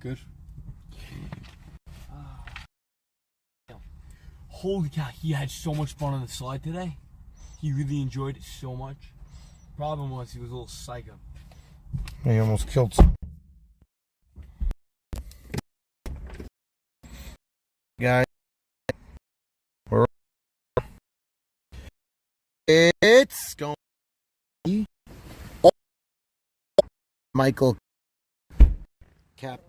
Good. Holy cow, he had so much fun on the slide today. He really enjoyed it so much. Problem was he was a little psycho. He almost killed someone. Guys, it's going to be Michael Captain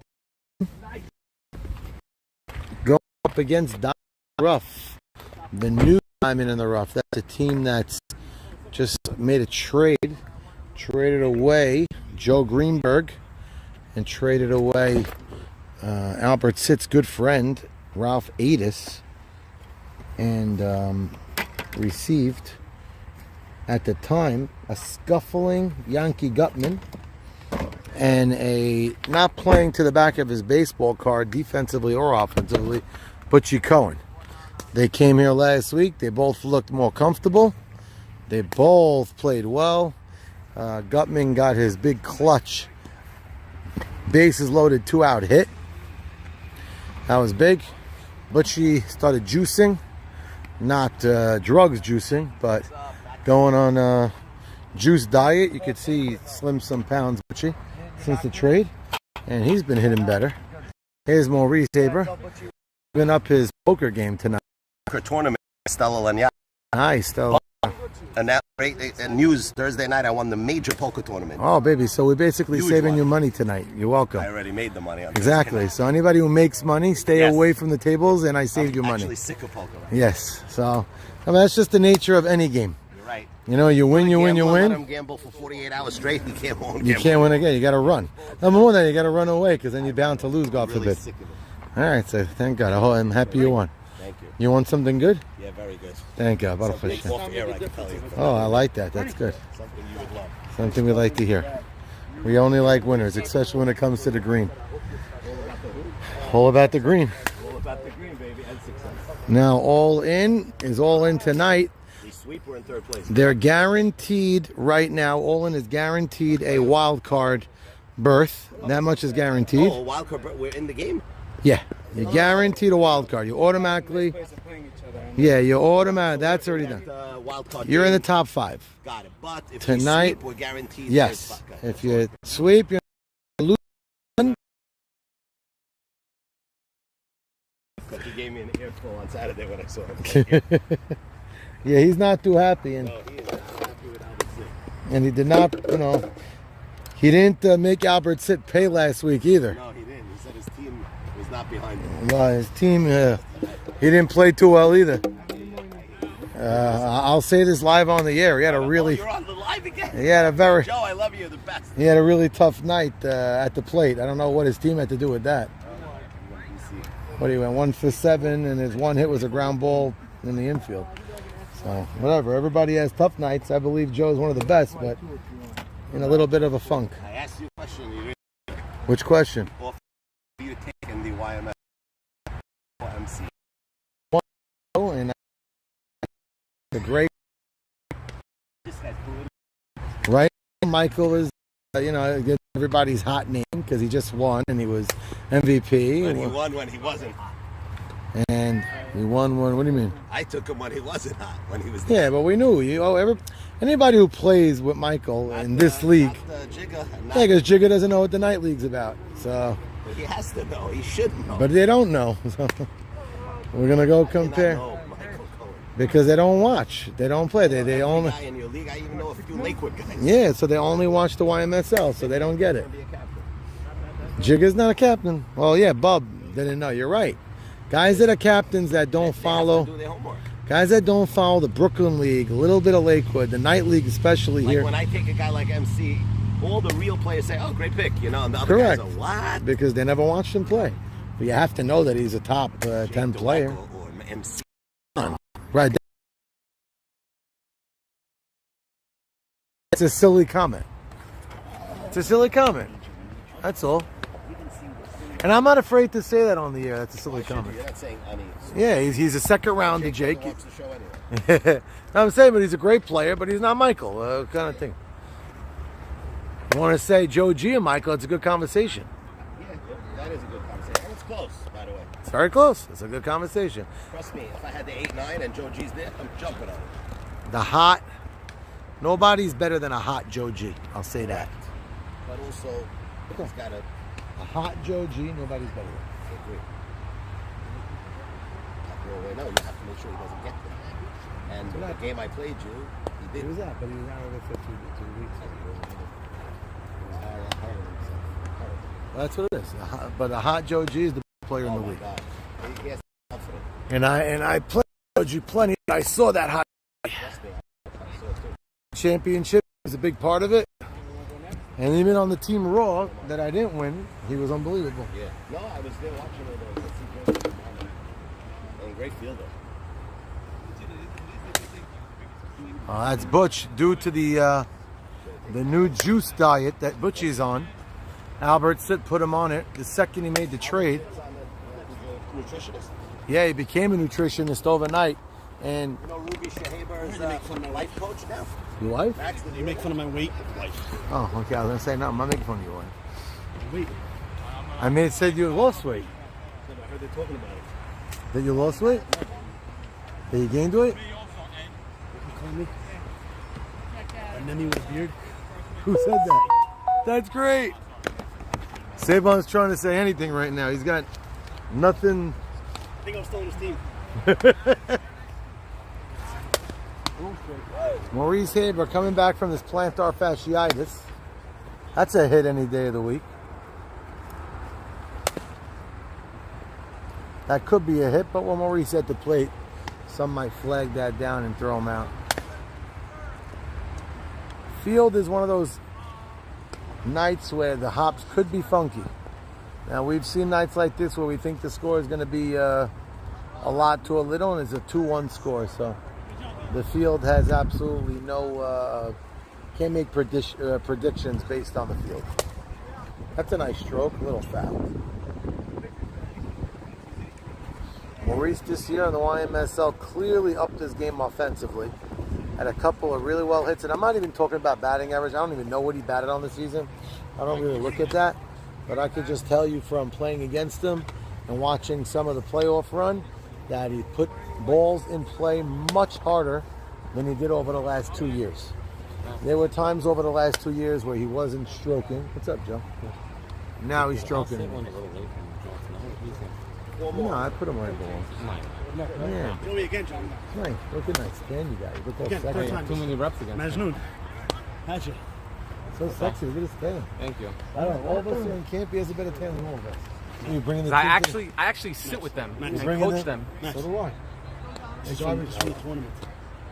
go up against Diamond Rough, the new Diamond in the Rough. That's a team that's just made a traded away Joe Greenberg and traded away Albert Sitt's good friend Ralph Adis, and received at the time a scuffling Yankee Gutman and a not playing to the back of his baseball card defensively or offensively, Butchie Cohen. They came here last week. They both looked more comfortable. They both played well. Gutman got his big clutch, bases loaded 2-out hit. That was big. Butchie started juicing, not drugs juicing, but going on a juice diet. You could see he slimmed some pounds, Butchie, since the trade, and he's been hitting better. Here's Maurice Haber, been up his poker game tonight. Tournament, Stella Lanyard. Hi, Stella. And that news Thursday night, I won the major poker tournament. Oh, baby, so we're basically Huge saving one. you money tonight. You're welcome. I already made the money on Exactly. So anybody who makes money, stay Yes. away from the tables, and I saved you I'm money. actually sick of poker. Yes. So I mean, that's just the nature of any game. You're right. You know, you win, you win, you Let him win. gamble for 48 hours straight. You can't win. You can't win again. You got to run. Number one, then you got to run away because then you're bound to lose. God Really forbid. sick of it. All right. So thank God. I'm happy you won. Thank you. You want something good? Yeah, very good. Thank God. Bottle Something fish. off air, I can tell you. Oh, I like that. That's good. Something you would love. Something we like to hear. We only like winners, especially when it comes to the green. All about the green. All about the green, baby, and success. Now, All In is All In tonight. We sweep, we're in third place. They're guaranteed right now. All In is guaranteed a wild card berth. That much is guaranteed. Oh, wild card, we're in the game? Yeah, you're guaranteed a wild card. You automatically. Yeah, you automatic. That's already done. Wild card You're in the game. top 5 Got it. But if tonight. we sweep, we're guaranteed. Yes, third spot. if you sweep, you're lose. But he gave me an earful on Saturday when I saw him. Yeah, he's not too happy, and No, he is not happy with Albert Sitt. and he did not. You know, he didn't make Albert Sitt pay last week either. No, he didn't. He said his team was not behind him. Well, his team, he didn't play too well either. I'll say this live on the air. He had a really, You're on the live again. he had a very, Joe, I love you. You're the best. he had a really tough night at the plate. I don't know what his team had to do with that. What he went 1 for 7, and his one hit was a ground ball in the infield. So whatever. Everybody has tough nights. I believe Joe's one of the best, but in a little bit of a funk. I asked you a question. You didn't Which question? offer you to take in the YMS or MC. Oh, and the great, This guy's political. right? Michael is, everybody's hot name because he just won and he was MVP. When he won, when he wasn't hot. And he won one. What do you mean? I took him when he wasn't hot. When he was. Yeah, but we knew you. Anybody who plays with Michael in this league, Jigga, yeah, because Jigga doesn't know what the night league's about. So, he has to know. He should know. but they don't know. So we're gonna go compare Michael Cohen. because they don't watch. They don't play. They Every only. guy in your league. I even know a few Lakewood guys. Yeah, so they only watch the YMSL, so they don't get it. Be a captain. Jigga's not a captain. Well, yeah, Bub didn't know. You're right. Guys that are captains that don't They have to follow, do their homework. guys that don't follow the Brooklyn League, a little bit of Lakewood, the night league especially Like here, when I take a guy like MC, all the real players say, "Oh, great pick," and the other Correct. guys are what? because they never watched him play. But you have to know that he's a top 10 player. Or MC. Right. It's a silly comment. It's a silly comment. That's all. And I'm not afraid to say that on the air. That's a silly comment. You're not saying any. Yeah, he's a second rounder, Jake. Watch the show anyway. I'm saying, but he's a great player, but he's not Michael, kind of thing. I want to say Joe G and Michael, it's a good conversation. Yeah, that is a good close, by the way. It's very close. It's a good conversation. Trust me, if I had the 8-9 and Joe G's there, I'm jumping on it. The hot, nobody's better than a hot Joe G. I'll say that. But also, he's got a hot Joe G, nobody's better than. agree. No, you have to make sure he doesn't get there. And the game I played you, he did. He was out, but he was out of it for 2 weeks. So he was hard on himself. Well, that's what it is. But a hot Joe G is the best player in the league. God. He has confidence. And I played Joe G plenty. I saw that hot championship was a big part of it. And even on the team Raw that I didn't win, he was unbelievable. Yeah. No, I was there watching it. And great fielder. That's Butch due to the new juice diet that Butch is on. Albert Sitt put him on it the second he made the trade. Nutritionist. Yeah, he became a nutritionist overnight. And You know Ruby Shahaber is a life coach now. your wife? Actually, You make fun of my weight, wife. Oh, okay. I was gonna say no. I'm not making fun of your wife. Weight. I mean, it said you lost weight. I heard they talking about it. That you lost weight? That you gained weight? You call me? And then he with a beard. Who said that? That's great. Sabon's trying to say anything right now. He's got nothing. I think I'm still on his team. Maurice Haber coming back from this plantar fasciitis. That's a hit any day of the week. That could be a hit, but when Maurice at the plate, some might flag that down and throw him out. Field is one of those nights where the hops could be funky. Now, we've seen nights like this where we think the score is going to be a lot to a little, and it's a 2-1 score. So the field has absolutely no, can't make predictions based on the field. That's a nice stroke, a little foul. Maurice this year in the YMSL clearly upped his game offensively. Had a couple of really well hits, and I'm not even talking about batting average. I don't even know what he batted on the season. I don't really look at that, but I could just tell you from playing against him and watching some of the playoff run that he put balls in play much harder than he did over the last 2 years. There were times over the last 2 years where he wasn't stroking. What's up, Joe? Now he's stroking. No, I put him right below. Yeah. Show me again, John. Nice. Look at nice tan you got. You look all Again, sexy. third time. Too many reps again. Majnoon. Hatchet. So sexy. Look at his tan. Thank you. I don't know. All of us are in camp. He has a better tan than all of us. You bringing the I team actually sit with them and bringing coach them? them. So do I. Hey, garbage, Tournament.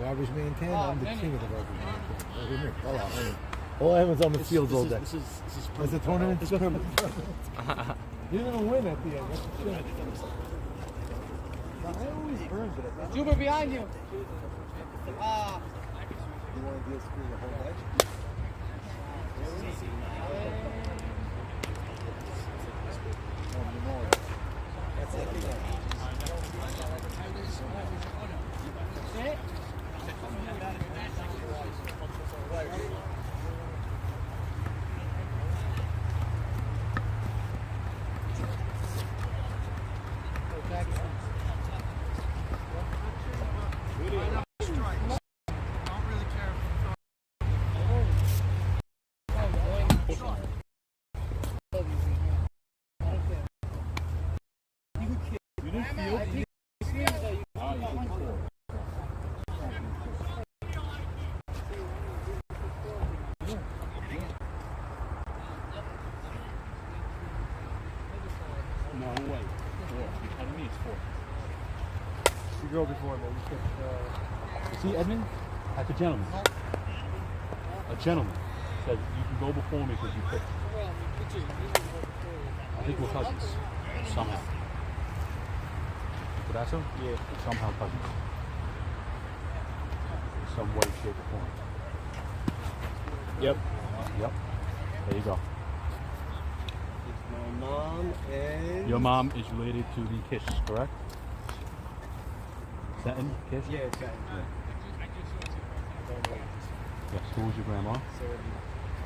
garbage man tan. I'm the king of the garbage man tan. Look at me. All I have is on the fields all day. This is It's a tournament. It's permanent. You're gonna win at the end. That's the thing. I always burn it. Juba behind you. You want to deal screw the whole day? No way. 4. You telling me it's 4. You go before me. See, Edmund? That's a gentleman. A gentleman said you can go before me because you picked. I think we're cousins. Somehow. Pedasso? Yeah. Somehow cousins. In some way, shape, or form. Yep. Yep. There you go. My mom and Your mom is related to the Kiss, correct? Seton Kiss? yeah, it's that. Yes. Who was your grandma?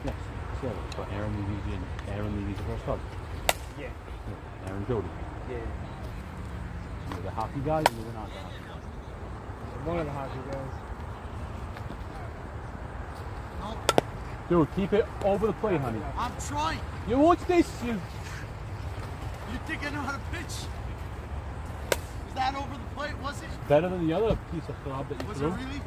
Yes. Sarah. So Aaron Levy's her first husband. Yeah. Aaron Jody. Yeah. You're the hockey guy, or you're not the hockey guy? One of the hockey guys. Dude, keep it over the plate, honey. I'm trying. You watch this, you. You think I know how to pitch? Was that over the plate? Was it? Better than the other piece of club that you Was threw. it really?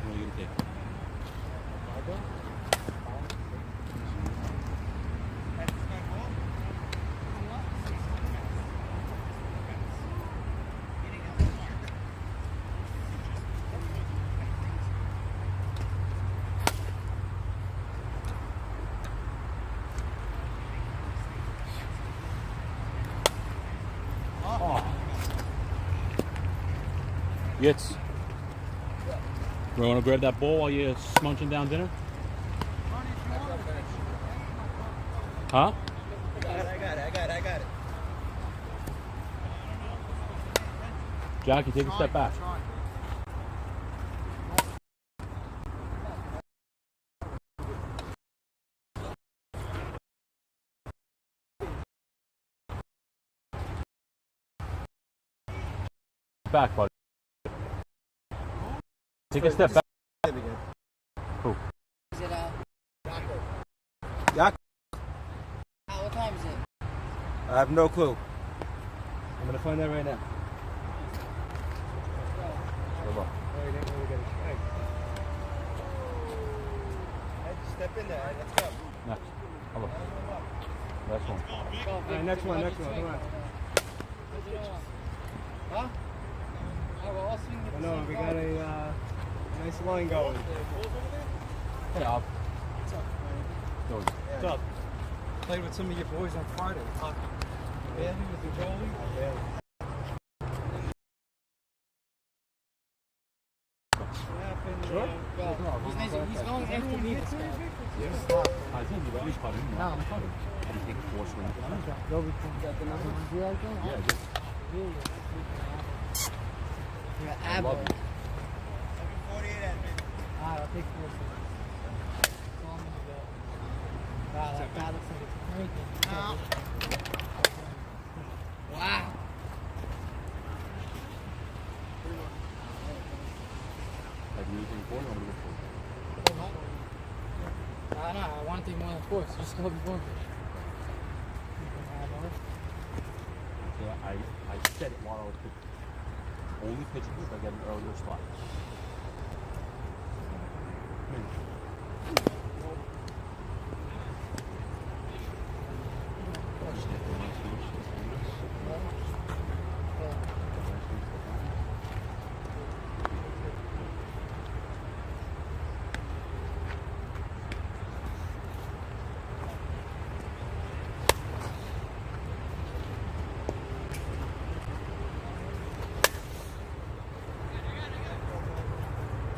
What are you gonna take? Yitz. You want to grab that bowl while you're munching down dinner? Huh? I got it. Jackie, take a step back. Back, buddy. Take a step back. Who? Is it Yak. what time is it? I have no clue. I'm gonna find out right now. Step in there. Let's go. Next. Hello. Last one. All right, next one. Come on. Huh? Oh, well, I'll swing the No, we got a nice line going. Hey, Al. What's up? Played with some of your boys on Friday. Yeah, he was the goalie. Yeah. Sure? He's going after me this guy. I think you're at least part of it. No, I'm funny. How do you take a force ring? Yeah, you got Abel. love you. Alright, I'll take 4 Wow, that guy looks like it's cranking. Wow. Have you used any corner or over No, I want to take more than 4, so just go before. Yeah, I said it while I was pitching. Only pitching if I get an earlier spot.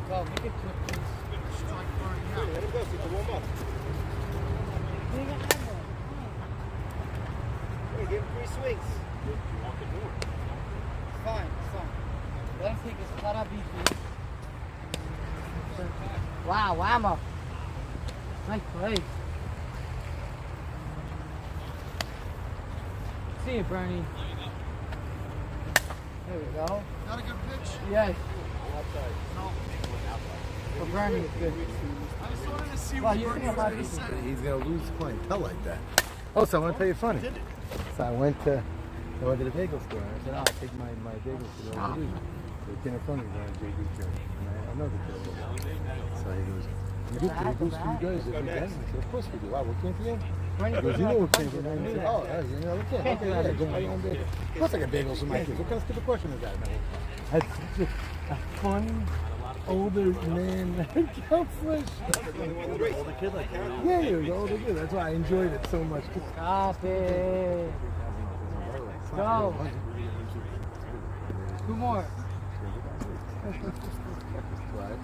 Go, make it quick, please. Strike burning out. Let him go. Keep the warm up. Hey, give him 3 swings. It's fine. Let him take his cut up easy. Wow, whammo. Nice play. See you, Bernie. There we go. Not a good pitch. Yes. No. For Bernie, it's good. I just wanted to see Well, what you Bernie think was about going to this. say. He's gonna lose clientele like that. Oh, so I want to tell you funny. So I went to the bagel store and I said, I'll take my bagels to the old dude. So he came in front of me on JD Church. And I know the kid. So he goes, you get the boost for you guys every weekend? I said, of course we do. Wow, what came for you? Bernie, He goes, you know what came for me? I I knew said, that. oh, you know, okay, yeah, go my own bagel. Of course I get bagels for my kids. What kind of stupid question is that? That's such a fun older man accomplish. Older kid like Karen. Yeah, he was an older kid. That's why I enjoyed it so much. Stop it. Go. 2 more. Right.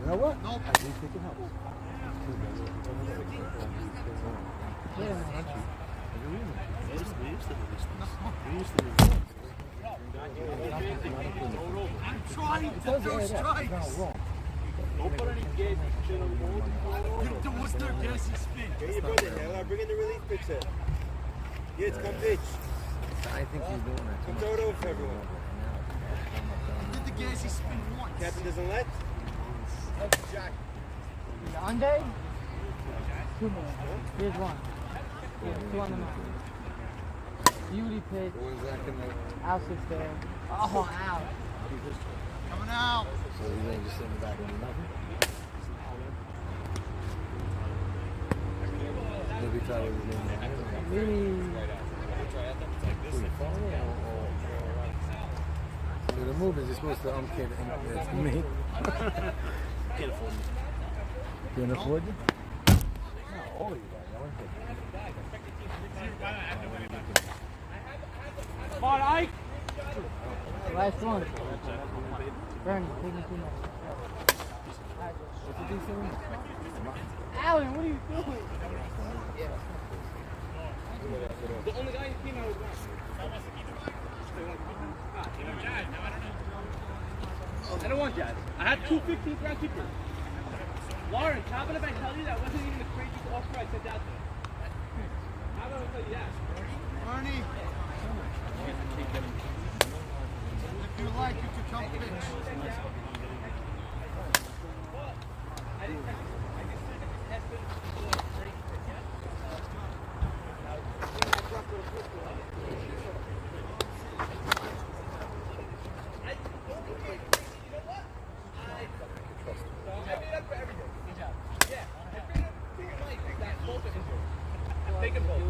You know what? Nope. I do think it helps. I'm trying to throw strikes. Don't put any What's their gassy spin? Get your brother in there. Bring in the relief pitcher. Yes, come pitch. I think he's doing that too Come much. throw it over for everyone. Did the gassy spin once? Captain doesn't let. Hyundai? 2 more. Here's one. Yeah, 2 on the mountain. Beauty pitch. Al sits there. Oh, Al. Coming out. So he's gonna just sit in the back and do nothing. Maybe thought he was doing that. Really? The move is you're supposed to kid it's me. Can't afford me. Can't afford it? Come on, Ike. Last one. Bernie, taking too much. Alan, what are you doing? The only guy who came out was I don't want Jazz. I had 2 15th round keepers. Lauren, how about if I tell you that wasn't even the crazy offer I sent out there? How about I tell you that? Bernie. If you like, you could come pitch. Take them both.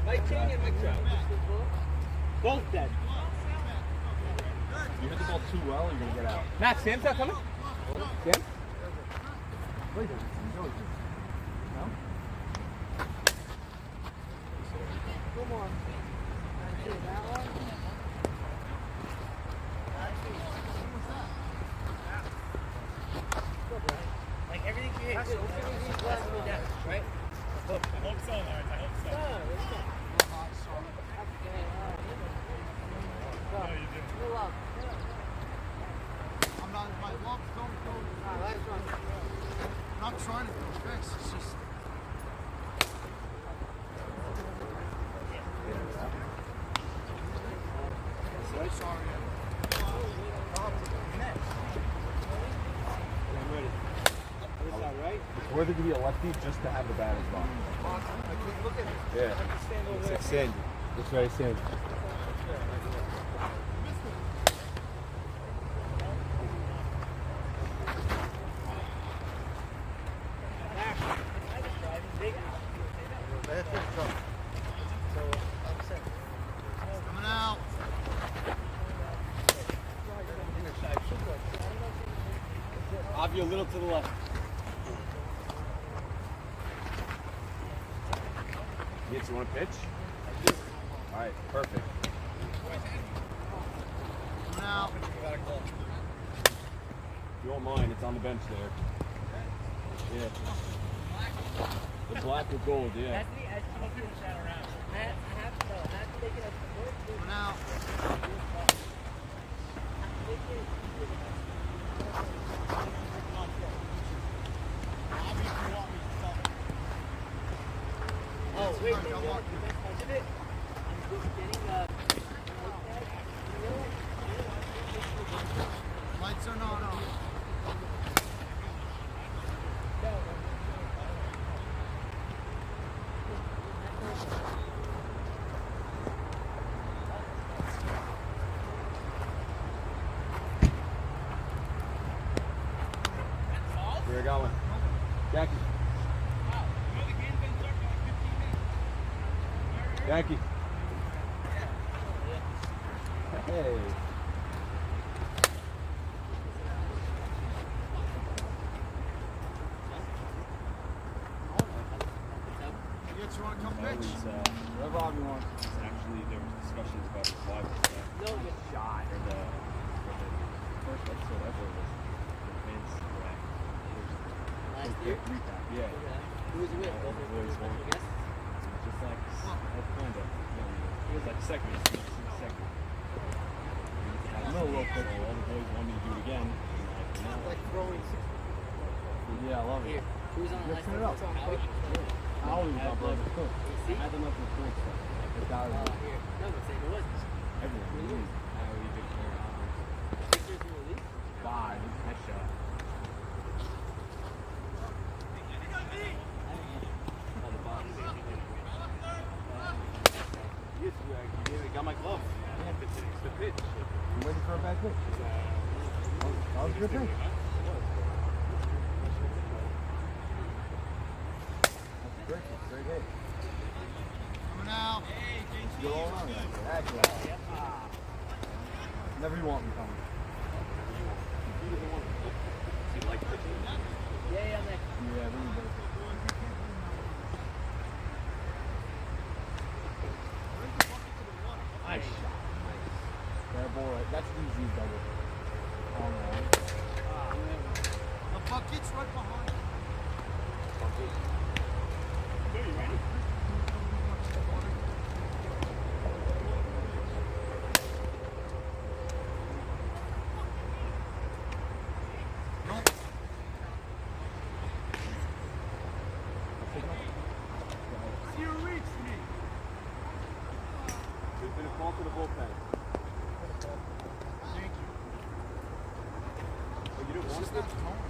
Mike King and Mike Trout. Both dead. You hit the ball too well, you're gonna get out. Matt, Sam's not coming? Sam? Come on. That one? Like everything she hates. Right? I hope so, Lawrence. I hope so. No, you do. I'm not, my lumps don't go. I'm not trying to go fast. It's just. Sorry. It's worth it to be a lefty just to have the batter's box. Yeah. It's like Sandy. That's very Sam. Coming out. Avi a little to the left. Yes, you want to pitch? All right, perfect. Coming out. If you won't mind, it's on the bench there. Yeah. The black or gold, yeah. Coming out. Oh, wait, Lights are not on. Where you going? Jackie. Jackie. Hey. Yes, you want to come pitch? Whatever Bobby wants. Actually, there was discussions about his wife. Shot. Or the first episode ever was Vince. Last year? Yeah. Who was it with? All the boys won. Yes? Just like, kind of. It was like second. Second. I don't know, real quick. All the boys wanted me to do it again. And like, no. Like throwing 6. Yeah, I love it. Who's on the list? Mixing it up. I always love brother cook. I had them up with points. Like that was Here. No, but say it wasn't. everything. Five. Headshot. You got my glove. It's the pitch. I'm waiting for a bad pitch. That was a good pitch. That's great. Great hit. Coming out. Go on. That's right. Never you want me coming. Yeah, I'm next. Yeah, really good. Nice. Fair ball. That's easy double. On line. The bucket's right behind. There's been a call to the bullpen. Thank you. Oh, you didn't It's want just it? not tone.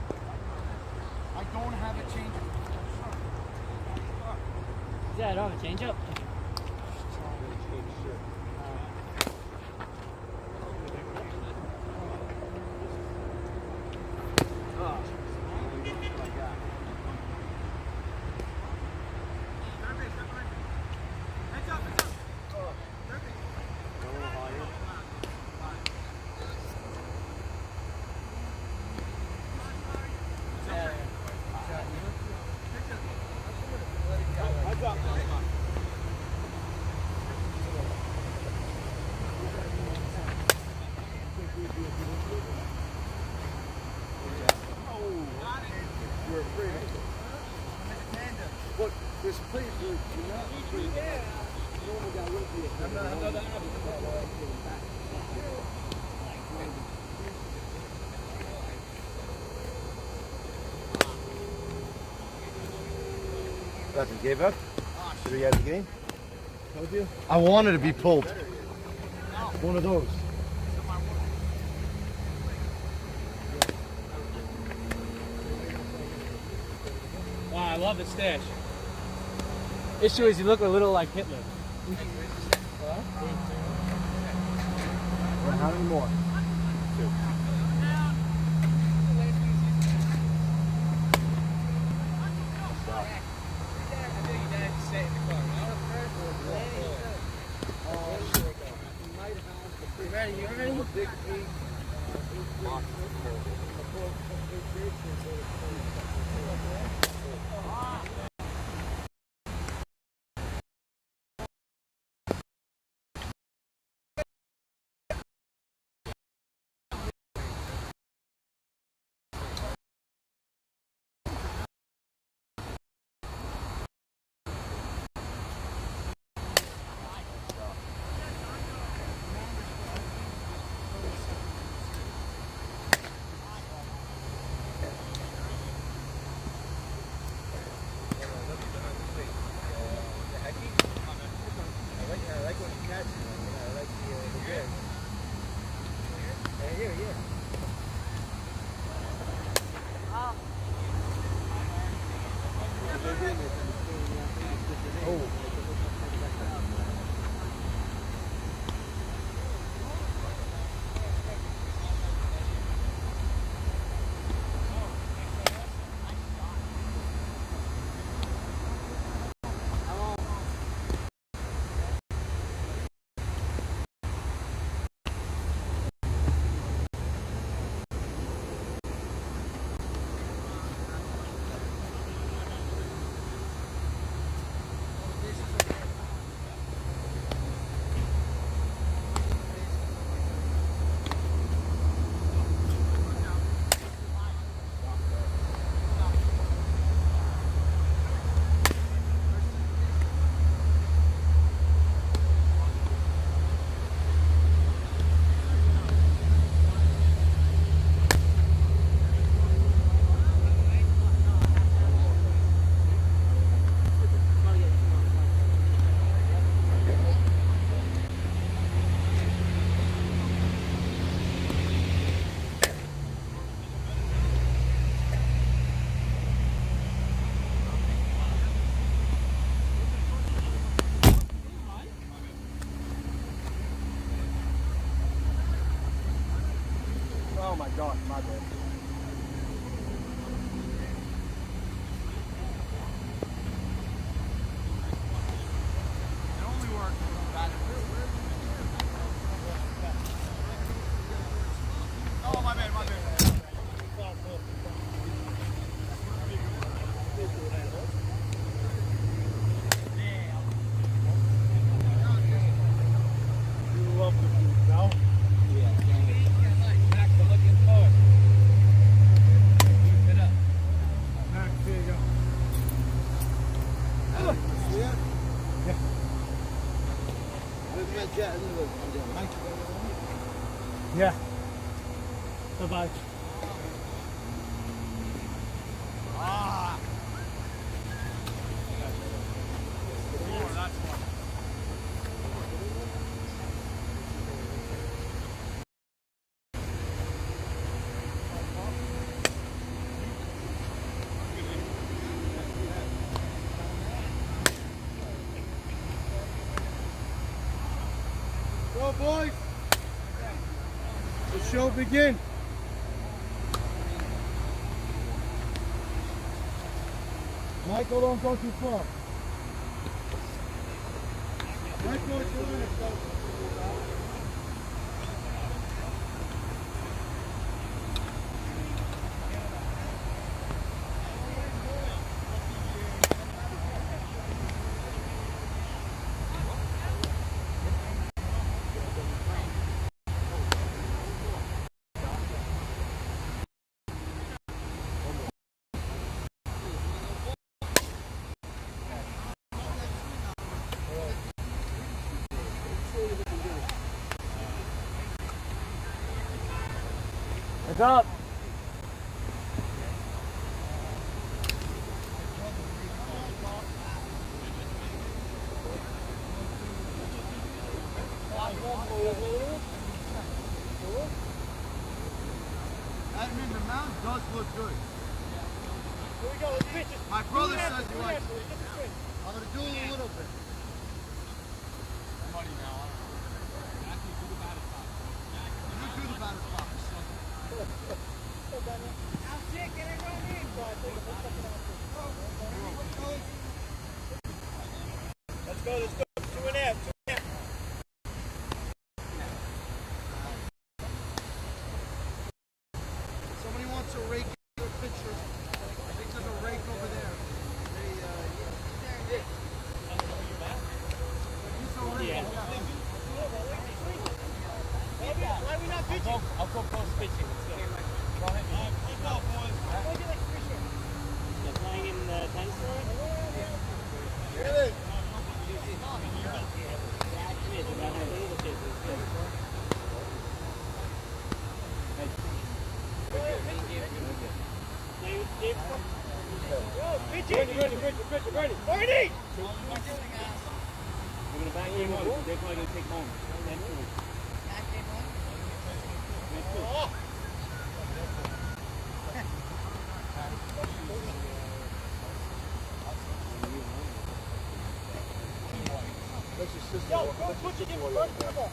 I don't have a change. Yeah, I don't have a change up. But there's plays where you're not afraid. Normal guy wouldn't be afraid. Nothing. Gave up? Should we have the game? I wanted to be pulled. One of those. Wow, I love the stash. Issue is you look a little like Hitler. How many more? Josh, my bad. It only works with that. Oh, my bad, my bad. You love the food, no? Yeah. Bye-bye. Ah. Oh, that's fun. Go, boys. The show begin. Michael, don't go too far. Michael, it's your limit. What's up? Admin, the mound does look good. Here we go, let's pitch it. My brother says he likes it. I'm going to do it a little bit. You do the batter's box. Let's go, let's go. 2.5, 2.5. Somebody wants a rake in your picture. I think there's a rake over there. Use a rake. Yeah. Why are we not pitching? I'll go post pitching. Let's go. Go ahead. Let's go, boys. Why do you like fishing? You're playing in the tennis court? Get it. Bernie! We're gonna back game one. They're probably gonna take home. Yo, go put it in front of the ball.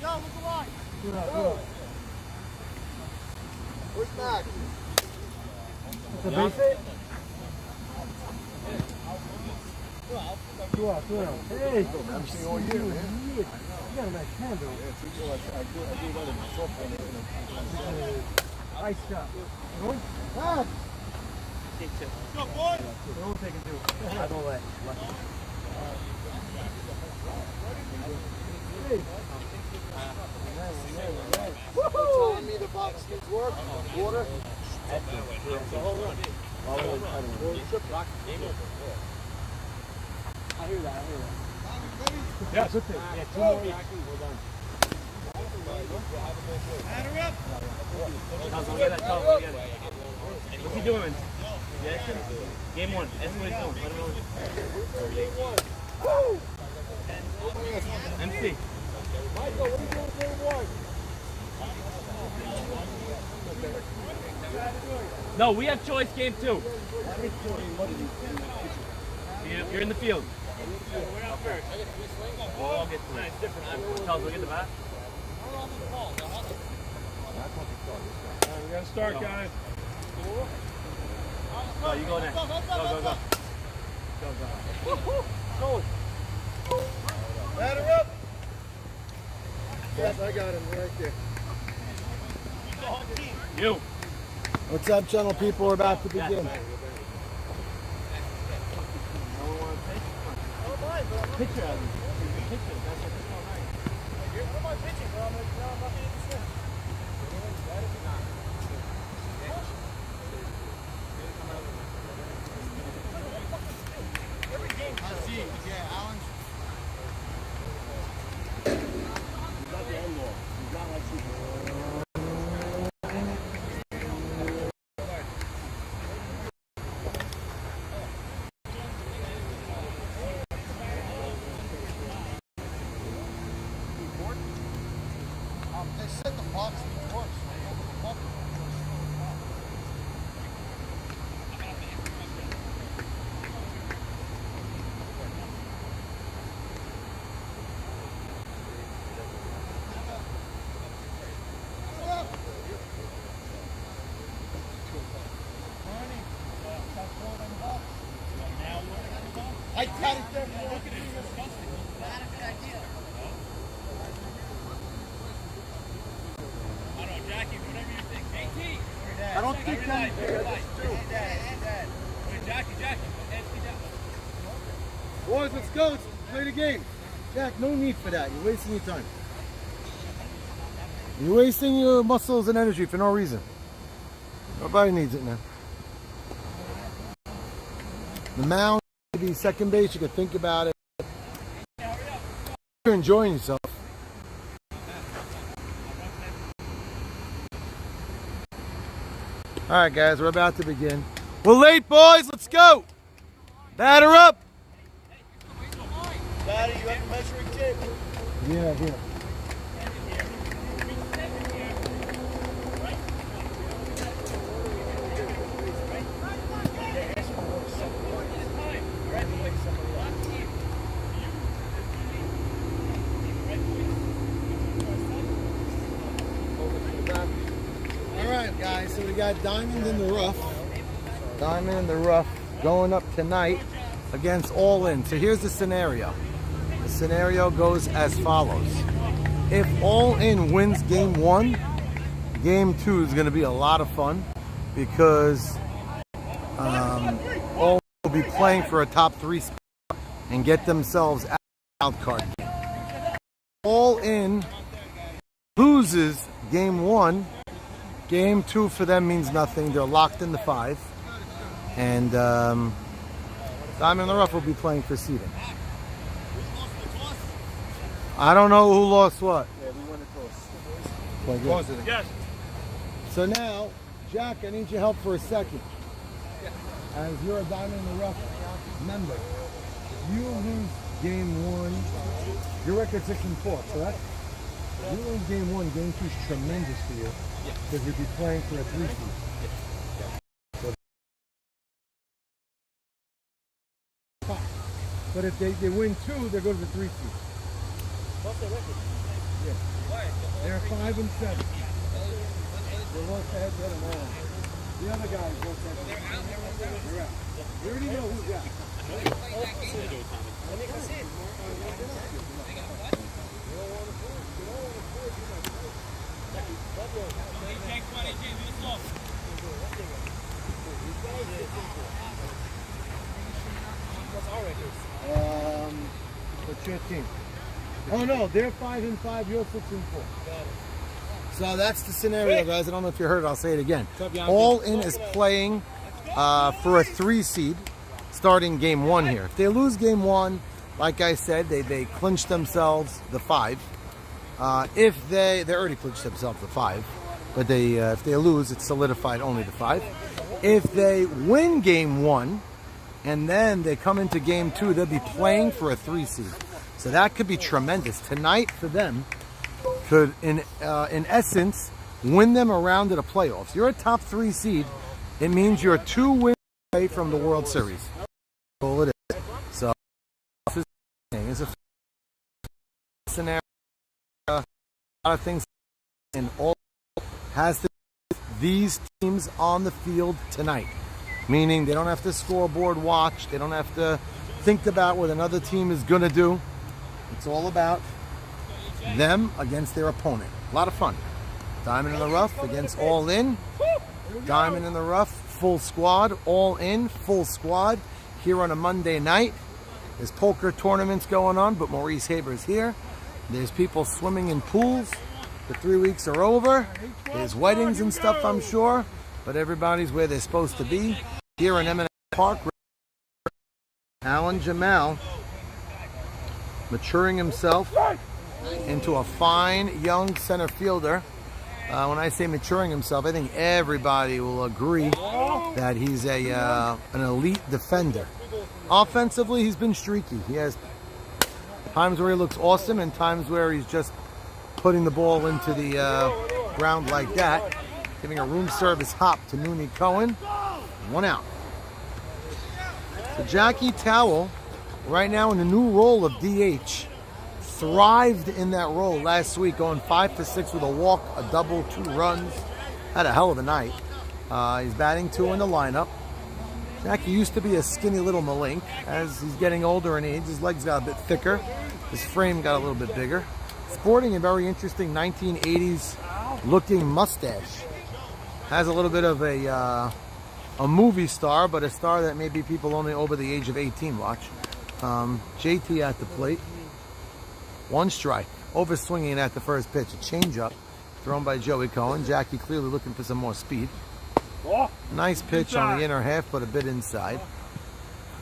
Yo, look alive. Go. Where's Max? It's a base hit? Two out. Hey, I'm seeing all year, man. you got a nice handle. Nice shot. Going? Max. Go, boys. They're all taking two. I don't let. Hey. Telling me the box kids work. Water. So hold on. I hear that. Yes. Good thing. Yeah, two more reactions, we're done. Batter up. What's he doing? Yes. Game one. That's what he's doing. MC. Michael, what are you doing game one? No, we have choice game two. You're in the field. We'll all get to it. It's different. Charles, we'll get the bat. We gotta start, guys. Go, you go next. Go, go, go. Go, go. Batter up. Yes, I got him right there. You. What's up, channel people? We're about to begin. Picture of him. Picture. That's what it's all right. Where am I pitching, bro? I'm not hitting the swing. Every game. I see. Yeah, Alan. He's not the end wall. He's not like Super. They said the box was worse. I got it there. Look at it. Jackie, whatever you think. AT. I don't think that. Jackie. Boys, let's go. Let's play the game. Jack, no need for that. You're wasting your time. You're wasting your muscles and energy for no reason. Nobody needs it now. The mound, maybe second base, you could think about it. You're enjoying yourself. All right, guys, we're about to begin. We're late, boys. Let's go. Batter up. Daddy, you have the measuring tape. Yeah. All right, guys, so we got Diamond in the Rough. Diamond in the Rough going up tonight against All In. So here's the scenario. The scenario goes as follows. If All In wins game 1, game 2 is going to be a lot of fun because All will be playing for a top 3 spot and get themselves out of the wild card. All In loses game 1. Game 2 for them means nothing. They're locked in the 5. And Diamond in the Rough will be playing for seeding. I don't know who lost what. Yeah, we won the toss. Play good. Yes. So now, Jack, I need your help for a second. As you're a Diamond in the Rough member, if you lose game 1, your record's 6-4, correct? If you lose game 1, game 2 is tremendous for you because you'd be playing for a 3 seed. But if they win 2, they go to the 3 seed. What's the record? Yeah. They're 5 and 7. They lost ahead the other man. The other guys lost ahead. They're out. You already know who's out. Let me see it. What's your team? Oh no, they're 5 and 5. You're 6 and 4. So that's the scenario, guys. I don't know if you heard it. I'll say it again. All In is playing for a 3 seed, starting game 1 here. If they lose game 1, like I said, they clinch themselves the 5. If they already clinched themselves the 5, but if they lose, it's solidified only the 5. If they win game 1, and then they come into game 2, they'll be playing for a 3 seed. So that could be tremendous. Tonight for them could, in essence, win them a round of the playoffs. You're a top 3 seed. It means you're 2 wins away from the World Series. That's all it is. So There's a scenario, a lot of things, and all has to do with these teams on the field tonight. Meaning they don't have to scoreboard watch. They don't have to think about what another team is going to do. It's all about them against their opponent. A lot of fun. Diamond in the rough against All In. Diamond in the rough, full squad. All In, full squad. Here on a Monday night. There's poker tournaments going on, but Maurice Haber's here. There's people swimming in pools. The 3 weeks are over. There's weddings and stuff, I'm sure. But everybody's where they're supposed to be. Here in M&M Park, Alan Jamal maturing himself into a fine young center fielder. When I say maturing himself, I think everybody will agree that he's an elite defender. Offensively, he's been streaky. He has times where he looks awesome and times where he's just putting the ball into the ground like that. Giving a room service hop to Nooney Cohen. 1 out. So Jackie Towell, right now in the new role of DH, thrived in that role last week, going 5 for 6 with a walk, a double, 2 runs. Had a hell of a night. He's batting 2 in the lineup. Jackie used to be a skinny little malink. As he's getting older in age, his legs got a bit thicker. His frame got a little bit bigger. Sporting a very interesting 1980s looking mustache. Has a little bit of a movie star, but a star that maybe people only over the age of 18 watch. JT at the plate. 1 strike. Overswinging at the first pitch. A changeup thrown by Joey Cohen. Jackie clearly looking for some more speed. Nice pitch on the inner half, but a bit inside.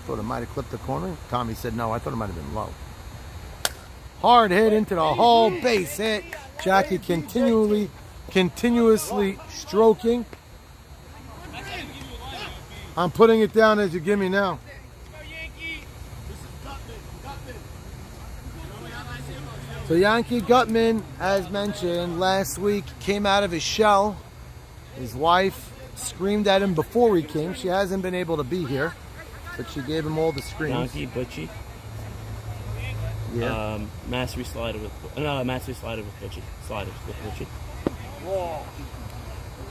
Thought it might have clipped the corner. Tommy said no. I thought it might have been low. Hard hit into the hole. Base hit. Jackie continuously stroking. I'm putting it down as you give me now. So Yankee Gutman, as mentioned last week, came out of his shell. His wife screamed at him before he came. She hasn't been able to be here, but she gave him all the screams. Yankee Butchie. Yeah. Mastery slider with Butchie. Sliders with Butchie.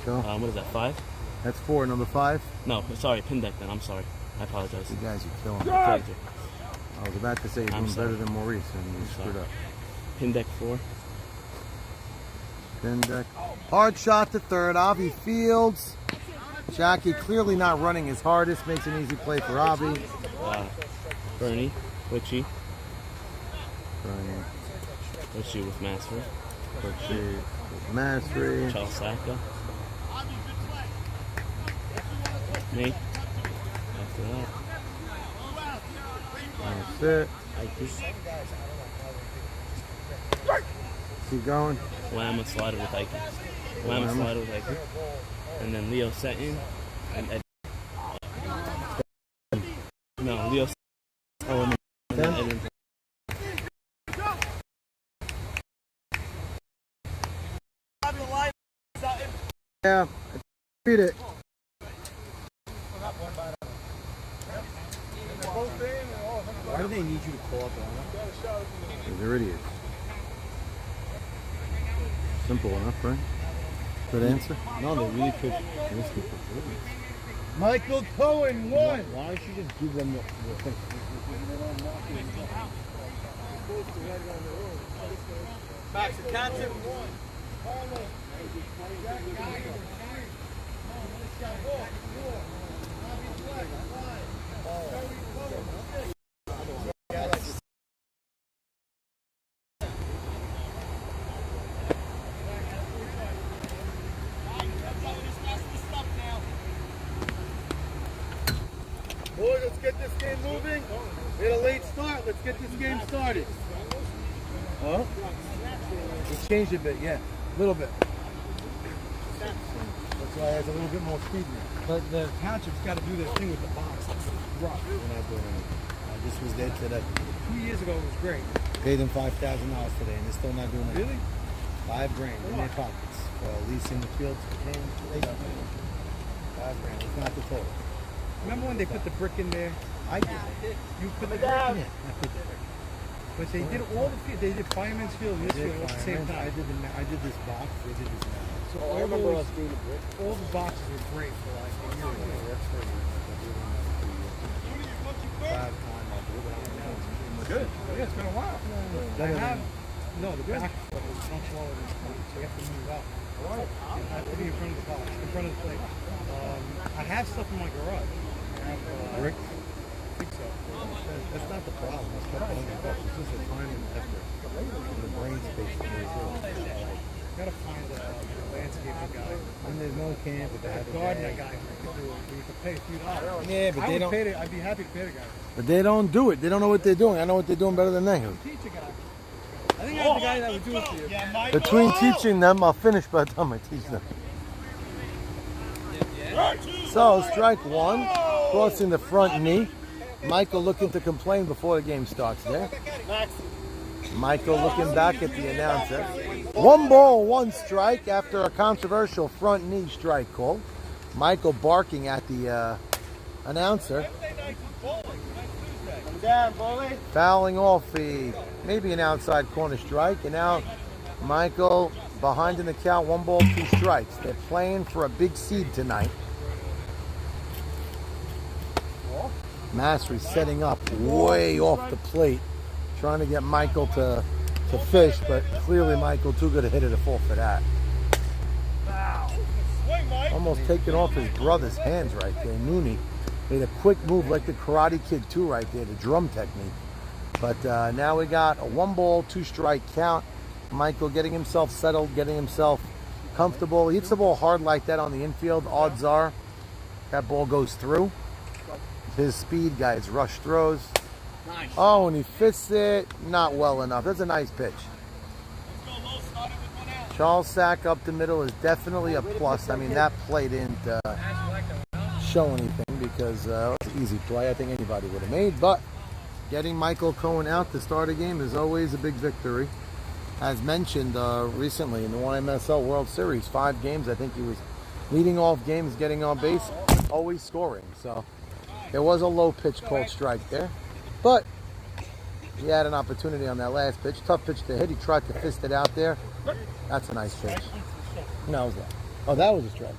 Sure. What is that, 5? That's 4, number 5. No, sorry, pin deck then. I'm sorry. I apologize. You guys are killing me. Okay. I was about to say you're doing better than Maurice, and you screwed up. Pin deck 4. Pin deck. Hard shot to third. Avi Fields. Jackie clearly not running his hardest. Makes an easy play for Avi. Bernie, Butchie. Bernie. Butchie with Mastery. Butchie with Mastery. Charles Saka. Me. After that. That's it. Ike. Keep going. Lama slider with Ike. Lama slider with Ike. And then Leo Seton and Ed. No, Leo Seton. Oh, and then Edwin. Yeah, beat it. Why do they need you to call up on Because they're idiots. Simple enough, right? Good answer? No, they really could. Michael Cohen won. Why don't you just give them the thing? Max, count him. Boys, let's get this game moving. We had a late start. Let's get this game started. Huh? It's changed a bit, yeah. A little bit. That's why it has a little bit more speed now. But the township's got to do their thing with the box. It's rough. We're not doing anything. This was there today. 2 years ago, it was great. Paid them $5,000 today, and they're still not doing anything. Really? $5 grand in their pockets for leasing the fields for $5 grand. It's not the total. Remember when they put the brick in there? I did. You put the brick in it. I put the brick. But they did all the field. They did Fireman's Field and this field at the same time. I did this box. They did this now. So I remember us doing it. all the boxes were great for like a year. Good. Yeah, it's been a while. No, the back foot is much lower than the front, so you have to move up. You have to be in front of the box, in front of the plate. I have stuff in my garage. I have Rick? I think so. That's not the problem. It's $200. It's just the time and effort and the brain space to do it. Gotta find a landscaping guy. When there's no camp, A gardener guy who could do it. Where you could pay a few dollars. Yeah, but they don't. I'd be happy to pay the guy. But they don't do it. They don't know what they're doing. I know what they're doing better than they do. Teach a guy. I think I have the guy that would do it for you. Between teaching them, I'll finish by the time I teach them. So, strike one, crossing the front knee. Michael looking to complain before the game starts there. Michael looking back at the announcer. 1 ball, 1 strike after a controversial front knee strike call. Michael barking at the announcer. Fouling off maybe an outside corner strike. And now Michael behind in the count, 1 ball, 2 strikes. They're playing for a big seed tonight. Mastery setting up way off the plate, trying to get Michael to fish, but clearly Michael too good a hitter to fall for that. Almost taking off his brother's hands right there. Nooney made a quick move like the Karate Kid too right there, the drum technique. But now we got a 1 ball, 2 strike count. Michael getting himself settled, getting himself comfortable. He hits the ball hard like that on the infield. Odds are that ball goes through. His speed, guys, rush throws. Nice. Oh, and he fits it not well enough. That's a nice pitch. Charles Sack up the middle is definitely a plus. I mean, that play didn't show anything because it was an easy play. I think anybody would have made. But getting Michael Cohen out to start a game is always a big victory. As mentioned recently in the 1MSL World Series, 5 games, I think he was leading off games, getting on base, always scoring. So there was a low pitch called strike there. But he had an opportunity on that last pitch. Tough pitch to hit. He tried to fist it out there. That's a nice pitch. No, was that? Oh, that was a strike.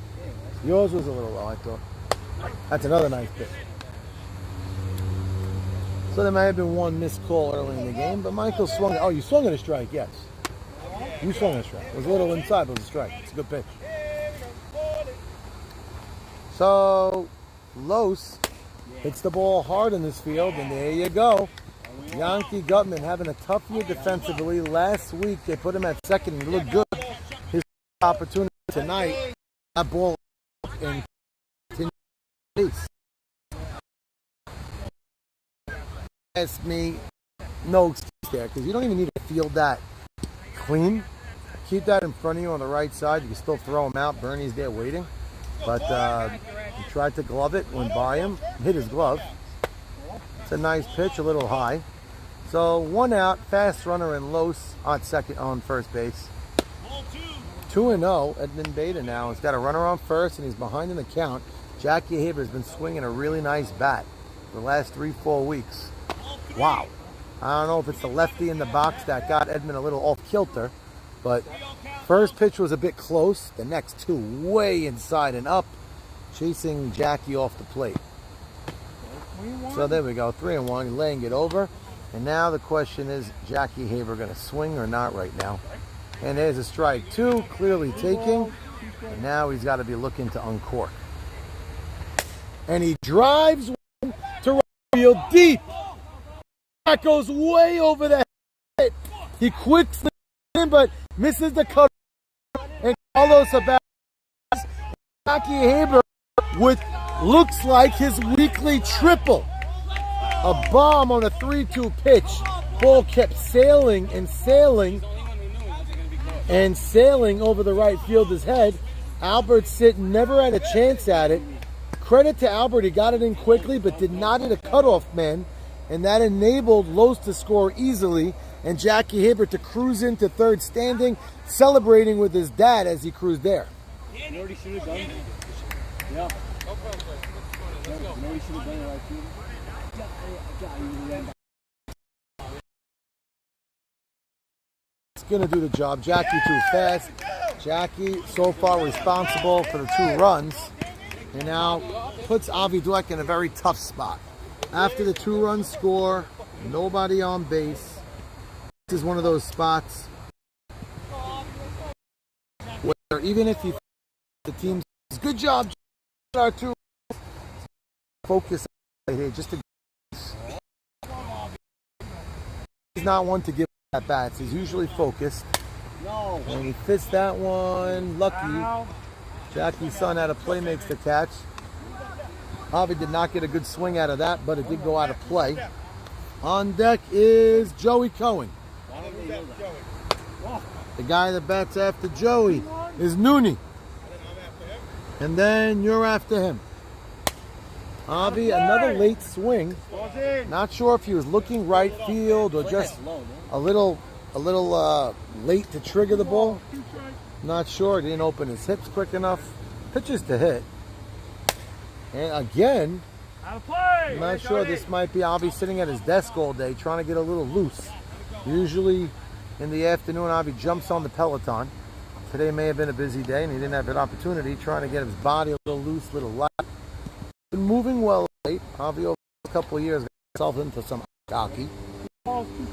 Yours was a little low, I thought. That's another nice pitch. So there may have been 1 missed call early in the game, but Michael swung. Oh, you swung at a strike, yes. You swung at a strike. It was a little inside, but it was a strike. It's a good pitch. So, Los hits the ball hard in this field, and there you go. Yankee Gutman having a tough year defensively. Last week they put him at second. He looked good. His opportunity tonight, that ball in base. Ask me, no excuse there, because you don't even need to field that clean. Keep that in front of you on the right side. You can still throw him out. Bernie's there waiting. But he tried to glove it, went by him, hit his glove. It's a nice pitch, a little high. So 1 out, fast runner and Los on first base. 2-0, Edmund Beta now. He's got a runner on first and he's behind in the count. Jackie Haber has been swinging a really nice bat for the last 3-4 weeks. Wow. I don't know if it's the lefty in the box that got Edmund a little off kilter, but first pitch was a bit close. The next 2 way inside and up, chasing Jackie off the plate. So there we go, 3-1, laying it over. And now the question is, Jackie Haber going to swing or not right now? And there's a strike 2, clearly taking. And now he's got to be looking to uncork. And he drives one to right field deep. That goes way over the head. He quickly in, but misses the cut. And Carlos about Jackie Haber with looks like his weekly triple. A bomb on a 3-2 pitch. Ball kept sailing and sailing and sailing over the right fielder's head. Albert Sitt never had a chance at it. Credit to Albert, he got it in quickly but did not hit a cutoff man, and that enabled Los to score easily and Jackie Haber to cruise into third standing, celebrating with his dad as he cruised there. You already should have done it. Yeah. You already should have done it right here. going to do the job. Jackie too fast. Jackie, so far, responsible for the 2 runs. And now puts Avi Dweck in a very tough spot. After the 2-run score, nobody on base. This is one of those spots where even if you the team says, good job, our 2 focus right here, just to he's not one to give at bats. He's usually focused. No. And he fits that one. Lucky. Jackie's son had a play makes the catch. Avi did not get a good swing out of that, but it did go out of play. On deck is Joey Cohen. The guy that bats after Joey is Nooney. And then you're after him. Avi, another late swing. Not sure if he was looking right field or just a little late to trigger the ball. Not sure. He didn't open his hips quick enough. Pitches to hit. And again, I'm not sure. This might be Avi sitting at his desk all day trying to get a little loose. Usually in the afternoon, Avi jumps on the Peloton. Today may have been a busy day and he didn't have an opportunity, trying to get his body a little loose, a little light. Been moving well late. Avi over a couple of years got himself into some hockey.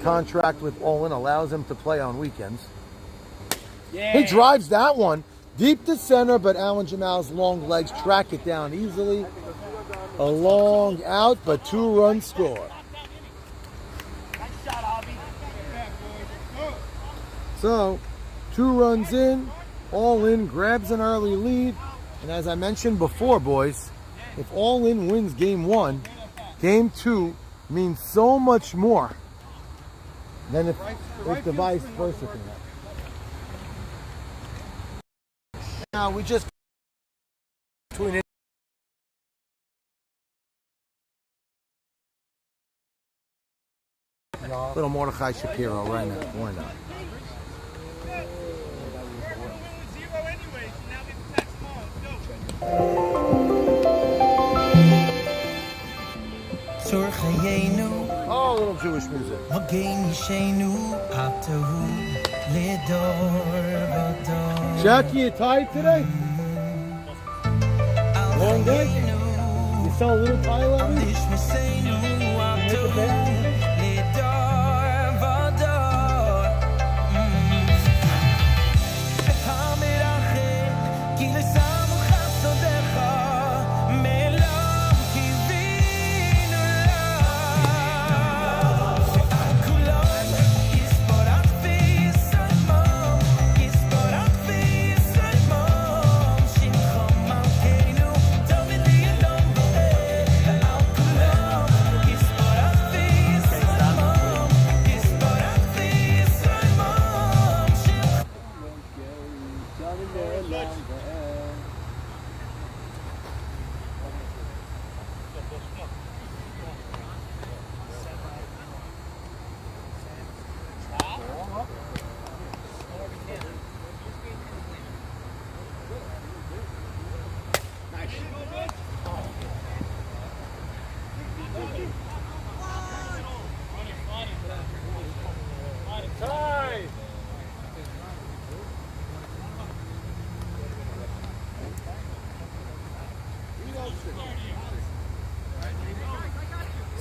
Contract with Olin allows him to play on weekends. Yeah. He drives that one deep to center, but Alan Jamal's long legs track it down easily. A long out, but 2-run score. So, 2 runs in, All In grabs an early lead. And as I mentioned before, boys, if All In wins game 1, game 2 means so much more than if the vice versa can happen. Now we just between it. Little Mordechai Shapiro right now. Why not? Oh, a little Jewish music. Jackie, you tired today? Long day? You saw a little tired of me? Make a bed?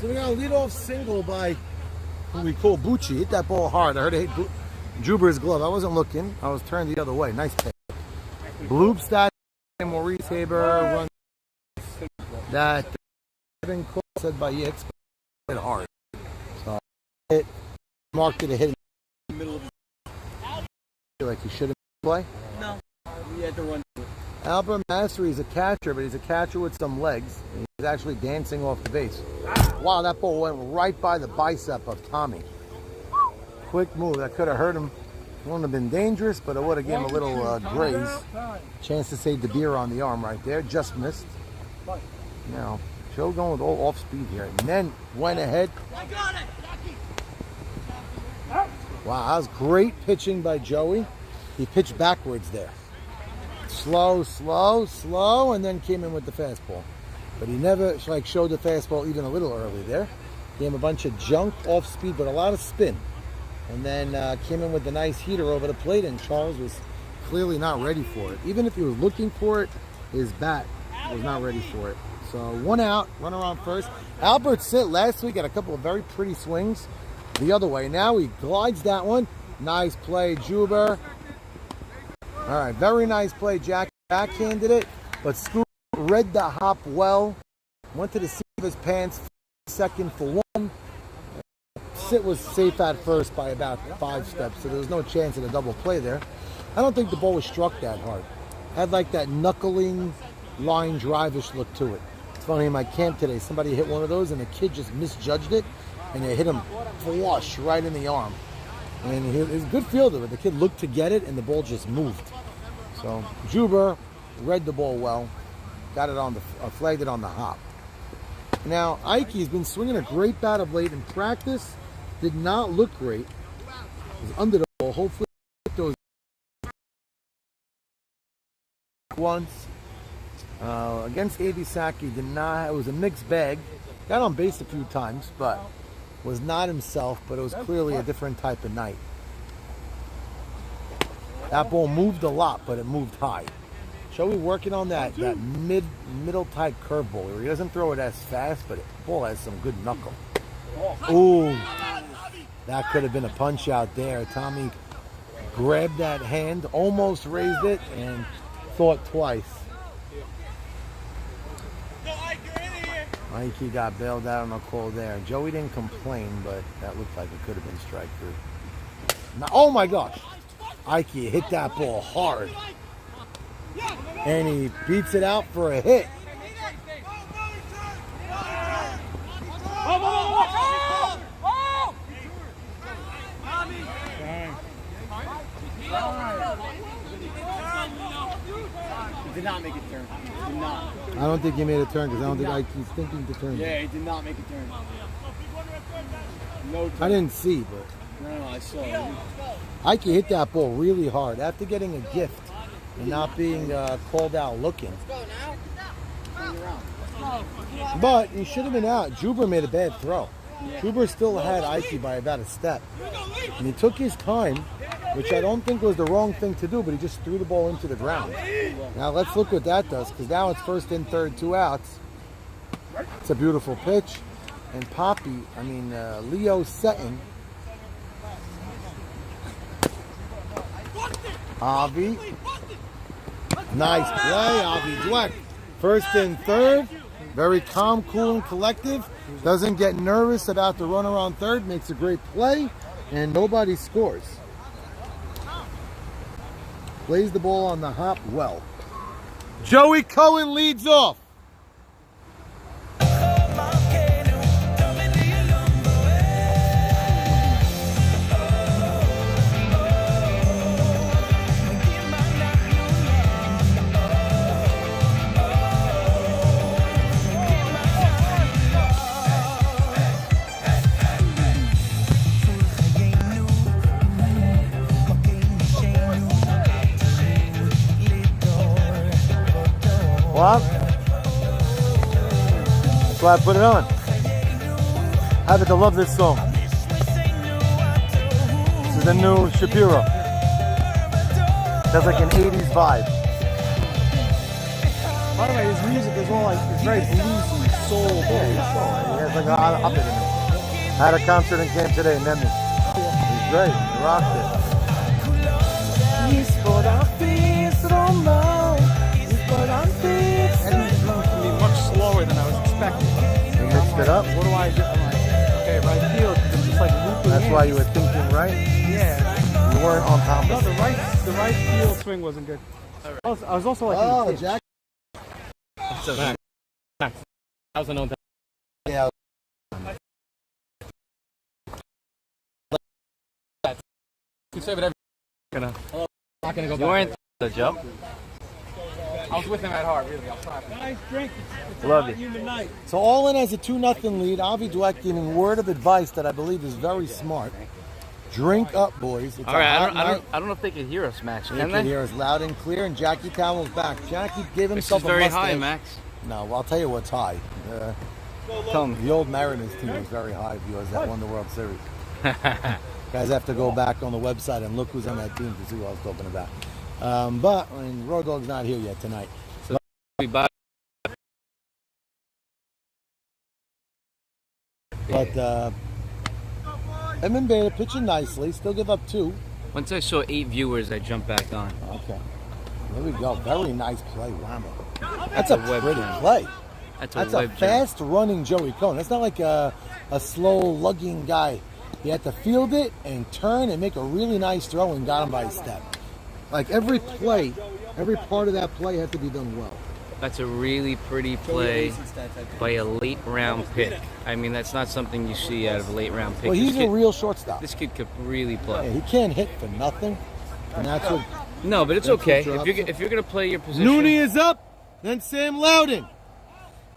So we got a leadoff single by who we call Bucci. Hit that ball hard. I heard it hit Juber's glove. I wasn't looking. I was turned the other way. Nice pick. Bloobstat, Maurice Haber runs that been called, said by Yitz, but hit hard. So it marked it a hit in the middle of the like he shouldn't play. No. We had to run. Albert Mastery is a catcher, but he's a catcher with some legs. He's actually dancing off the base. Wow, that ball went right by the bicep of Tommy. Quick move. That could have hurt him. It wouldn't have been dangerous, but it would have given him a little graze. Chance to save the beer on the arm right there. Just missed. Now, Joe going with all off speed here. And then went ahead. Wow, that was great pitching by Joey. He pitched backwards there. Slow, slow, slow, and then came in with the fastball. But he never showed the fastball even a little early there. Gave him a bunch of junk off speed, but a lot of spin. and then came in with the nice heater over the plate, and Charles was clearly not ready for it. Even if he was looking for it, his bat was not ready for it. So 1 out, runner on first. Albert Sit last week had a couple of very pretty swings the other way. Now he glides that one. Nice play, Juber. All right, very nice play. Jack backhanded it, but Scoop read the hop well. Went to the seat of his pants, second for 1. Sit was safe at first by about 5 steps, so there was no chance of a double play there. I don't think the ball was struck that hard. Had like that knuckling, line drive-ish look to it. It's funny, in my camp today, somebody hit one of those and the kid just misjudged it, and it hit him flush right in the arm. And he was a good fielder, but the kid looked to get it and the ball just moved. So Juber read the ball well, got it on the flagged it on the hop. Now Ikey's been swinging a great bat of late in practice. Did not look great. It was under the ball. Hopefully those once against A.D. Saki did not. It was a mixed bag. Got on base a few times, but was not himself. But it was clearly a different type of night. That ball moved a lot, but it moved high. Joey working on that middle type curveball where he doesn't throw it as fast, but the ball has some good knuckle. Ooh, that could have been a punch out there. Tommy grabbed that hand, almost raised it, and thought twice. Ikey got bailed out on a call there. Joey didn't complain, but that looked like it could have been strike 3. Now, oh my gosh! Ikey hit that ball hard. And he beats it out for a hit. He did not make a turn. He did not. I don't think he made a turn because I don't think Ikey's thinking to turn. Yeah, he did not make a turn. No turn. I didn't see, but No, I saw it. Ikey hit that ball really hard after getting a gift and not being called out looking. But he should have been out. Juber made a bad throw. Juber still had Ikey by about a step. And he took his time, which I don't think was the wrong thing to do, but he just threw the ball into the ground. Now let's look what that does, because now it's first in, third, 2 outs. It's a beautiful pitch. And Leo Setting. Avi. Nice play, Avi Dweck. First and third. Very calm, cool, and collective. Doesn't get nervous about the runner on third. Makes a great play. And nobody scores. Plays the ball on the hop well. Joey Cohen leads off. What? That's why I put it on. I happen to love this song. This is the new Shapiro. That's like an 80s vibe. By the way, his music is all it's very bluesy, soul. Yeah, he's soul. He has like a lot of up in him. I had a concert in camp today in Memphis. He's great. He rocked it. And he's going to be much slower than I was expecting. You mixed it up. What do I do? I'm like, okay, right field, I'm just like looping. That's why you were thinking right. Yeah. You weren't on top No, of it. the right field swing wasn't good. I was also like, Oh, Jack. That was a known thing. Yeah. Conservative. Not gonna go. You weren't the jump. I was with him at heart, really. I was trying. nice drink. Love it. Human night. So all in has a 2-0 lead. Avi Dweck giving word of advice that I believe is very smart. Drink up, boys. It's All right, a hot I don't know if they can hear us, Max. They Can can they? hear us loud and clear, and Jackie Towell's back. Jackie gave This is himself a very mustache. high, Max. No, well, I'll tell you what's high. Tell me. The old Mariners team was very high because that won the World Series. Guys have to go back on the website and look who's on that team to see what I was talking about. But I mean, Road Dog's not here yet tonight. So we buy. But Edmund Beta pitching nicely. Still give up 2. Once I saw 8 viewers, I jumped back on. Okay. There we go. Very nice play, Whammo. That's a a web pretty jam. play. That's That's a a web jam. fast-running Joey Cohn. That's not like a slow lugging guy. He had to field it and turn and make a really nice throw and got him by a step. Like every play, every part of that play had to be done well. That's a really pretty play by a late round pick. I mean, that's not something you see out of a late round pick. Well, he's This a real shortstop. This kid could really play. Yeah, he can't hit for nothing, and that's what. No, but it's That's okay. what If you're gonna play your position, Nooney is up. Then Sam Loudon.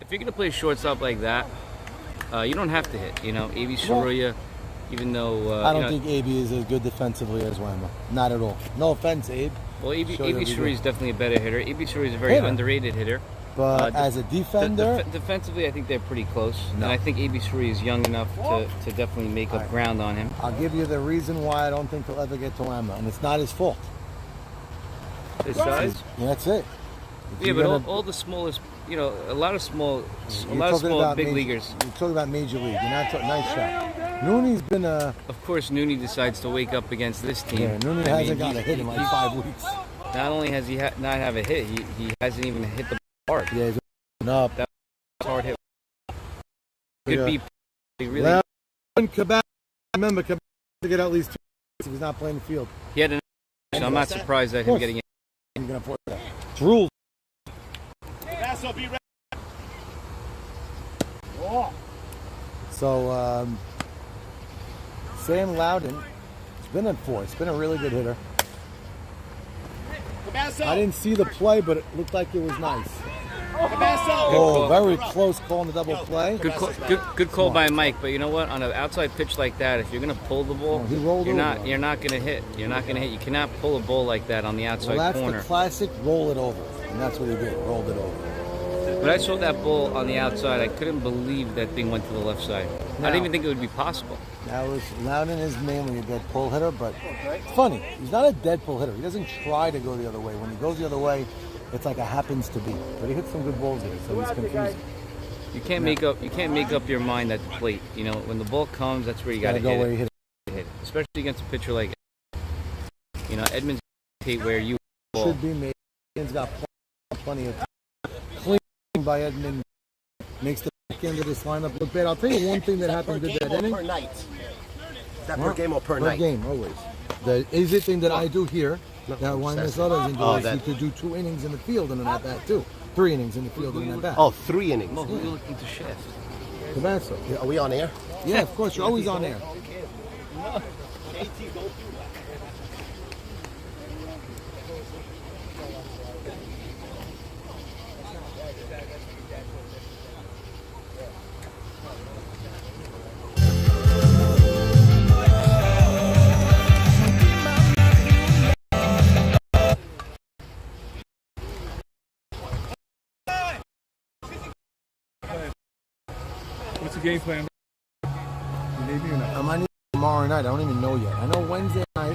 if you're gonna play shortstop like that, you don't have to hit. You know, A.B. Saroya, even though I don't think AB is as good defensively as Whammo. Not at all. No offense, Abe. Well, A.B. Sure, you'll be Saroya is definitely a better hitter. A.B. Saroya is a very Hitter. underrated hitter. But as a defender, defensively, I think they're pretty close. No. And I think A.B. Saroya is young enough to definitely make up ground on him. I'll give you the reason why I don't think he'll ever get to Whammo, and it's not his fault. His size. Yeah, that's it. If Yeah, you're but gonna- all the smallest, you know, a lot of small you're talking about big major- leaguers. You're talking about major league. You're not talking. Nice shot. Nooney's been a. Of course, Nooney decides to wake up against this team. Yeah, Nooney I hasn't mean, got a hit in like 5 weeks. Not only has he not have a hit, he hasn't even hit the hard. Yeah, he's up. That's a hard hit. Could Yeah. be really. Well, Cabana, remember, Cabana to get at least 2 if he's not playing the field. He had an. So I'm not surprised at him getting it. You're gonna afford that. It's rules. So, Sam Loudon, it's been in 4. It's been a really good hitter. I didn't see the play, but it looked like it was nice. Oh, very close call on the double play. Good call by Mike. But you know what? On an outside pitch like that, if you're gonna pull the ball, He rolled you're over. not gonna hit. You're not gonna hit. You cannot pull a ball like that on the outside Well, that's corner. the classic roll it over, and that's what he did. Rolled it over. When I saw that ball on the outside, I couldn't believe that thing went to the left side. I Now- didn't even think it would be possible. That was Loudon is mainly a dead pull hitter, but it's funny. He's not a dead pull hitter. He doesn't try to go the other way. When he goes the other way, it's like a happens to be. But he hits some good balls here, so he's confusing. You can't make up your mind at the plate. You know, when the ball comes, that's where you Gotta gotta go where hit he it. hit it. Especially against a pitcher like, you know, Edmonds where you ball. Should be made. Edmonds got plenty of clean by Edmund. Makes the back end of this lineup look bad. I'll tell you one thing that happened good that inning. Per night. Is that per game or per Per night? game, always. The easy thing that I do here, that one Miss doesn't do, Oh, is that- you could do 2 innings in the field and an at bat too. 3 innings in the field and an at bat. Oh, 3 innings. No, who are you looking to shift? Tabasco. Are we on air? Yeah, of course. You're always on air. What's the game plan? I might need tomorrow night. I don't even know yet. I know Wednesday night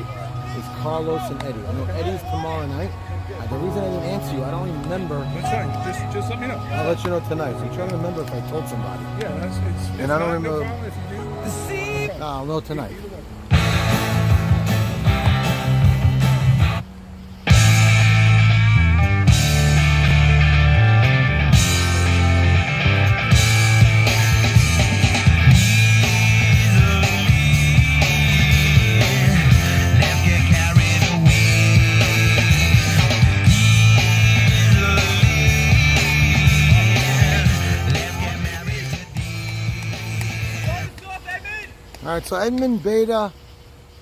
is Carlos and Eddie. I know Eddie's tomorrow night. The reason I didn't answer you, I don't even remember. That's fine. Just let me know. I'll let you know tonight. So I'm trying to remember if I told somebody. Yeah, that's it's. And I don't not, remember. No problem if you do. No, I'll know tonight. All right, so Edmund Beta,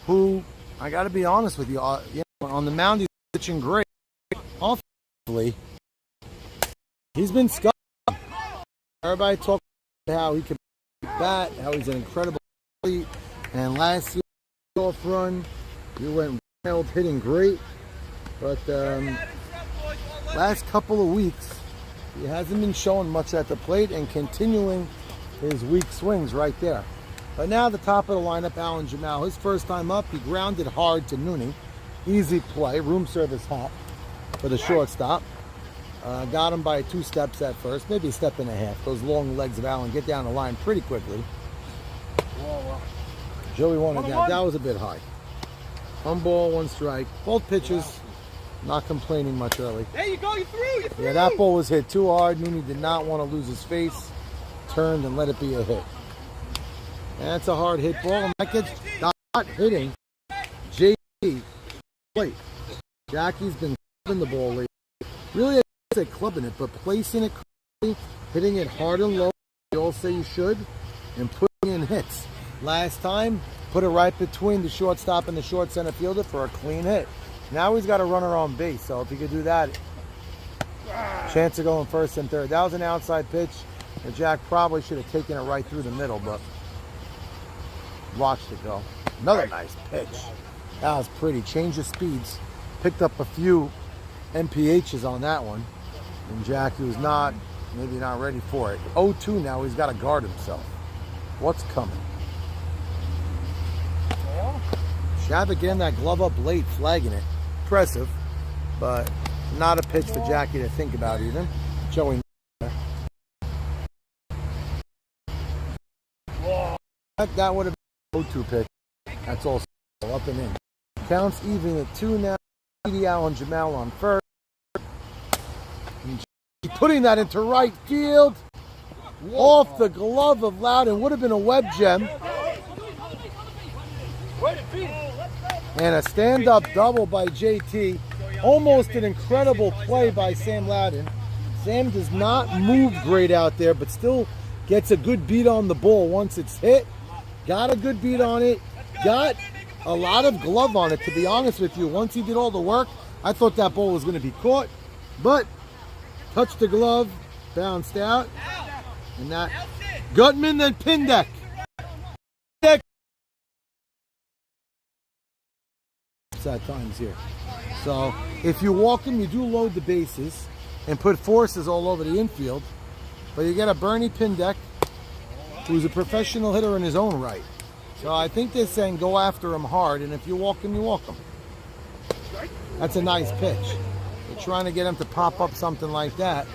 who I got to be honest with you, on the mound he's pitching great. Offensively, he's been scuffed. Everybody talks about how he can bat, how he's an incredible athlete, and last year off run, he went wild, hitting great. But last couple of weeks, he hasn't been showing much at the plate and continuing his weak swings right there. But now the top of the lineup, Alan Jamal. His first time up, he grounded hard to Nooney. Easy play, room service hop for the shortstop. Got him by 2 steps at first, maybe a step and a half. Those long legs of Alan get down the line pretty quickly. Joey wanted that. That was a bit high. 1 ball, 1 strike. Both pitches not complaining much early. There you go, you're through. Yeah, that ball was hit too hard. Nooney did not want to lose his face. Turned and let it be a hit. That's a hard hit ball, and that gets not hitting JT plate. Jackie's been clubbing the ball lately. Really, I say clubbing it, but placing it correctly, hitting it hard and low, you all say you should, and putting in hits. Last time, put it right between the shortstop and the short center fielder for a clean hit. Now he's got a runner on base, so if he could do that, chance of going first and third. That was an outside pitch, and Jack probably should have taken it right through the middle, but watched it go. Another nice pitch. That was pretty. Change of speeds. Picked up a few MPHs on that one. And Jackie was maybe not ready for it. 0-2 now. He's got to guard himself. What's coming? Shav getting that glove up late, flagging it. Impressive, but not a pitch for Jackie to think about even. Joey. That would have been 0-2 pitch. That's also up and in. Counts even at 2 now. Alan Jamal on first. And putting that into right field. Off the glove of Loudon. Would have been a web gem. And a stand-up double by JT. Almost an incredible play by Sam Loudon. Sam does not move great out there, but still gets a good beat on the ball once it's hit. Got a good beat on it. Got a lot of glove on it, to be honest with you. Once he did all the work, I thought that ball was going to be caught. But touched the glove, bounced out. And that Gutman then Pindek. At times here. So if you walk him, you do load the bases and put forces all over the infield. But you get a Bernie Pindek, who's a professional hitter in his own right. So I think they're saying go after him hard, and if you walk him, you walk him. That's a nice pitch. They're trying to get him to pop up something like that.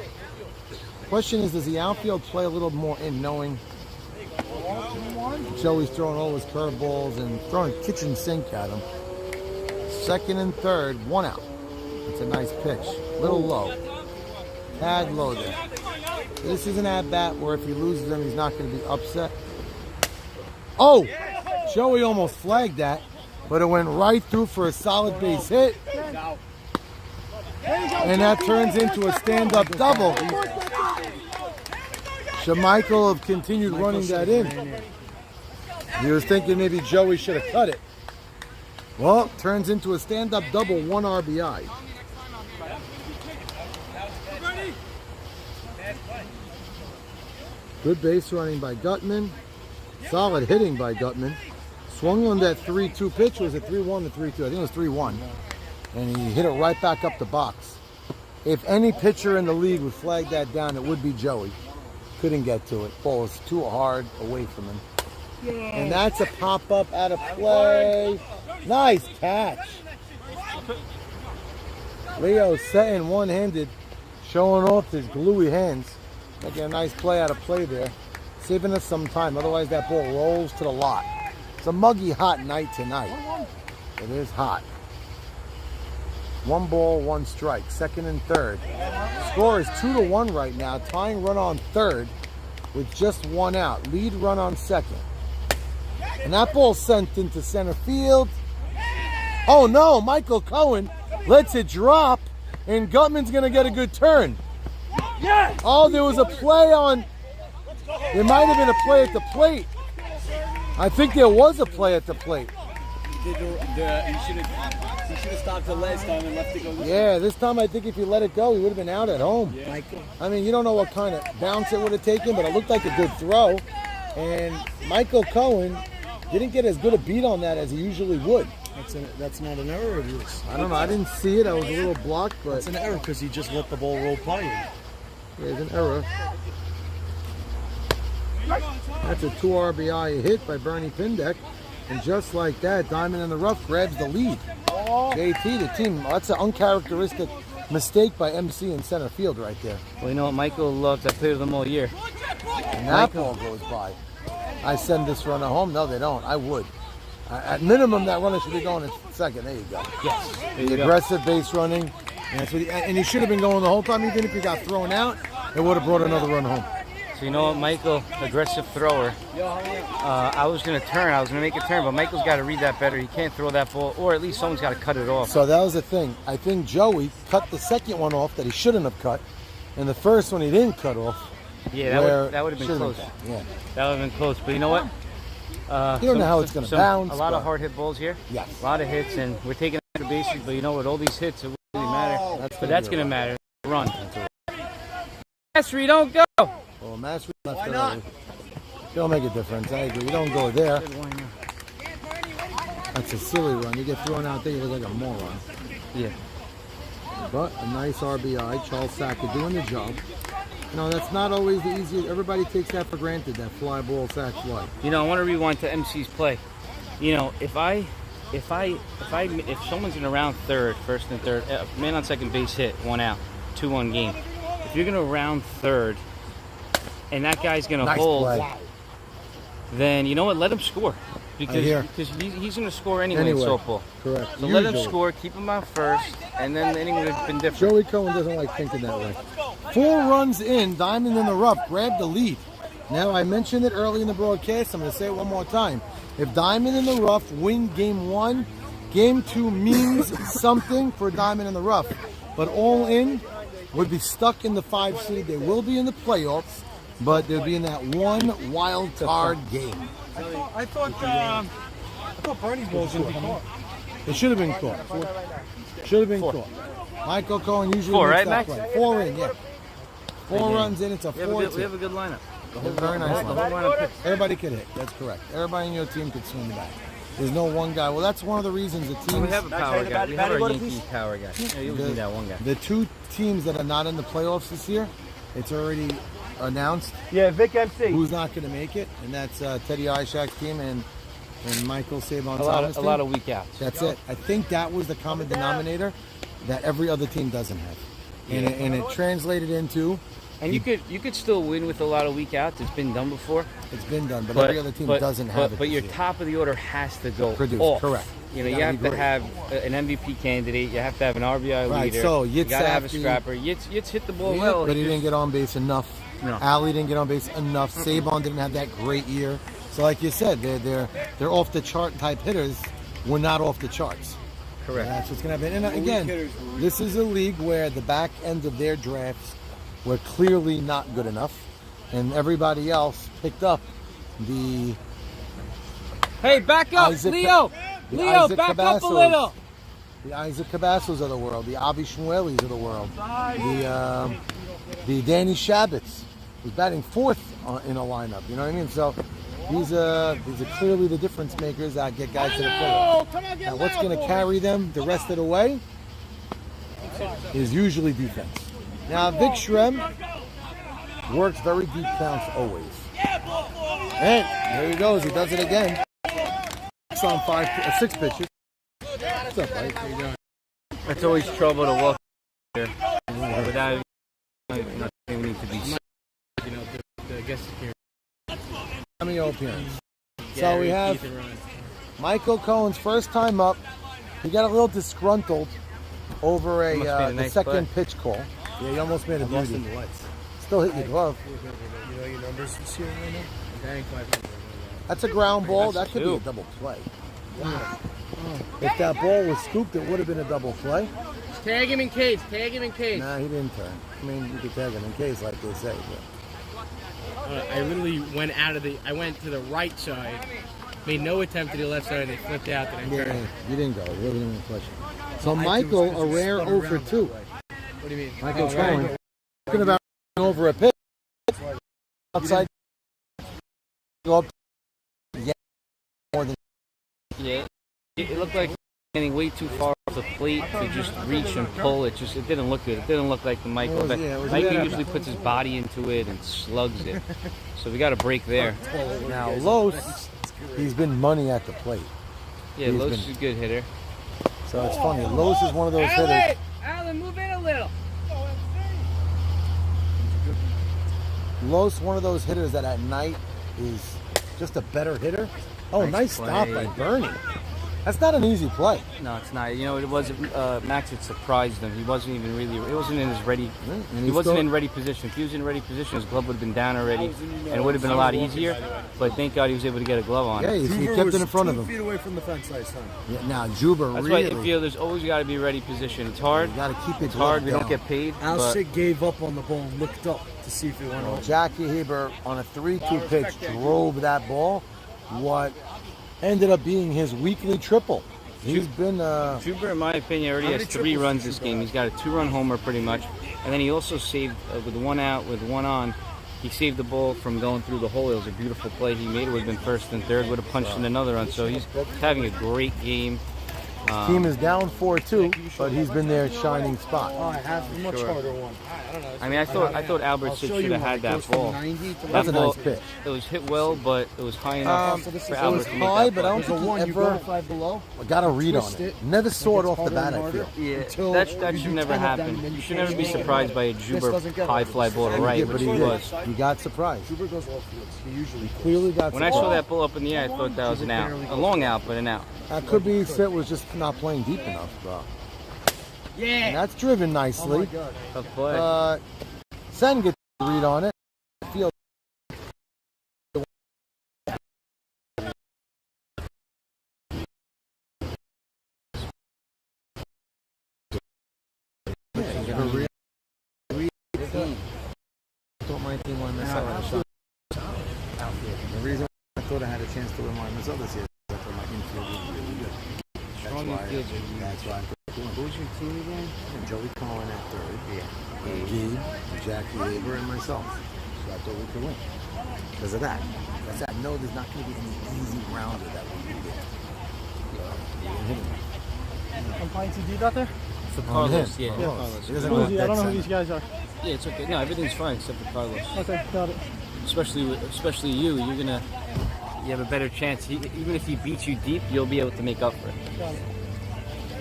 Question is, does the outfield play a little more in, knowing Joey's throwing all his curveballs and throwing kitchen sink at him? Second and third, 1 out. It's a nice pitch. Little low. Tad low there. This is an at-bat where if he loses them, he's not going to be upset. Oh! Joey almost flagged that, but it went right through for a solid base hit. And that turns into a stand-up double. Should Michael have continued running that in? He was thinking maybe Joey should have cut it. Well, turns into a stand-up double, 1 RBI. Good base running by Gutman. Solid hitting by Gutman. Swung on that 3-2 pitch. Was it 3-1 or 3-2? I think it was 3-1. And he hit it right back up the box. If any pitcher in the league would flag that down, it would be Joey. Couldn't get to it. Ball was too hard away from him. And that's a pop-up out of play. Nice catch. Leo setting one-handed, showing off his gluey hands. Making a nice play out of play there. Saving us some time, otherwise that ball rolls to the lot. It's a muggy, hot night tonight. It is hot. 1 ball, 1 strike. Second and third. Score is 2-1 right now. Tying run on third with just 1 out. Lead run on second. And that ball sent into center field. Oh no, Michael Cohen lets it drop, and Gutman's going to get a good turn. Oh, there was a play on, there might have been a play at the plate. I think there was a play at the plate. He should have stopped the last time and left it go. Yeah, this time I think if he let it go, he would have been out at home. Yeah. I mean, you don't know what kind of bounce it would have taken, but it looked like a good throw. And Michael Cohen didn't get as good a beat on that as he usually would. That's not an error of yours. I don't know. I didn't see it. I was a little blocked, but It's an error because he just let the ball roll by you. There's an error. That's a 2 RBI hit by Bernie Pindeck. And just like that, Diamond in the Rough grabs the lead. JT, the team, that's an uncharacteristic mistake by MC in center field right there. Well, you know what Michael loves? I played with him all year. And that ball goes by. I send this runner home. No, they don't. I would. At minimum, that runner should be going in second. There you go. Yes. The aggressive base running. And, that's what and he should have been going the whole time. Even if he got thrown out, it would have brought another run home. So you know what, Michael, aggressive thrower. I was going to turn. I was going to make a turn, but Michael's got to read that better. He can't throw that ball, or at least someone's got to cut it off. So that was the thing. I think Joey cut the second one off that he shouldn't have cut. And the first one he didn't cut off. Yeah, that would have been close. Yeah. That would have been close. But you know what? You don't know how it's going to bounce. A lot of hard hit balls here. Yes. A lot of hits, and we're taking extra bases. But you know what? All these hits, it wouldn't really matter. That's going to matter. Run. Mastery, don't go. Well, Mastery left early. It'll make a difference. I agree. You don't go there. That's a silly run. You get thrown out there, you look like a moron. Yeah. But a nice RBI. Charles Sackett doing the job. No, that's not always the easiest. Everybody takes that for granted, that fly ball, sack fly. You know, I want to rewind to MC's play. You know, if someone's in around third, first and third, man on second base hit, 1 out, 2-1 game. If you're going to round third, and that guy's going to hold, then you know what? Let him score. Because he's going to score anyway in softball. Correct. So let him score, keep him out first, and then the inning would have been different. Joey Cohen doesn't like thinking that way. 4 runs in, Diamond in the Rough grabbed the lead. Now, I mentioned it early in the broadcast. I'm going to say it one more time. If Diamond in the Rough win Game 1, Game 2 means something for Diamond in the Rough. But all in would be stuck in the 5 seed. They will be in the playoffs, but they'll be in that one wild card game. I thought Bernie's ball should be caught. It should have been caught. Should have been caught. Michael Cohen usually 4, right, Max? Max? 4 in, yeah. 4 runs in, it's a 4-2. We have a good lineup. Very nice lineup. Everybody can hit. That's correct. Everybody in your team could swing the bat. There's no one guy. Well, that's one of the reasons the teams. We have a power guy. We have our Yankee power guy. Yeah, you need that one guy. The 2 teams that are not in the playoffs this year, it's already announced. Yeah, Vic MC. Who's not going to make it, and that's Teddy Ishak's team and Michael Sabon Thomas' team. A lot of weak outs. That's it. I think that was the common denominator that every other team doesn't have, and it translated into. And you could still win with a lot of weak outs. It's been done before. It's been done, but every other team doesn't have it. But your top of the order has to go produce. Off. Correct. You know, you have to have an MVP candidate. You have to have an RBI leader. So you got to have a scrapper. Yitz hit the ball well. But he didn't get on base enough. No. Ali didn't get on base enough. Sabon didn't have that great year. So like you said, they're off the chart type hitters. We're not off the charts. Correct. That's what's going to happen. And again, this is a league where the back end of their drafts were clearly not good enough, and everybody else picked up the. Hey, back up, Leo! Leo, back up a little! The Isaac Cabassos of the world, the Avi Shmuelis of the world, the Danny Shabbats, who's batting 4th in a lineup. You know what I mean? So these are clearly the difference makers that get guys to the playoffs. Now, what's going to carry them the rest of the way is usually defense. Now, Vic Shrem works very deep counts always. And there he goes. He does it again. It's on 6 pitches. What's up, Mike? How you doing? It's always trouble to walk here without we need to be. The guest here. Cameo appearance. So we have Michael Cohen's first time up. He got a little disgruntled over the second pitch call. Yeah, he almost made a beauty. Still hit your glove. You know your numbers this year right now? Batting 500. That's a ground ball. That could be a double play. Wow. If that ball was scooped, it would have been a double play. Tag him in case. Tag him in case. Nah, he didn't turn. I mean, you could tag him in case, like they say. I literally went I went to the right side, made no attempt to the left side, and they flipped out. Yeah, you didn't go. It wasn't even a question. So Michael, a rare 0 for 2. What do you mean? Michael Cohen, talking about over a pitch. Outside. Go up. Yeah. More than. Yeah. It looked like standing way too far off the plate to just reach and pull. It didn't look good. It didn't look like the Michael. Michael usually puts his body into it and slugs it. So we got a break there. Now Los, he's been money at the plate. Yeah, Los is a good hitter. So it's funny. Los is one of those hitters. Alan, move in a little. Los, one of those hitters that at night is just a better hitter. Oh, nice stop by Bernie. That's not an easy play. No, it's not. You know, it was Max had surprised him. He wasn't even really. He wasn't in his ready. He wasn't in ready position. If he was in ready position, his glove would have been down already, and it would have been a lot easier. But thank God he was able to get a glove on. Yeah, it. he kept it in front of him. 2 feet away from the fence last time. Yeah, now Juba That's really. why I feel there's always got to be ready position. It's hard. You got to keep it. It's hard. We down. don't get paid. Al but Sig gave up on the ball and looked up to see if it went over. Jackie Haber on a 3-2 pitch drove that ball. What ended up being his weekly triple. He's been. Juba, in my opinion, already has 3 runs this game. He's got a 2-run homer pretty much, and then he also saved with 1 out, with 1 on. He saved the ball from going through the hole. It was a beautiful play he made. It would have been first and third. Would have punched in another run. So he's having a great game. Team is down 4-2, but he's been their shining spot. Oh, I have a much harder one. I mean, I thought Albert Sid should have had that ball. That's a nice pitch. It was hit well, but it was high enough for Albert to make high, that but I don't play. think he ever got a read on it. Never saw it off the bat, I feel. Yeah, that should never happen. You should never be surprised by a Juba high fly ball to right, Yeah, which but he he was. did. He got surprised. Juba goes off fields. He usually Clearly got When I surprised. saw that ball up in the air, I thought that was an out. A long out, but an out. That could be Sit was just not playing deep enough, bro. Yeah. And that's driven nicely. Tough play. Sen gets a read on it. Feel my team won this out. The reason I thought I had a chance to win my result this year is I thought my infield was really good. Strong infield. That's why I thought doing. Who's your team again? Joey Cohen at third. Gabe, Jackie Haber, and myself. So I thought we could win. Because of that. Because I know there's not going to be any easy rounder that we can get. I'm playing too deep out there? For Carlos, yeah. Carlos. He doesn't Who go is he? I dead don't know who center. these guys are. Yeah, it's okay. No, everything's fine except for Carlos. Okay, got it. Especially you. You have a better chance. Even if he beats you deep, you'll be able to make up for it. Got it.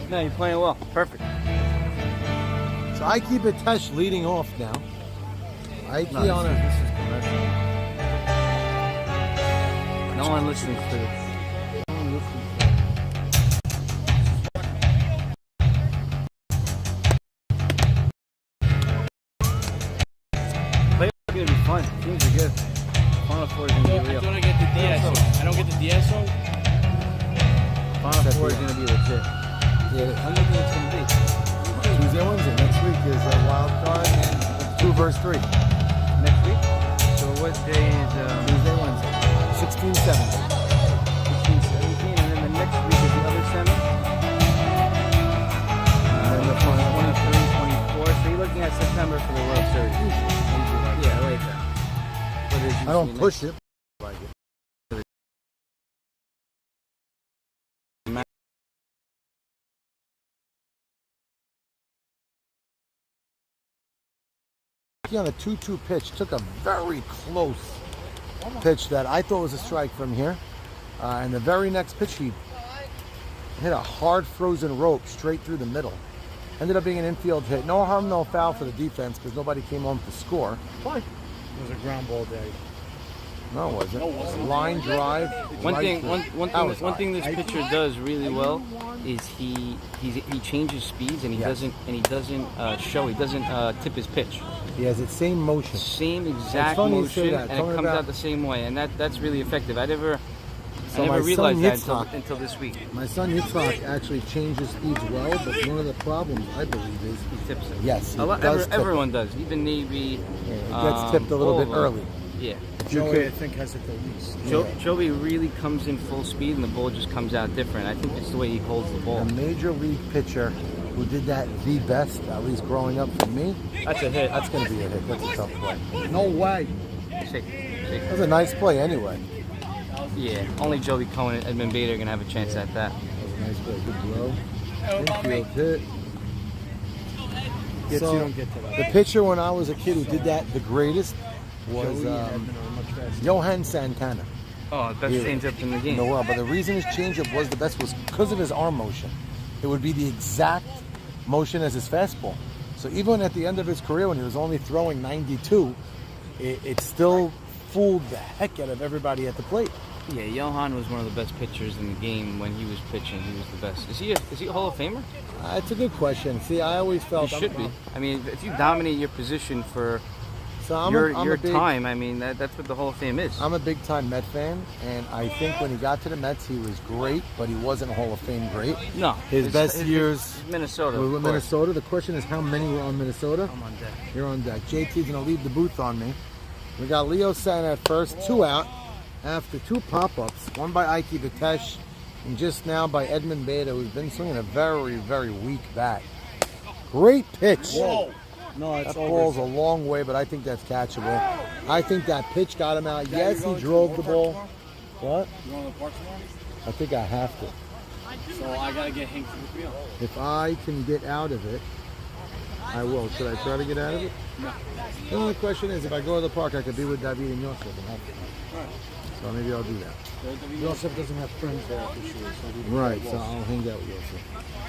No, you're playing well. Perfect. So I keep it Tesh leading off now. Ike on it. This is commercial. No one listening to this. No one listening to this. Playoffs are going to be fun. Teams are good. Final Four is going to be real. I get the DSO. I don't get the DSO. Final Four is going to be legit. Yeah. How many games can it be? Tuesday, Wednesday. Next week is a wild card and 2 versus 3. Next week? So what day is Tuesday, Wednesday. 16, 17. 16, 17, and then the next week is the other semi? And then the final 23, 24. So you're looking at September for the World Series. Yeah, I like that. But it's I don't usually push it. Like it. On the 2-2 pitch, took a very close pitch that I thought was a strike from here. And the very next pitch, he hit a hard frozen rope straight through the middle. Ended up being an infield hit. No harm, no foul for the defense because nobody came home to score. It was a ground ball day. No, it wasn't. A line drive. One right thing, through. one That was high. thing this pitcher does really well is he changes speeds and he doesn't show. He doesn't tip his pitch. He has its same motion. Same exact funny you say motion, that. and Talking it comes about- out the same way, and that's really effective. I never So my realized son that Yitzhak- until this week. My son Yitzhak actually changes speeds well, but one of the problems, I believe, is He tips it. yes, he A lot, does tip everyone it. does. Even Navy. Yeah, it gets tipped a little all bit of them. early. Yeah. Joey, I think, has it the least. Joey really comes in full speed, and the ball just comes out different. I think it's the way he holds the ball. A major league pitcher who did that the best, at least growing up for me, That's a hit. that's going to be a hit. That's a tough play. No way. Safe. That was a nice play anyway. Yeah, only Joey Cohen and Edmund Bader are going to have a chance at that. Nice play, good blow. Infield hit. Gets So, you don't get to that. The pitcher when I was a kid who did that the greatest was Joey and Edmund are much faster. Johan Santana Oh, best Yeah. changeup in the in game. the world. But the reason his changeup was the best was because of his arm motion. It would be the exact motion as his fastball. So even at the end of his career when he was only throwing 92, it still fooled the heck out of everybody at the plate. Yeah, Johan was one of the best pitchers in the game when he was pitching. He was the best. Is he a Hall of Famer? It's a good question. See, I always He felt should be. I mean, if you dominate your position for So I'm your a big, time, I mean, that's what the Hall of Fame is. I'm a big time Met fan, and I think when he got to the Mets, he was great, but he wasn't Hall of Fame great. No. His best years Minnesota. were of with course. Minnesota. The question is how many were on Minnesota? I'm on deck. You're on deck. JT's gonna leave the booth on me. We got Leo San at first, 2 out after 2 pop-ups, one by Ike Vitesh, and just now by Edmund Beta, who's been swinging a very, very weak bat. Great pitch. No, it's That ball's a long way, but I think that's catchable. I think that pitch got him out. Yes, he drove the ball. What? You going to the park tomorrow? I think I have to. So I gotta get Hank to hook me up. If I can get out of it, I will. Should I try to get out of it? No. The only question is, if I go to the park, I could be with David and Yosef and have to. So maybe I'll do that. Joseph doesn't have friends there for sure. So Right, so I'll hang out with Yosef.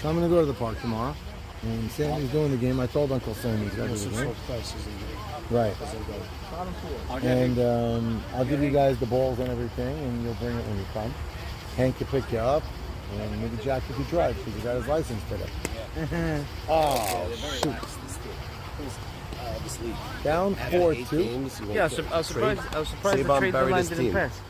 So I'm going to go to the park tomorrow. And Sammy's doing the game. I told Uncle Sammy he's got to do the game. Right. And I'll give you guys the balls and everything, and you'll bring it when you come. Hank can pick you up, and maybe Jack if you drive, because he got his license today. Oh, shoot. Down 4-2. Yeah, I was surprised the Saban trade buried deadline his didn't team. pass.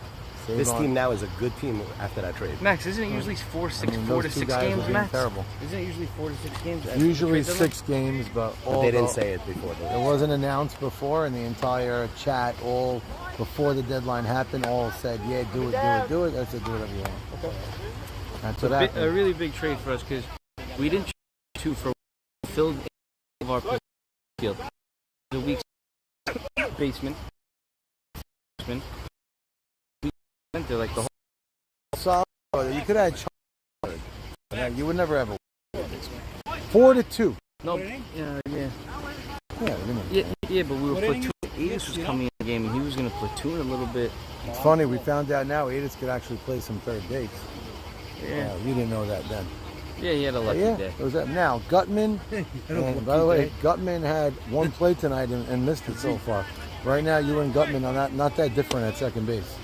This team now is a good team after that trade. Max, isn't it usually four to those two six guys games, are being Max? terrible. Isn't it usually 4 to 6 games? at Usually the trade deadline? 6 games, but But all they didn't say it before. It wasn't announced before, and the entire chat, all before the deadline happened, all said, "Yeah, do it." I said, "Do whatever you want." Okay. That's what A happened. really big trade for us because we didn't two for filled of our field. The weak basement. We went there like the whole. Solid. You could have had Charlie. You would never have a 4-2. No, yeah. Yeah, Yeah, but we were platoon. Adis was coming in the game and he was going to platoon a little bit. It's funny. We found out now Adis could actually play some third base. Yeah, We didn't know that then. yeah, he had a lucky Yeah, day. it was that. Now Gutman. And by the way, Gutman had 1 play tonight and missed it so far. Right now, you and Gutman are not that different at second base.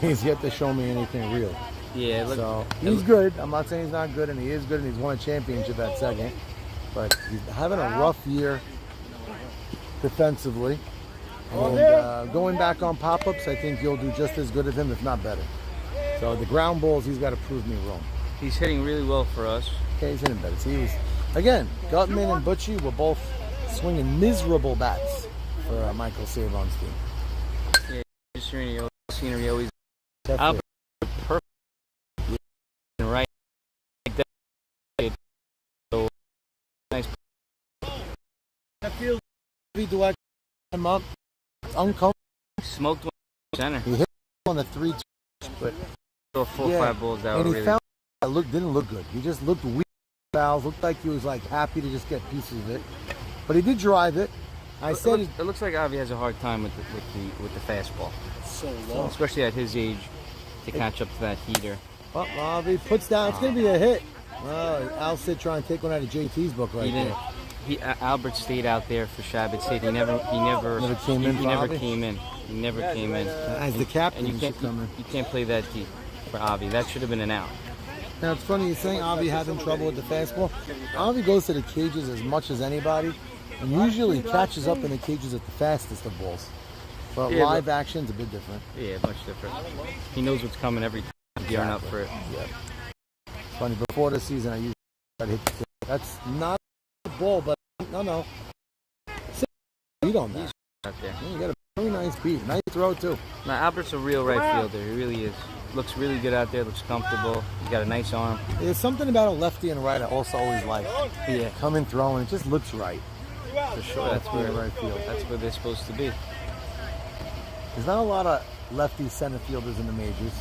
He's yet to show me anything real. Yeah, look, So he's good. I'm not saying he's not good, and he is good, and he's won a championship at second. But he's having a rough year defensively. And going back on pop-ups, I think you'll do just as good as him, if not better. So the ground balls, he's got to prove me wrong. he's hitting really well for us. Okay, he's hitting better. See, he was, again, Gutman and Butchie were both swinging miserable bats for Michael Savon's team. Scenery always Definitely. perfect. Right. So nice. That feels do him up. It's uncomfortable. Smoked one center. He hit on the 3-2, but Throw 4 or Yeah, 5 balls out. and he Really. found that didn't look good. He just looked weak. Fouls looked like he was like happy to just get pieces of it, but he did drive it. I said It looks like Avi has a hard time with the fastball. So low, especially at his age, to catch up to that heater. well, if he puts down, it's gonna be a hit. Al Sid trying to take one out of JT's book right He didn't. there. Albert stayed out there for Shabbat hit. He never came in He for never Avi? came in. He never came in. As the captain, And he should come in. you can't play that deep for Avi. That should have been an out. Now it's funny you're saying Avi having trouble with the fastball. Avi goes to the cages as much as anybody, and usually catches up in the cages at the fastest of balls. But Yeah, live action's a bit different. Yeah, much different. He knows what's coming every time. He's gearing up for it. Funny, before the season I used to hit the that's not a ball, but no. Beat on that. Out there. Yeah, you got a very nice beat. Nice throw too. Now Albert's a real right fielder. He really is. Looks really good out there. Looks comfortable. He's got a nice arm. There's something about a lefty and right I also always like. Yeah, Coming throwing, it just looks right. for sure. That's where right field. That's where they're supposed to be. There's not a lot of lefty center fielders in the majors.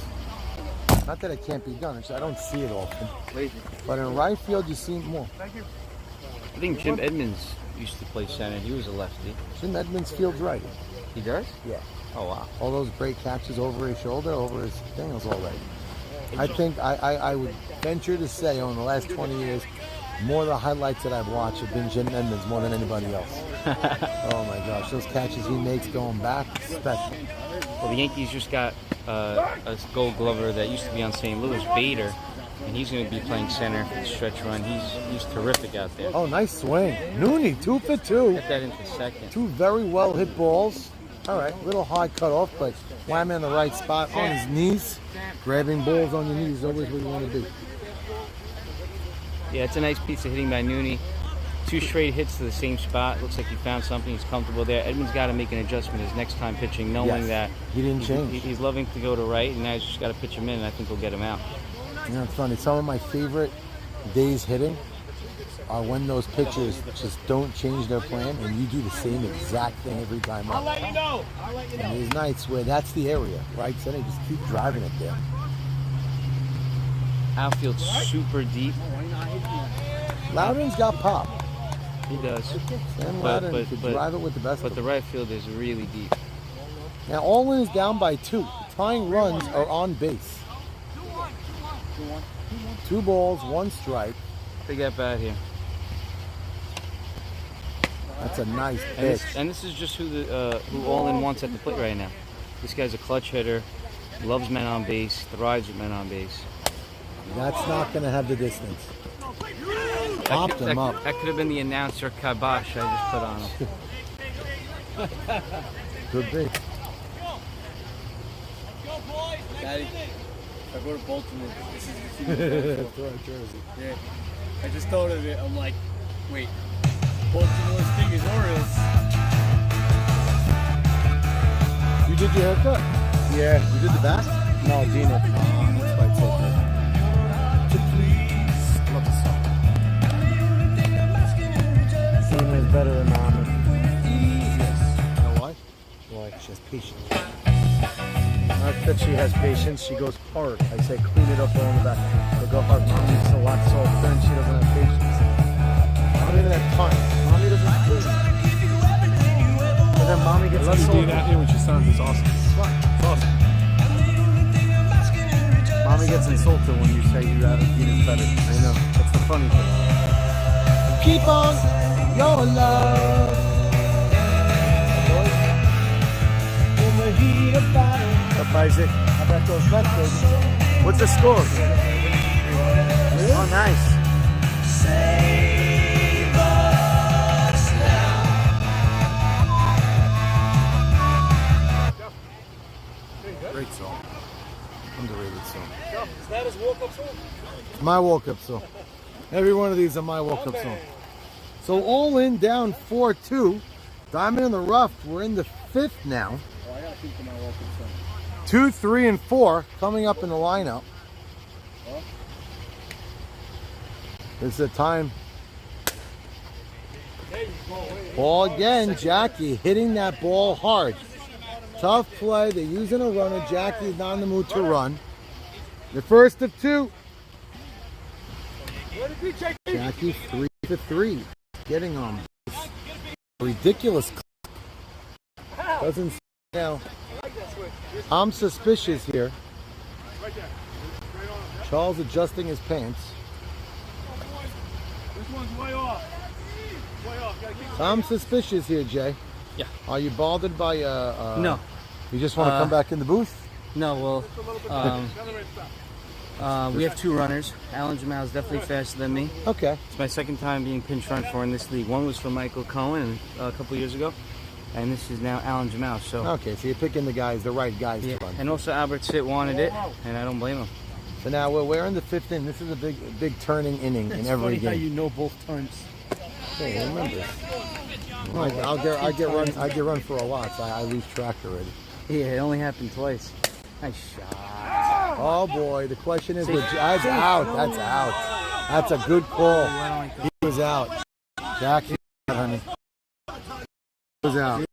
Not that it can't be done. I don't see it often. But in right field, you see it more. I think Jim Edmonds used to play center. He was a lefty. Jim Edmonds fields right. He does? Yeah. Oh, wow. All those great catches over his shoulder, over his thing, was all right. I think I would venture to say, in the last 20 years, more of the highlights that I've watched have been Jim Edmonds more than anybody else. Oh my gosh, those catches he makes going back, special. Well, the Yankees just got a Gold Glover that used to be on St. Louis, Bader, and he's going to be playing center for the stretch run. He's terrific out there. Oh, nice swing. Nooney, 2 for 2. Get that into second. 2 very well hit balls. All right, little high cut off, but wham in the right spot on his knees. Grabbing balls on your knees is always what you want to do. Yeah, it's a nice piece of hitting by Nooney. 2 straight hits to the same spot. Looks like he found something. He's comfortable there. Edmonds got to make an adjustment his next time pitching, knowing that he didn't change. He's loving to go to right, and now he's just got to pitch him in, and I think we'll get him out. You know, it's funny. Some of my favorite days hitting are when those pitchers just don't change their plan, and you do the same exact thing every time. I'll let you know. And there's nights where that's the area, right? So they just keep driving it there. Outfield's super deep. Loudon's got pop. He does. Sam Loudon could drive it with the best. But the right field is really deep. Now Olin is down by 2. The tying runs are on base. 2 balls, 1 strike. Big at bat here. That's a nice pitch. And this is just who Olin wants at the plate right now. This guy's a clutch hitter, loves men on base, thrives with men on base. That's not going to have the distance. Popped him up. That could have been the announcer kibosh I just put on him. Could be. Daddy, I go to Baltimore. This is the Jersey. Yeah. I just thought of it. I'm like, wait, Baltimore's thing is Orioles. You did your haircut? Yeah. You did the back? No, Gina. That's why it's so good. Love the song. Gina's better than Mama. Yes. You know why? Why? She has patience. Not that she has patience, she goes hard. I say clean it up all in the back. She'll go hard. Mommy needs a lot softer and she doesn't have patience. Mommy doesn't have time. Mommy doesn't have patience. And then Mommy gets I love you insulted. doing that here when she sounds. It's awesome. It's awesome. Mommy gets insulted when you say you have Gina's better. I know. That's the funny thing. Keep on your love. Up, Isaac. How about those bets, baby? What's the score? Oh, nice. Great song. Underrated song. Is that his walk-up song? My walk-up song. Every one of these are my walk-up song. So all in down 4-2. Diamond in the rough. We're in the 5th now. 2, 3, and 4 coming up in the lineup. This is the time. Ball again. Jackie hitting that ball hard. Tough play. They're using a runner. Jackie's not in the mood to run. The first of 2. Jackie 3 for 3. Getting on base. Ridiculous. Doesn't now. I'm suspicious here. Charles adjusting his pants. This one's way off. Way off. I'm suspicious here, Jay. Yeah. Are you bothered by No. You just want to come back in the booth? No, well, we have 2 runners. Alan Jamal is definitely faster than me. Okay. It's my 2nd time being pinch run for in this league. One was for Michael Cohen a couple years ago, and this is now Alan Jamal. So. Okay, so you're picking the right guys Yeah. to run. And also Albert Sitt wanted it, and I don't blame him. So now we're in the 5th inning. This is a big turning inning in every Funny game. how you know both times. Hey, remember. I get run for a lot, so I lose track already. Yeah, it only happened twice. Nice shot. Oh boy, the question is, that's out. That's out. That's a good call. He was out. Jackie, honey. He was out.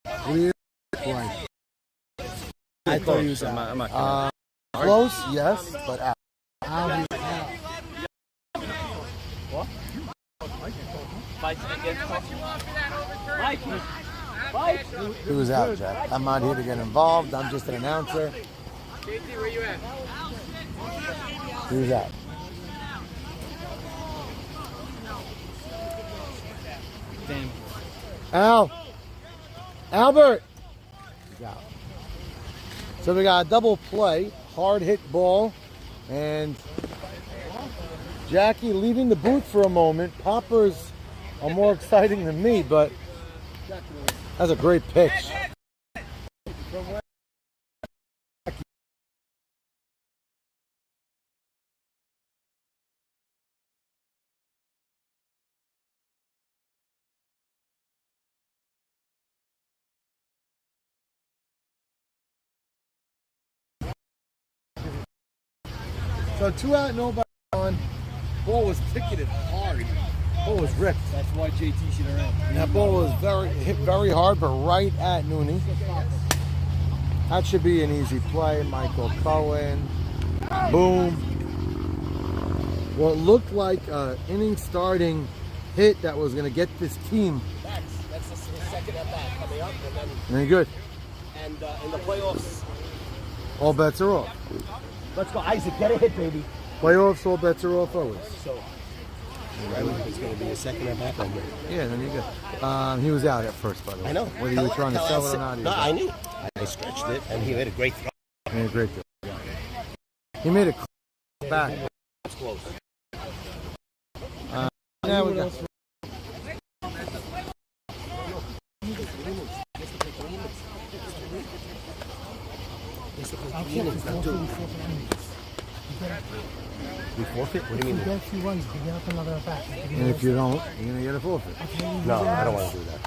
Clear play. I thought he was out. I'm not Close, yes, but out. Fight against Mike. Fight. He was out, Jack. I'm not here to get involved. I'm just an announcer. JT, where you at? He was out. Damn. Albert. He's out. So we got a double play, hard hit ball, and Jackie leaving the booth for a moment. Poppers are more exciting than me, but that's a great pitch. So 2 out, nobody on. Ball was ticketed hard. Ball was ripped. That's why JT should have ran. That ball was hit very hard, but right at Nooney. That should be an easy play. Michael Cohen. Boom. What looked like an inning starting hit that was going to get this team. That's the second at bat coming up, and then Very good. in the playoffs. All bets are off. Let's go, Isaac. Get a hit, baby. Playoffs, all bets are off always. So it's going to be a second at bat over. Yeah, then you go. He was out at first, by the way. I know. Whether you were trying to sell it or not. No, I knew. I stretched it, and he made a great throw. He made a great throw. He made a back. That's close. Now we go. We forfeit? What do you mean? And if you don't, you're going to get a forfeit. No, I don't want to do that.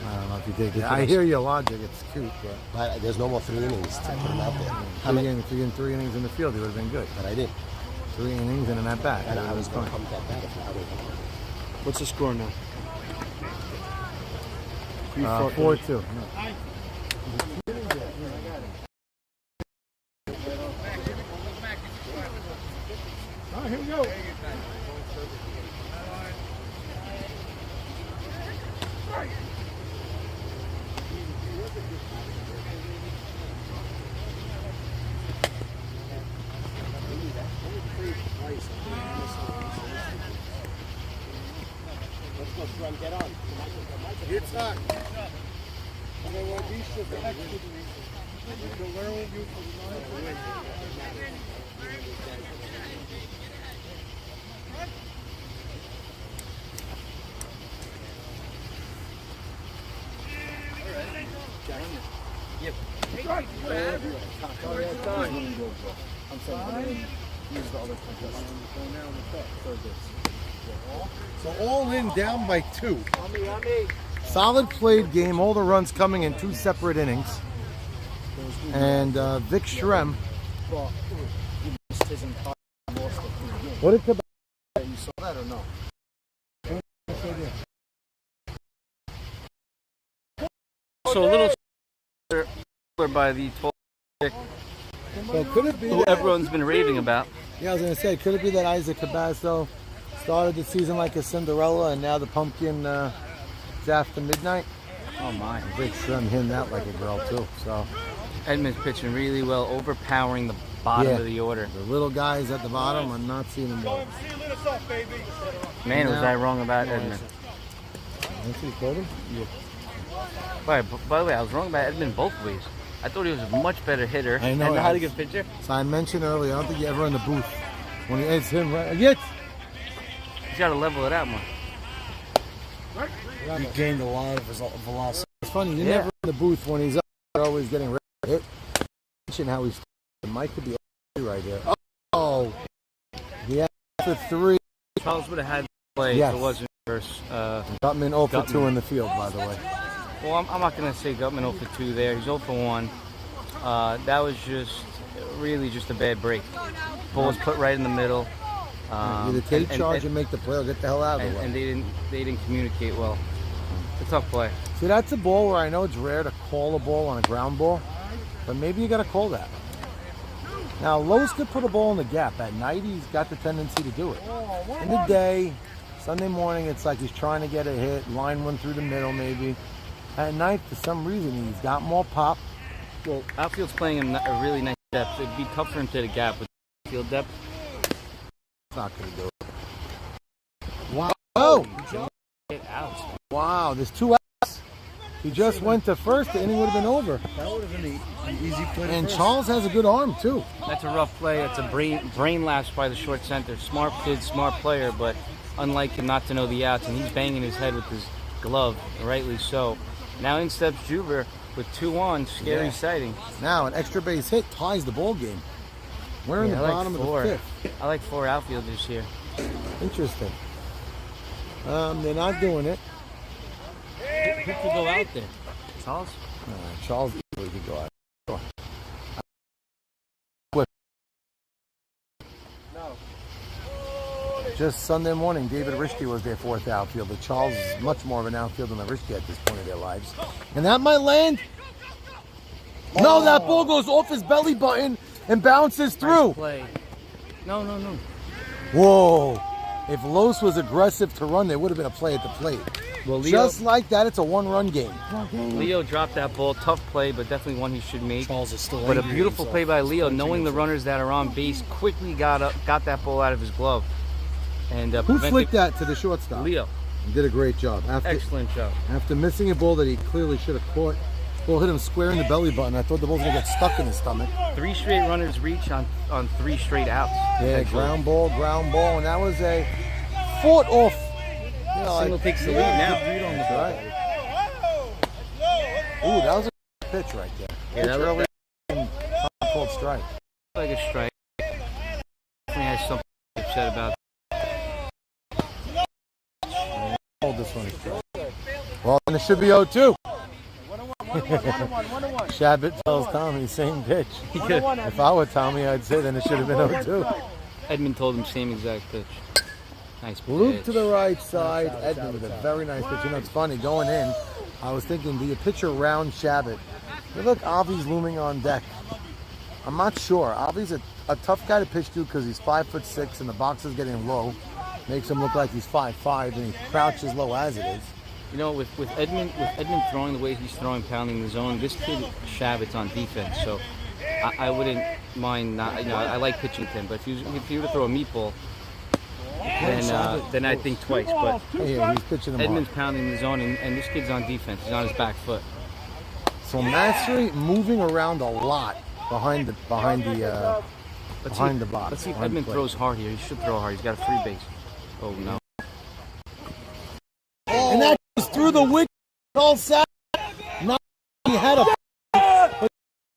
I don't know if you take it. I hear your logic. It's cute, But there's no more 3 innings to put him out there. If you get 3 innings in the field, he would have been good. But I didn't. 3 innings and an at bat. And I was going to come that bat if I would have. What's the score now? 4-2. Here we go. Let's go, Scrum. Get on. It's hot. And then what these should connect to the learn you So all in, down by 2. Solid played game. All the runs coming in 2 separate innings. And Vic Shrem. What did Cabas? You saw that or no? So a little by the So could it be who everyone's been raving about. Yeah, I was going to say, could it be that Isaac Cabas started the season like a Cinderella and now the pumpkin is after midnight? Oh my. Vic Shrem hitting that like a girl too. So Edmonds pitching really well, overpowering the bottom of the order. The little guys at the bottom, I'm not seeing them well. Man, was I wrong about Edmonds. Anthony Cody? Yeah. By the way, I was wrong about Edmund both ways. I thought he was a much better hitter. I know. And not a good pitcher. So I mentioned earlier, I don't think you ever in the booth when it's him, right? Yes. He's got to level it out more. He gained a lot of velocity. It's funny, you're never in the booth when he's up, you're always getting ready to hit. Mention how he's the mic could be right here. Oh, he had for 3. Charles would have had to play if it wasn't versus Gutman 0 for 2 in the field, by the way. Well, I'm not going to say Gutman 0 for 2 there. He's 0 for 1. That was really just a bad break. Ball was put right in the middle. Either take charge and make the play or get the hell out of the way. And they didn't communicate well. It's a tough play. See, that's a ball where I know it's rare to call a ball on a ground ball, but maybe you got to call that. Now, Lowe's could put a ball in the gap. At night, he's got the tendency to do it. In the day, Sunday morning, it's like he's trying to get a hit, line one through the middle maybe. At night, for some reason, he's got more pop. Well, outfield's playing him a really nice depth. It'd be tough for him to hit a gap with field depth. It's not going to do it. Wow. Oh! Get out. Wow, there's 2 outs. He just went to first, the inning would have been over. That would have been an easy play. And Charles has a good arm, too. That's a rough play. That's a brain lapse by the short center. Smart kid, smart player, but unlike him not to know the outs, and he's banging his head with his glove, rightly so. Now in steps Juber with 2 on, scary sighting. Now an extra base hit ties the ball game. We're in the bottom of the 5th. I like 4 outfielders here. Interesting. They're not doing it. Who could go out there? Charles? Charles easily could go out. Sure. Just Sunday morning, David Rishke was their 4th outfielder. Charles is much more of an outfielder than Rishke at this point of their lives. And that might land. No, that ball goes off his belly button and bounces through. Nice play. No. Whoa. If Los was aggressive to run, there would have been a play at the plate. Well, Leo, just like that, it's a 1-run game. Leo dropped that ball. Tough play, but definitely one he should make. Charles is still but a beautiful play by Leo, knowing the runners that are on base, quickly got that ball out of his glove. And who flicked that to the shortstop? Leo. He did a great job. Excellent job. After missing a ball that he clearly should have caught, ball hit him square in the belly button. I thought the ball was going to get stuck in his stomach. 3 straight runners reach on 3 straight outs. Yeah, ground ball, and that was a fought off. Single takes the lead now. Right. Ooh, that was a pitch right there. Yeah, that early called strike. Like a strike. Definitely has something to be upset about. Hold this one. Well, and it should be 0-2. Shabbat tells Tommy, same pitch. If I were Tommy, I'd say then it should have been 0-2. Edmund told him same exact pitch. Nice pitch. Loop to the right side. Edmund with a very nice pitch. You know, it's funny, going in, I was thinking, do you pitch around Shabbat? Hey, look, Avi's looming on deck. I'm not sure. Avi's a tough guy to pitch to because he's 5'6" and the box is getting low. Makes him look like he's 5'5", and he crouches low as it is. You know, with Edmund throwing the way he's throwing, pounding the zone, this kid Shabbat's on defense, so I wouldn't mind not. You know, I like pitching to him, but if you were to throw a meatball, then I'd think twice. But yeah, he's pitching him Edmund's hard. pounding the zone, and this kid's on defense. He's on his back foot. So Mastery moving around a lot behind the box. Let's see if Edmund throws hard here. He should throw hard. He's got a free base. Oh no! And that goes through the wicket. All set. Now he had a but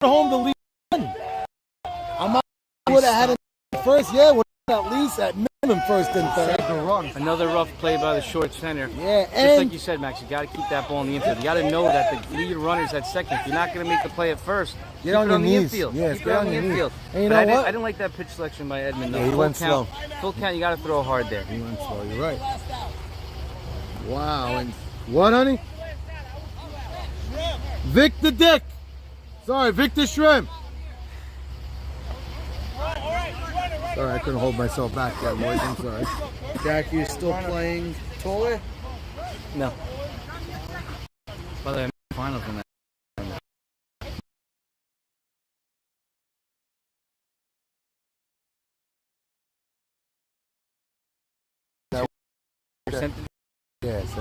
home to lead. I might would have had him first. Yeah, would at least at minimum first and third. Another rough play by the short center. Yeah, just and like you said, Max, you got to keep that ball in the infield. You got to know that the lead runner's at second. If you're not going to make the play at first, get on your the knees. infield. Yes, keep get it on the your knees. infield. And you but know what? I didn't like that pitch selection by Edmund. Yeah, he went slow. Full count, you got to throw hard there. He went slow. You're right. Wow. And what, honey? Vic the Dick. Sorry, Vic the Shrimp. Sorry, I couldn't hold myself back that Lloyd. I'm sorry. Jack, you still playing Tolle? No. By the way, I'm in the finals in that. Yes,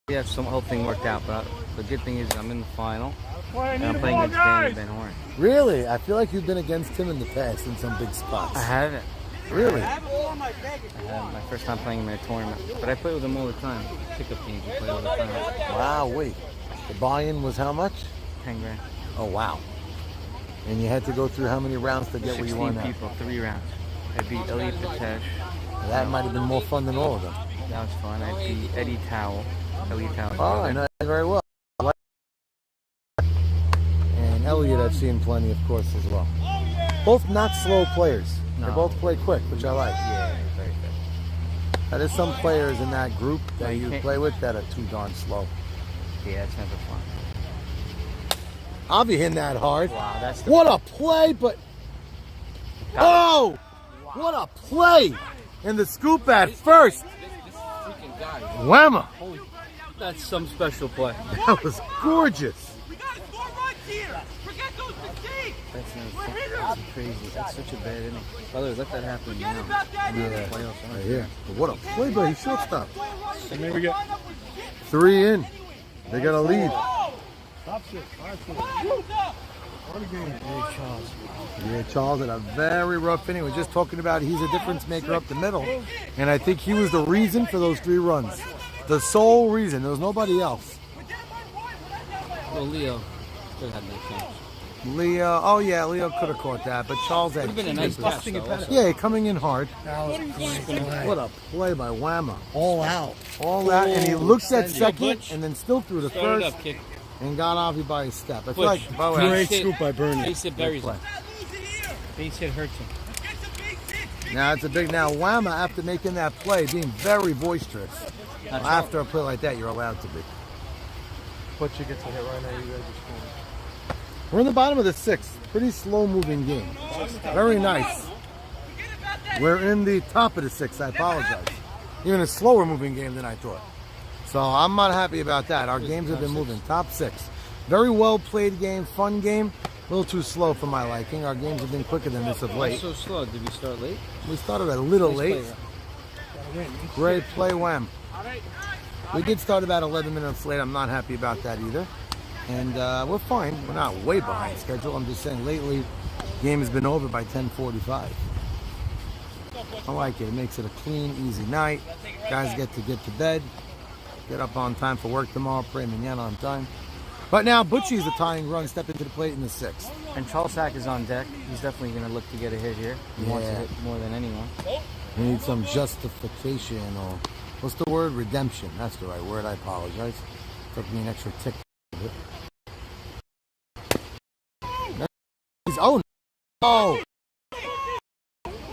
Yeah, some whole thing worked out, but the good thing is I'm in the final, and I'm playing against Danny Van Horn. Really? I feel like you've been against him in the past in some big spots. I haven't. Really? I had my first time playing him in a tournament, but I play with him all the time. Pickup games, we play all the time. Wow, wait. The buy-in was how much? 10 grand. Oh, wow. And you had to go through how many rounds to get where you won 16 that? people, 3 rounds. I beat Elliot Patesh. That might have been more fun than all of them. That was fun. I beat Eddie Towell. Elliot Towell. Oh, I know that very well. And Elliot I've seen plenty, of course, as well. Both not slow players. No. They both play quick, which I like. Yeah, very good. Now, there's some players in that group that you you can't- play with that are too darn slow. Yeah, it's never fun. I'll be hitting that hard. Wow, that's the What a play, but Oh! What a play! And the scoop at first. Whamma! That's some special play. That was gorgeous. That's crazy. That's such a bad inning. By the way, let that happen now. Yeah. But what a play by his shortstop. And then we get 3 in. They got a lead. Yeah, Charles had a very rough inning. We're just talking about he's a difference maker up the middle. And I think he was the reason for those 3 runs. The sole reason. There was nobody else. Well, Leo could have that chance. Leo could have caught that, but Charles had Would have been a nice catch, though. Yeah, coming in hard. What a play by Whamma. All out. All out, and he looks at second and then still threw the Started first up, kick. and got Avi by his step. I feel Butch. like, by the way, Great scoop by Bernie. Base hit buries him. Base hit hurts him. now it's a big, now Whamma, after making that play, being very boisterous. After a play like that, you're allowed to be. Butcher gets a hit right now. You guys are scoring. We're in the bottom of the 6th. Pretty slow-moving game. Very nice. We're in the top of the 6th. I apologize. Even a slower-moving game than I thought. So I'm not happy about that. Our games have been moving. Top 6. Very well-played game. Fun game. A little too slow for my liking. Our games have been quicker than this of Why late. so slow? Did we start late? We started a little late. Great play, Wham. We did start about 11 minutes late. I'm not happy about that either. And we're fine. We're not way behind schedule. I'm just saying lately, game has been over by 10:45. I like it. It makes it a clean, easy night. Guys get to bed, get up on time for work tomorrow, pray Minyan on time. But now Butchie's the tying run, step into the plate in the 6th. And Charles Hack is on deck. He's definitely going to look to get a hit here. He wants to hit more than anyone. We need some justification or, what's the word? Redemption. That's the right word. I apologize. Took me an extra tick. Oh no!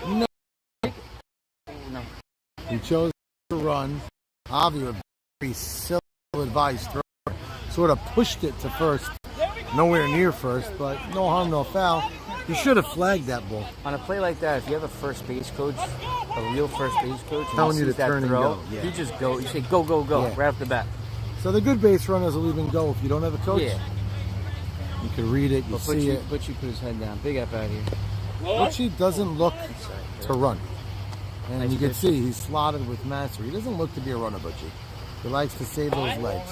No! He chose to run. Avi, a very silly advice throw, sort of pushed it to first. Nowhere near first, but no harm, no foul. You should have flagged that ball. On a play like that, if you have a first base coach, a real first base coach, and Telling he you sees to that turn and throw, go, yeah. you just go. You say go, go, go, Yeah. right off the bat. So the good base runners will even go if you don't have a coach. Yeah. You can read it, you But see it. Butchie put his head down. Big up out here. Butchie doesn't look to run. And Nice you can pitch. see he's slotted with mastery. He doesn't look to be a runner, Butchie. He likes to save those legs.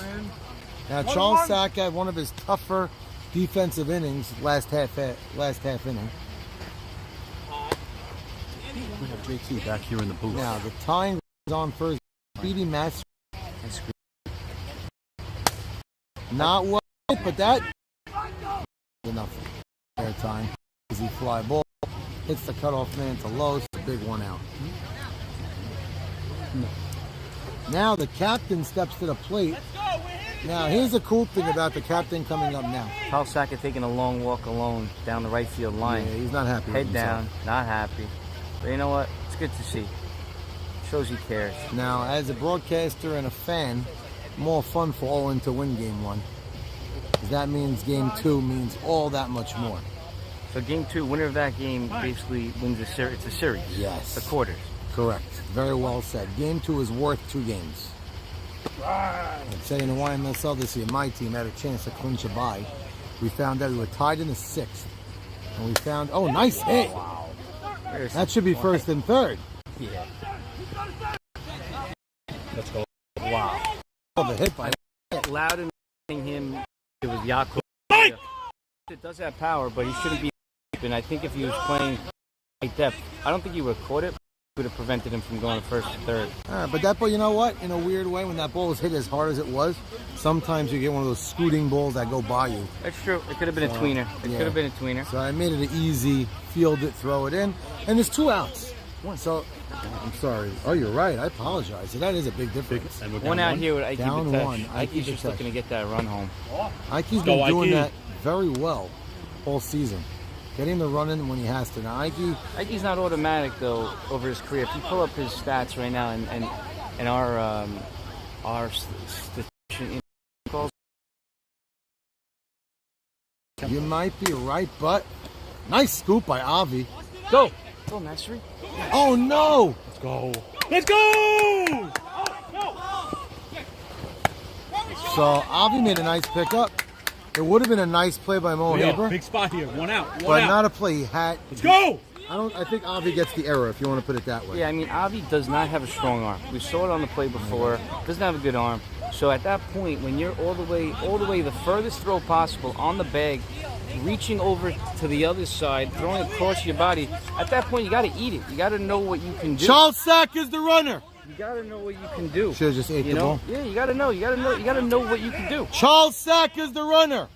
Now, Charles Sack had one of his tougher defensive innings last half inning. We have JT back here in the booth. Now, the tying is on first. Speedy Mastery. Not well, but that enough air time. Easy fly ball. Hits the cutoff man to low. It's a big one out. Now the captain steps to the plate. Now here's the cool thing about the captain coming up now. Charles Sackett taking a long walk alone down the right field line. Yeah, he's not happy. with Head down, himself. not happy. But you know what? It's good to see. Shows he cares. Now, as a broadcaster and a fan, more fun for Olin to win game 1. That means game 2 means all that much more. So game 2, winner of that game basically wins the series. It's a series. Yes. The quarters. Correct. Very well said. Game 2 is worth 2 games. I'd say in the YMSL this year, my team had a chance to clinch a bye. We found out we were tied in the 6th. And we found, oh, nice hit. That should be first and third. Yeah. Let's go. Wow. Oh, the hit by Loudon him, it was Yaakov. It does have power, but he shouldn't be. And I think if he was playing like depth, I don't think he would have caught it. Would have prevented him from going to first and third. But that ball, you know what? In a weird way, when that ball was hit as hard as it was, sometimes you get one of those scooting balls that go by you. That's true. It could have been a tweener. It yeah. could have been a tweener. So I made it an easy field it, throw it in, and there's 2 outs. So I'm sorry. Oh, you're right. I apologize. That is a big difference. And we're One down out here with Ike Down Batesh. one. Ike's Ike just Batesh. looking to get that run home. Ike's Go, been doing Ike. that very well all season. Getting the run in when he has to. Now, Ike's not automatic though over his career. If you pull up his stats right now and our statistics calls, you might be right, but nice scoop by Avi. Go. Go, Mastery. Oh no! Let's go. Let's go! So Avi made a nice pickup. It would have been a nice play by Mo Yo, Haber, big spot here. One out. One but out. not a play he had. Let's go! I think Avi gets the error, if you want to put it that way. Yeah, I mean, Avi does not have a strong arm. We saw it on the play before. Doesn't have a good arm. So at that point, when you're all the way the furthest throw possible on the bag, reaching over to the other side, throwing across your body, at that point, you got to eat it. You got to know what you can do. Charles Sack is the runner. You got to know what you can do. Should have just ate You the know? ball. Yeah, you got to know. You got to know what you can do. Charles Sack is the runner.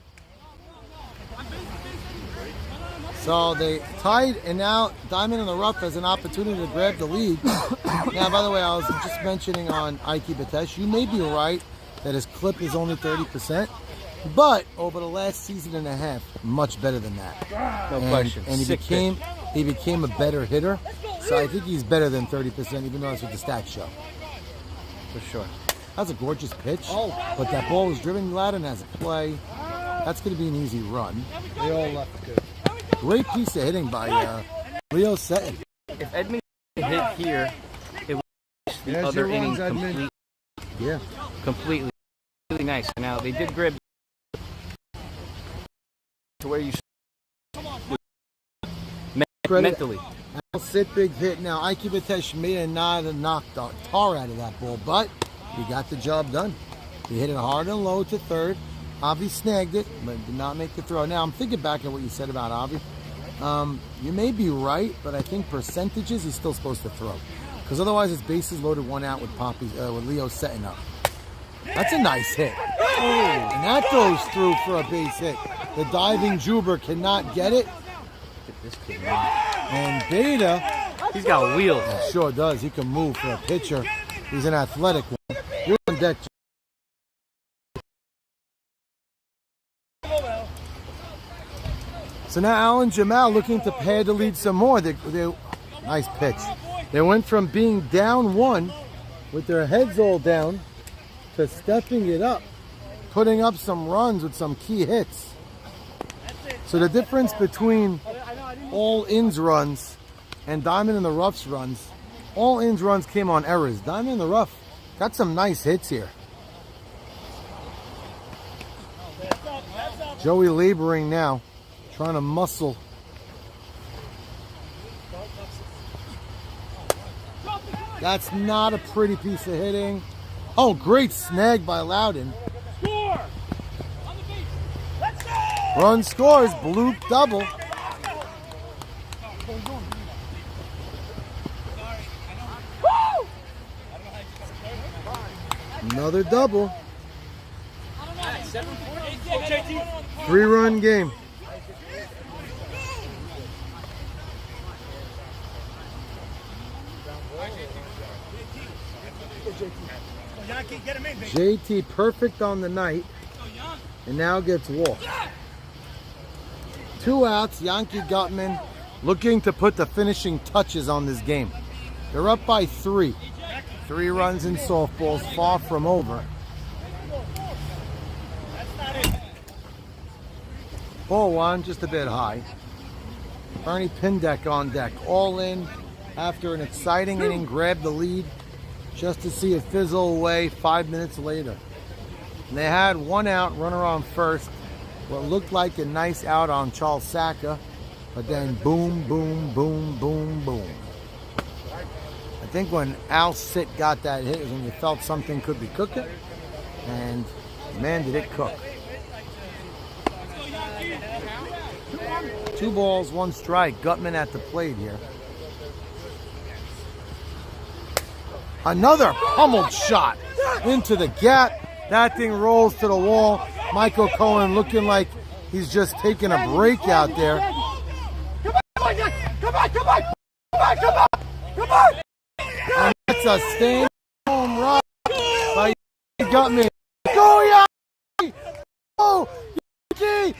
So they tied, and now Diamond in the Rough has an opportunity to grab the lead. Now, by the way, I was just mentioning on Ike Batesh, you may be right that his clip is only 30%, but over the last season and a half, much better than that. No question. And he Sick became a better hitter. So I think he's better than 30%, even though that's what the stats show. For sure. That's a gorgeous pitch, but that ball was driven loud and as a play. That's going to be an easy run. They all left good. Great piece of hitting by Leo Setton. If Edmund hit here, it would the There's other your inning runs, Edmund. completely really nice. Now they did grab to where you mentally. Al Sit big hit. Now Ike Batesh made a nod and knocked the tar out of that ball, but he got the job done. He hit it hard and low to third. Avi snagged it, but did not make the throw. Now I'm thinking back at what you said about Avi. You may be right, but I think percentages he's still supposed to throw, because otherwise it's bases loaded, one out with with Leo setting up. That's a nice hit, and that goes through for a base hit. The diving Juber cannot get it, Look at this kid, man. and Beta He's got wheels. sure does. He can move for a pitcher. He's an athletic one. You're on deck. So now Alan Jamal looking to pad the lead some more. Nice pitch. They went from being down one with their heads all down to stepping it up, putting up some runs with some key hits. So the difference between all ins runs and Diamond in the Rough's runs, all ins runs came on errors. Diamond in the Rough got some nice hits here. Joey laboring now, trying to muscle. That's not a pretty piece of hitting. Oh, great snag by Loudon. Score! On the base. Let's go! Run scores, bloop double. Another double. 3-run game. JT perfect on the night, and now gets walked. 2 outs, Yankee Gutman looking to put the finishing touches on this game. They're up by 3. 3 runs in softballs, far from over. Ball 1, just a bit high. Bernie Pindeck on deck, all in after an exciting inning, grabbed the lead just to see it fizzle away 5 minutes later. And they had 1 out, runner on first, what looked like a nice out on Charles Saka, but then boom, boom, boom, boom, boom. I think when Al Sit got that hit was when you felt something could be cooking, and man, did it cook. 2 balls, 1 strike. Gutman at the plate here. Another pummeled shot into the gap. That thing rolls to the wall. Michael Cohen looking like he's just taking a break out there. And that's a stand home run by Gutman. Go Yankee! Oh, Yankee!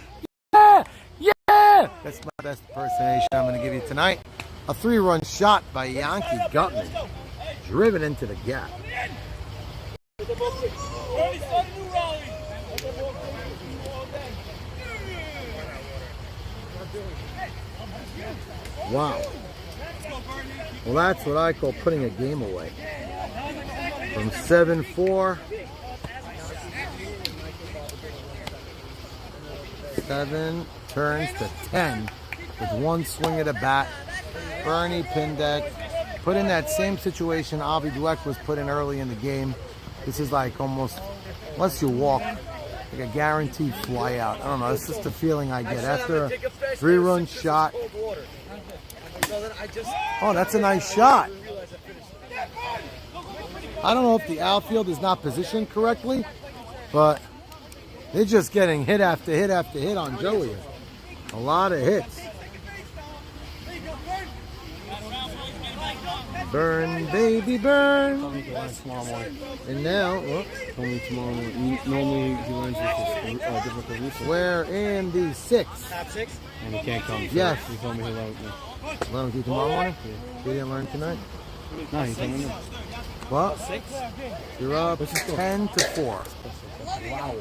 Yeah! Yeah! That's my best impersonation I'm going to give you tonight. A 3-run shot by Yankee Gutman, driven into the gap. Wow. Well, that's what I call putting a game away. From 7-4. 7 turns to 10 with one swing of the bat. Bernie Pindek put in that same situation Avi Dweck was put in early in the game. This is like almost, unless you walk, like a guaranteed fly out. I don't know, it's just the feeling I get after a 3-run shot. Oh, that's a nice shot. I don't know if the outfield is not positioned correctly, but they're just getting hit after hit after hit on Joey. A lot of hits. Burn, baby, burn. And now, Only tomorrow morning. Normally he learns with his different routes. we're in the 6th. Top 6? And he can't come. So Yes. He told me he'll learn with me. Learn with you tomorrow morning? You didn't learn tonight? No, he told me no. Well, you're up 10-4. Wow.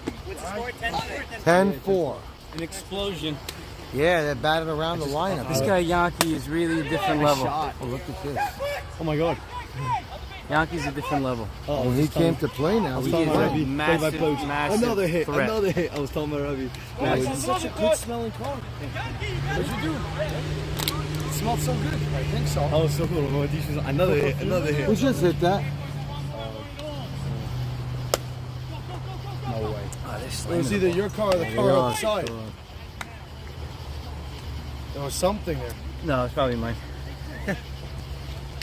10-4. An explosion. Yeah, they're batting around the lineup. This guy Yankee is really a different level. Oh, look at this. Oh my god. Yankee's a different level. Oh, When he came to play now, He he is a Ravi, massive, massive Another hit. threat. Another hit. I was telling my Ravi. This is such a good smelling car. What'd you do? It smells so good. I think so. I was so cool. Another hit. Another hit. we just hit that. No way. It was either your car or the car outside. There was something there. No, it's probably mine.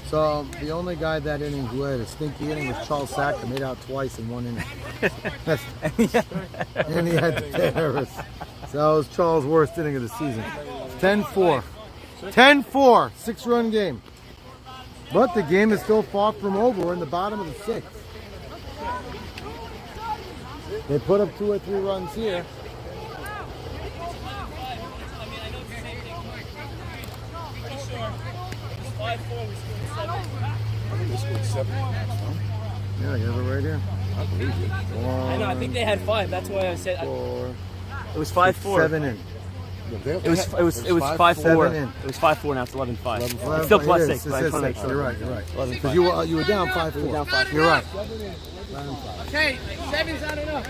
So the only guy that inning who had a stinky inning was Charles Sack, that made out twice in one inning. And he had the terrorists. So that was Charles' worst inning of the season. 10-4. 10-4. 6-run game. But the game is still far from over. We're in the bottom of the 6th. They put up 2 or 3 runs here. Yeah, you have it right here. I know, I think they had 5. That's why I said. 4, It was 5-4. 7 in. It was 5-4. 7 in. It was 5-4. Now it's 11-5. It's Well, still it plus is. 6. But I It just is want to make 6. sure. You're right. You're right. 11-5. Because you were down 5-4. down 5-4. You're right. Okay, 7's not enough.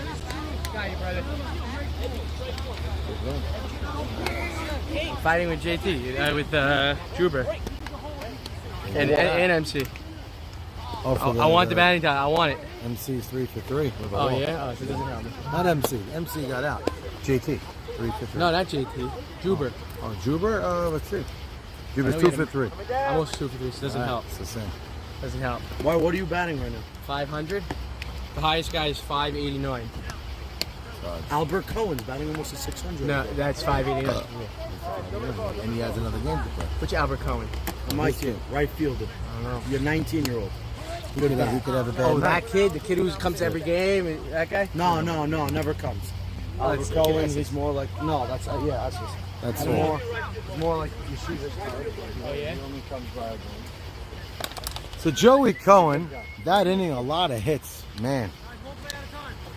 Got you, brother. Fighting with JT, with Juber. And MC. Oh, for I want the batting time. I want it. MC's 3 for 3. with a Oh, walk. yeah? Oh, so it doesn't help me. Not MC. MC got out. JT. 3 for 3. No, not JT. Juber. Oh, Juber? Let's see. Juber's I know 2 he for had 3. Almost 2 for 3, so it doesn't help. It's the same. Doesn't help. Why? What are you batting right now? 500. The highest guy is 589. Albert Cohen's batting almost a 600. No, that's 589. And he has another game to play. Which Albert Cohen? My kid, right fielder. I don't know. You're 19-year-old. He could have a bad Oh, night. that kid? The kid who comes to every game? That guy? No, never comes. Albert that's- Cohen, he's more like that's just. That's It's all. more like Yeshiva's type. Oh, yeah? He only comes by. So Joey Cohen, that inning, a lot of hits. Man,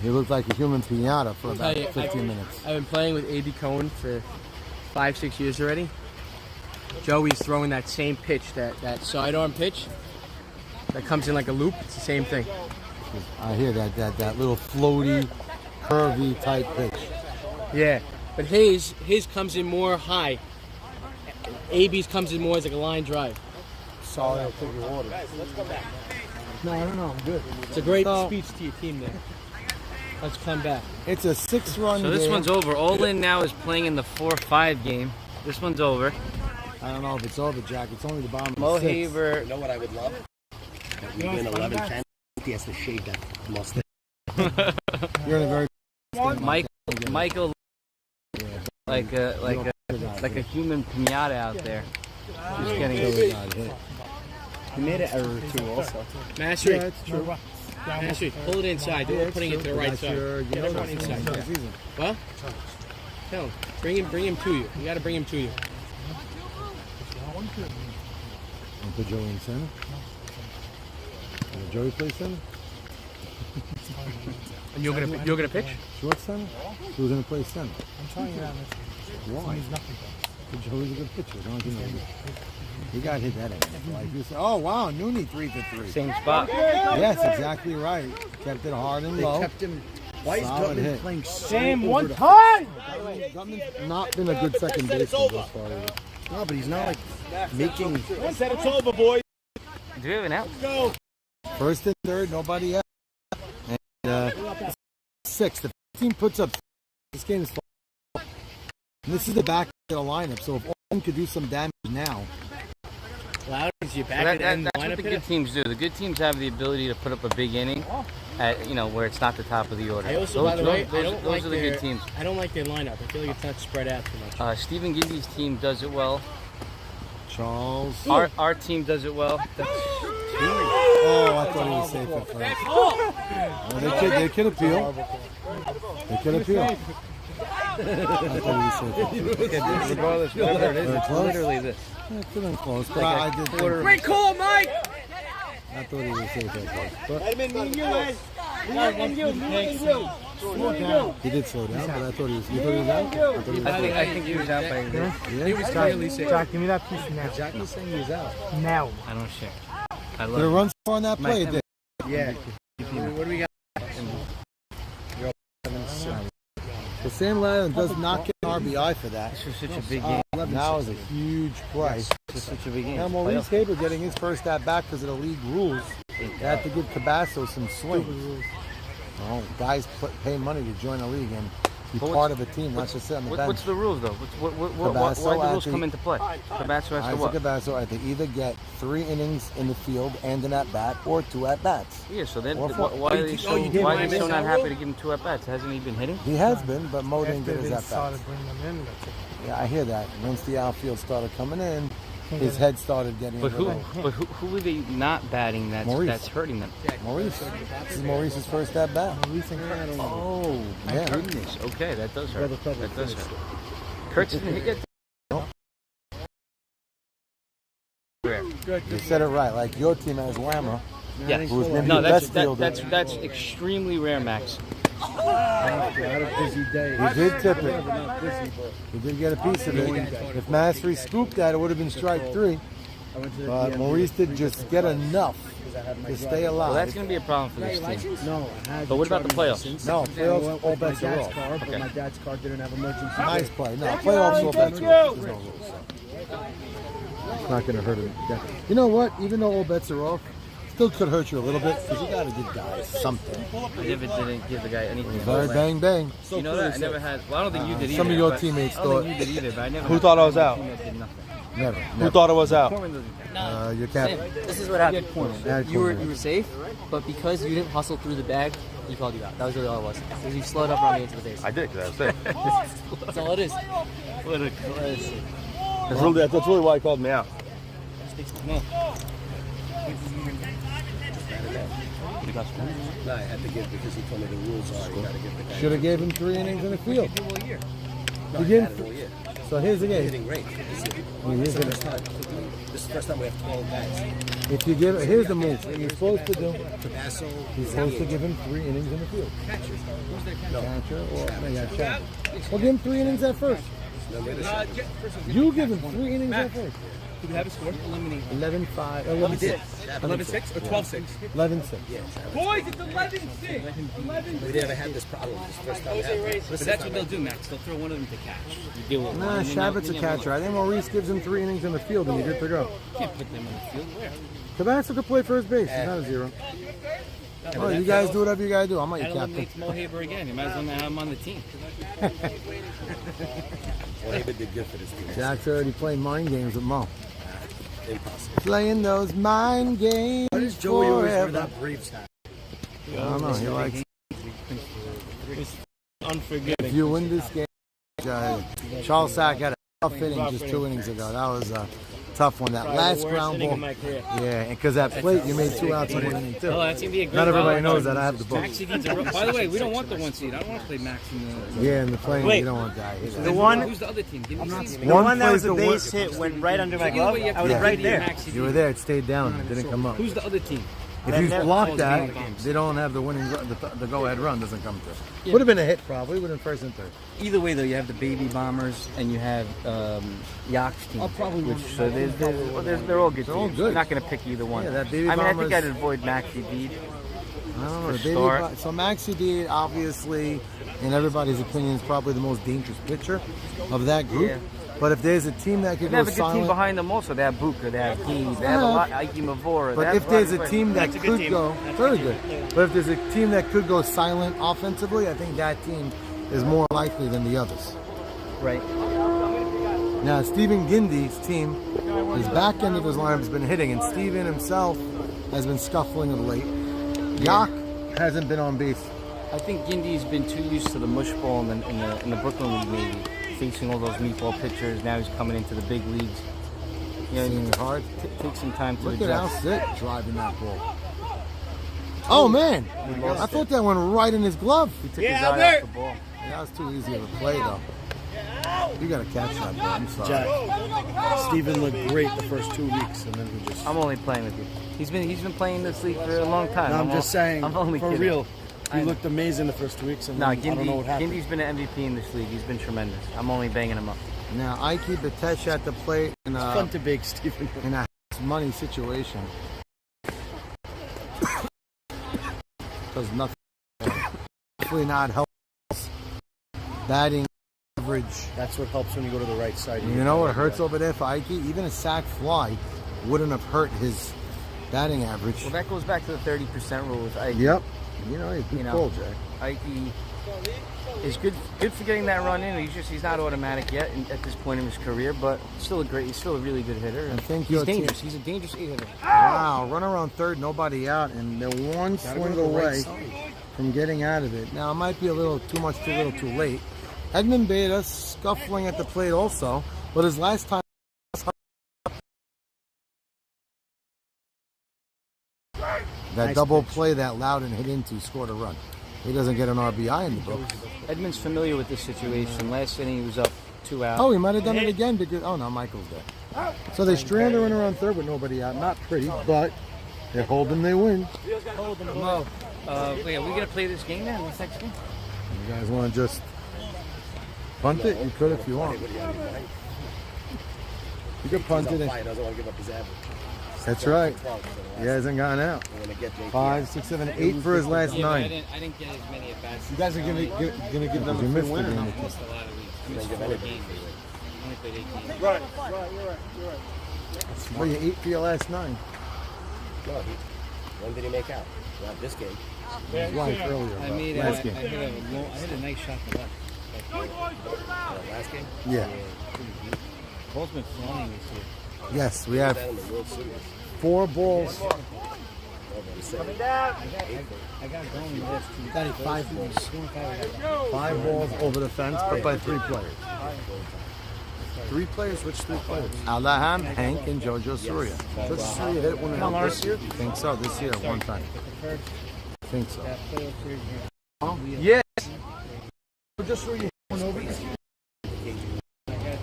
he looked like a human pinata for about Tell you, 15 minutes. I've been playing with A.B. Cohen for 5-6 years already. Joey's throwing that same pitch, that sidearm pitch that comes in like a loop. It's the same thing. I hear that little floaty, curvy type pitch. Yeah, but his comes in more high. AB's comes in more as like a line drive. Sorry, I'll take your order. No, I don't know. I'm good. It's a great speech to your team there. Let's come back. It's a 6-run So game. this one's over. Olin now is playing in the 4-5 game. This one's over. I don't know if it's over, Jack. It's only the bottom of Mo the 6th. Haver. You know what I would love? That we win 11-10. He has to shave that mustache. You're in a very Michael, like a human pinata out there. Just getting He made an error too, also. Mastery. Yeah, it's true. Mastery. Pull it inside. Don't putting it to the right side. Get everyone inside. Yeah. Well, tell him. Bring him to you. You got to bring him to you. And put Joey in center. Joey play center. And you're gonna pitch? Short center. Who's gonna play center? I'm telling you that. Why? Means nothing. Joey's a good pitcher. Don't you know? He got hit that end. Like you said, oh wow, Nooney 3 for 3. Same spot. Yes, exactly right. Kept it hard and low. Kept him. Why is Solid Gutman hit. playing Same over one the- time. Gutman's not been a good second baseman thus far. No, but he's not like making. Said it's over, boys. Do we have an out? First and third, nobody out. And 6th. The team puts up. This game is. And this is the back of the lineup. So if Owen could do some damage now. That's what the good teams do. The good teams have the ability to put up a big inning, at where it's not the top of the order. I also, by the way, those are the good teams. I don't like their lineup. I feel like it's not spread out too much. Stephen Gindy's team does it well. Charles. Our team does it well. Oh, I thought he was safe at first. Well, they could appeal. They could appeal. I thought he was safe at first. Regardless, whatever it is, it's Close? literally this. Yeah, it could have been close, but I did think, Great call, Mike. I thought he was safe at first. But he did slow down, but I thought he was. You thought he was out? I thought he was out. I think he was out by a bit. Yeah, he was clearly safe. Jack, give me that piece now. Jack was saying he was out. Now. I don't share. I Did it love run on that play? It did. Yeah. What do we got? So Sam Ladden does not get an RBI for that. This was such a big game. Now is a huge price. This was such a big game. Now Maurice Haber getting his first at bat because of the league rules. They have to give Cabasso some swing. Oh, guys pay money to join a league and be part of a team, not just sit on the bench. What's the rules though? Why do the rules come into play? Cabasso has to what? Cabasso had to either get 3 innings in the field and an at bat, or 2 at bats. Yeah, so then Or four. why are they so not happy to give him 2 at bats? Hasn't he been hitting? He has been, but Mo didn't get his at bats. started bringing them in. That's it. Yeah, I hear that. Once the outfield started coming in, his head started getting. But in the way. who are they not batting that's hurting them? Maurice. This is Maurice's first at bat. Oh my Yeah. goodness. Okay, that does hurt. That does hurt. Kurtz didn't hit yet. You said it right. Like your team has Whammer. Yeah. Who's maybe No, the that's best fielder. that's extremely rare, Max. Had a busy day. He did tip it. He did get a piece of it. If Mastery scooped that, it would have been strike 3. But Maurice did just get enough to stay alive. Well, that's going to be a problem for this team. No, I had But what about the charging playoffs? license. No, And I playoffs, went all with my bets are dad's off. car, but Okay. my dad's car didn't have emergency. Nice play. No, playoffs all bets are off. There's no rules. It's not going to hurt him. Yeah. You know what? Even though all bets are off, still could hurt you a little bit because you got to give guys something. I never didn't give the guy anything. Very bang bang. You know that? I never had. Well, I don't think you did either. Some of your but- teammates I don't thought. think you did either, but I never. Who had thought I was a out? team that did nothing. Never. Who thought it was out? Corman doesn't. Your captain. This is what happened. Yeah, You were Corman. safe, but because you didn't hustle through the bag, he called you out. That was really all it was. Because you slowed up running into the face. I did, because I was sick. That's all it is. What a classic. That's really why he called me out. No. No, I had to give because he told me the rules are you got to give the guy. Should have gave him 3 innings in the field. No, You I didn't. had it all year. So here's the game. Hitting great. I mean, here's This the, is the first time we have 12 bats. if you give, here's the move. What you're supposed to do. Cabasso. You're supposed to give him 3 innings in the field. No. Catcher or yeah, Chapman. Well, give him 3 innings at first. No, the other side. You give him 3 innings at first. Did we have a score? 11-5, 11-6. 11-6 or 12-6? 11-6. Boys, it's 11-6. We never had this problem. This is the first time we had it. But that's what they'll do, Max. They'll throw one of them to catch. You deal with Nah, one, and then Shabbat's a they'll- catcher. I think Maurice gives him 3 innings in the field and you're good to go. You can't put them on the field. Where? Cabasso could play first base. He's not a 0. Oh, you guys do whatever you gotta do. I'm not your That captain. eliminates Mo Haber again. You might as well have him on the team. Well, David did good for this team. Jack's already playing mind games with Mo. Impossible. Playing those mind games Why does Joey always wear forever. that Braves hat? I don't know. He likes. Unforgiving. If you win this game, Charles Sack had a tough inning just 2 innings ago. That was a tough one. That last ground ball. Yeah, because that plate, you made 2 outs in 1 inning too. Oh, that's gonna be a great Not everybody ball. knows that. I have the book. Maxie needs a. By the way, we don't want the 1 seed. I don't want to play Max in the. Yeah, in the plane, you don't want that. The one, Who's the other team? Give me the one that was a base hit went right under my glove. I was right there. You were there. It stayed down. It didn't come up. Who's the other team? If you That block falls that, game games. they don't have the winning, the go-ahead run doesn't come through. Would have been a hit probably. Would have been first and third. Either way, though, you have the Baby Bombers and you have Yak's team. Which, so they're all good. They're all teams. good. I'm not going to pick either one. Yeah, that Baby I mean, I Bombers- think I'd avoid Maxi Deed. I don't know. For The baby start. so Maxi D, obviously, in everybody's opinion, is probably the most dangerous pitcher of that group. Yeah. But if there's a team that could They go have a good team silent, behind them also. They have Buka, they have Dean, they have a lot, Ike Mavora. they but have if there's lot a of team that players. could go very good, but if there's a team that could go silent offensively, I think that team is more likely than the others. Right. Now, Stephen Gindy's team, his back end of his lineup has been hitting, and Stephen himself has been scuffling of late. Yak hasn't been on base. I think Gindy's been too used to the mush ball in the Brooklyn League, maybe facing all those meatball pitchers. Now he's coming into the big leagues. You know, Seeing it hard. Take some time to Look at Al adjust. Sitt driving that ball. Oh man! I thought that went right in his glove. He took his eye off the ball. That was too easy of a play, though. You gotta catch that ball. I'm sorry. Jack, Steven looked great the first 2 weeks, and then he just. I'm only playing with you. He's been playing this league for a long time. No, I'm just saying, I'm only for kidding. real. I He know. looked amazing the first 2 weeks, and No, then I don't know what happened. Gindy's been an MVP in this league. He's been tremendous. I'm only banging him up. Now Ike Batesh at the plate in It's a fun to bake Steven. in a money situation. Does nothing. Definitely not help. Batting average. That's what helps when you go to the right side. You know what hurts over there for Ike? Even a sac fly wouldn't have hurt his batting average. Well, that goes back to the 30% rule with Ike. Yep. You know, he's You good know, call, Jack. Ike is good for getting that run in. He's not automatic yet at this point in his career, but he's still a really good hitter. I think he's your team- dangerous. He's a dangerous 8-hitter. Wow, run around third, nobody out, and they're one Gotta go swing to the right away side. from getting out of it. Now, it might be a little too much, too little, too late. Edmund Beta scuffling at the plate also, but his last time. That Nice double pitch. play that Loudon hit into scored a run. He doesn't get an RBI in the book. Edmund's familiar with this situation. Last inning he was up 2 out. Oh, he might have done it again because no, Michael's there. So they strand the runner around third with nobody out. Not pretty, but they hold them, they win. Mo, wait, are we gonna play this game now? This next game? You guys want to just punt it? You could if you want. You could punt it. He doesn't want to give up his average. That's right. He hasn't gone out. I'm gonna get JP. 5, 6, 7, 8 for his last 9. I didn't get as many at bats. You guys are gonna give them You a missed free the win. game. I missed a lot of weeks. I missed 4 games. I only played 8 games. Right. Well, you 8 for your last 9. No, when did he make out? Not this game. His wife earlier. I but made last game. I hit a nice shot to left. Last game? Yeah. Ball's been flying this year. Yes, we have That in the World Series. 4 balls. I got going the last 2. Got 5 balls. 5 balls over the fence, but by 3 players. 3 players? Which 3 players? Alaham, Hank, and Jojo Surya. Jojo Surya hit one of them this year? I think so, this year, one time. I think so. Oh, yes! Jojo Surya hit one over you.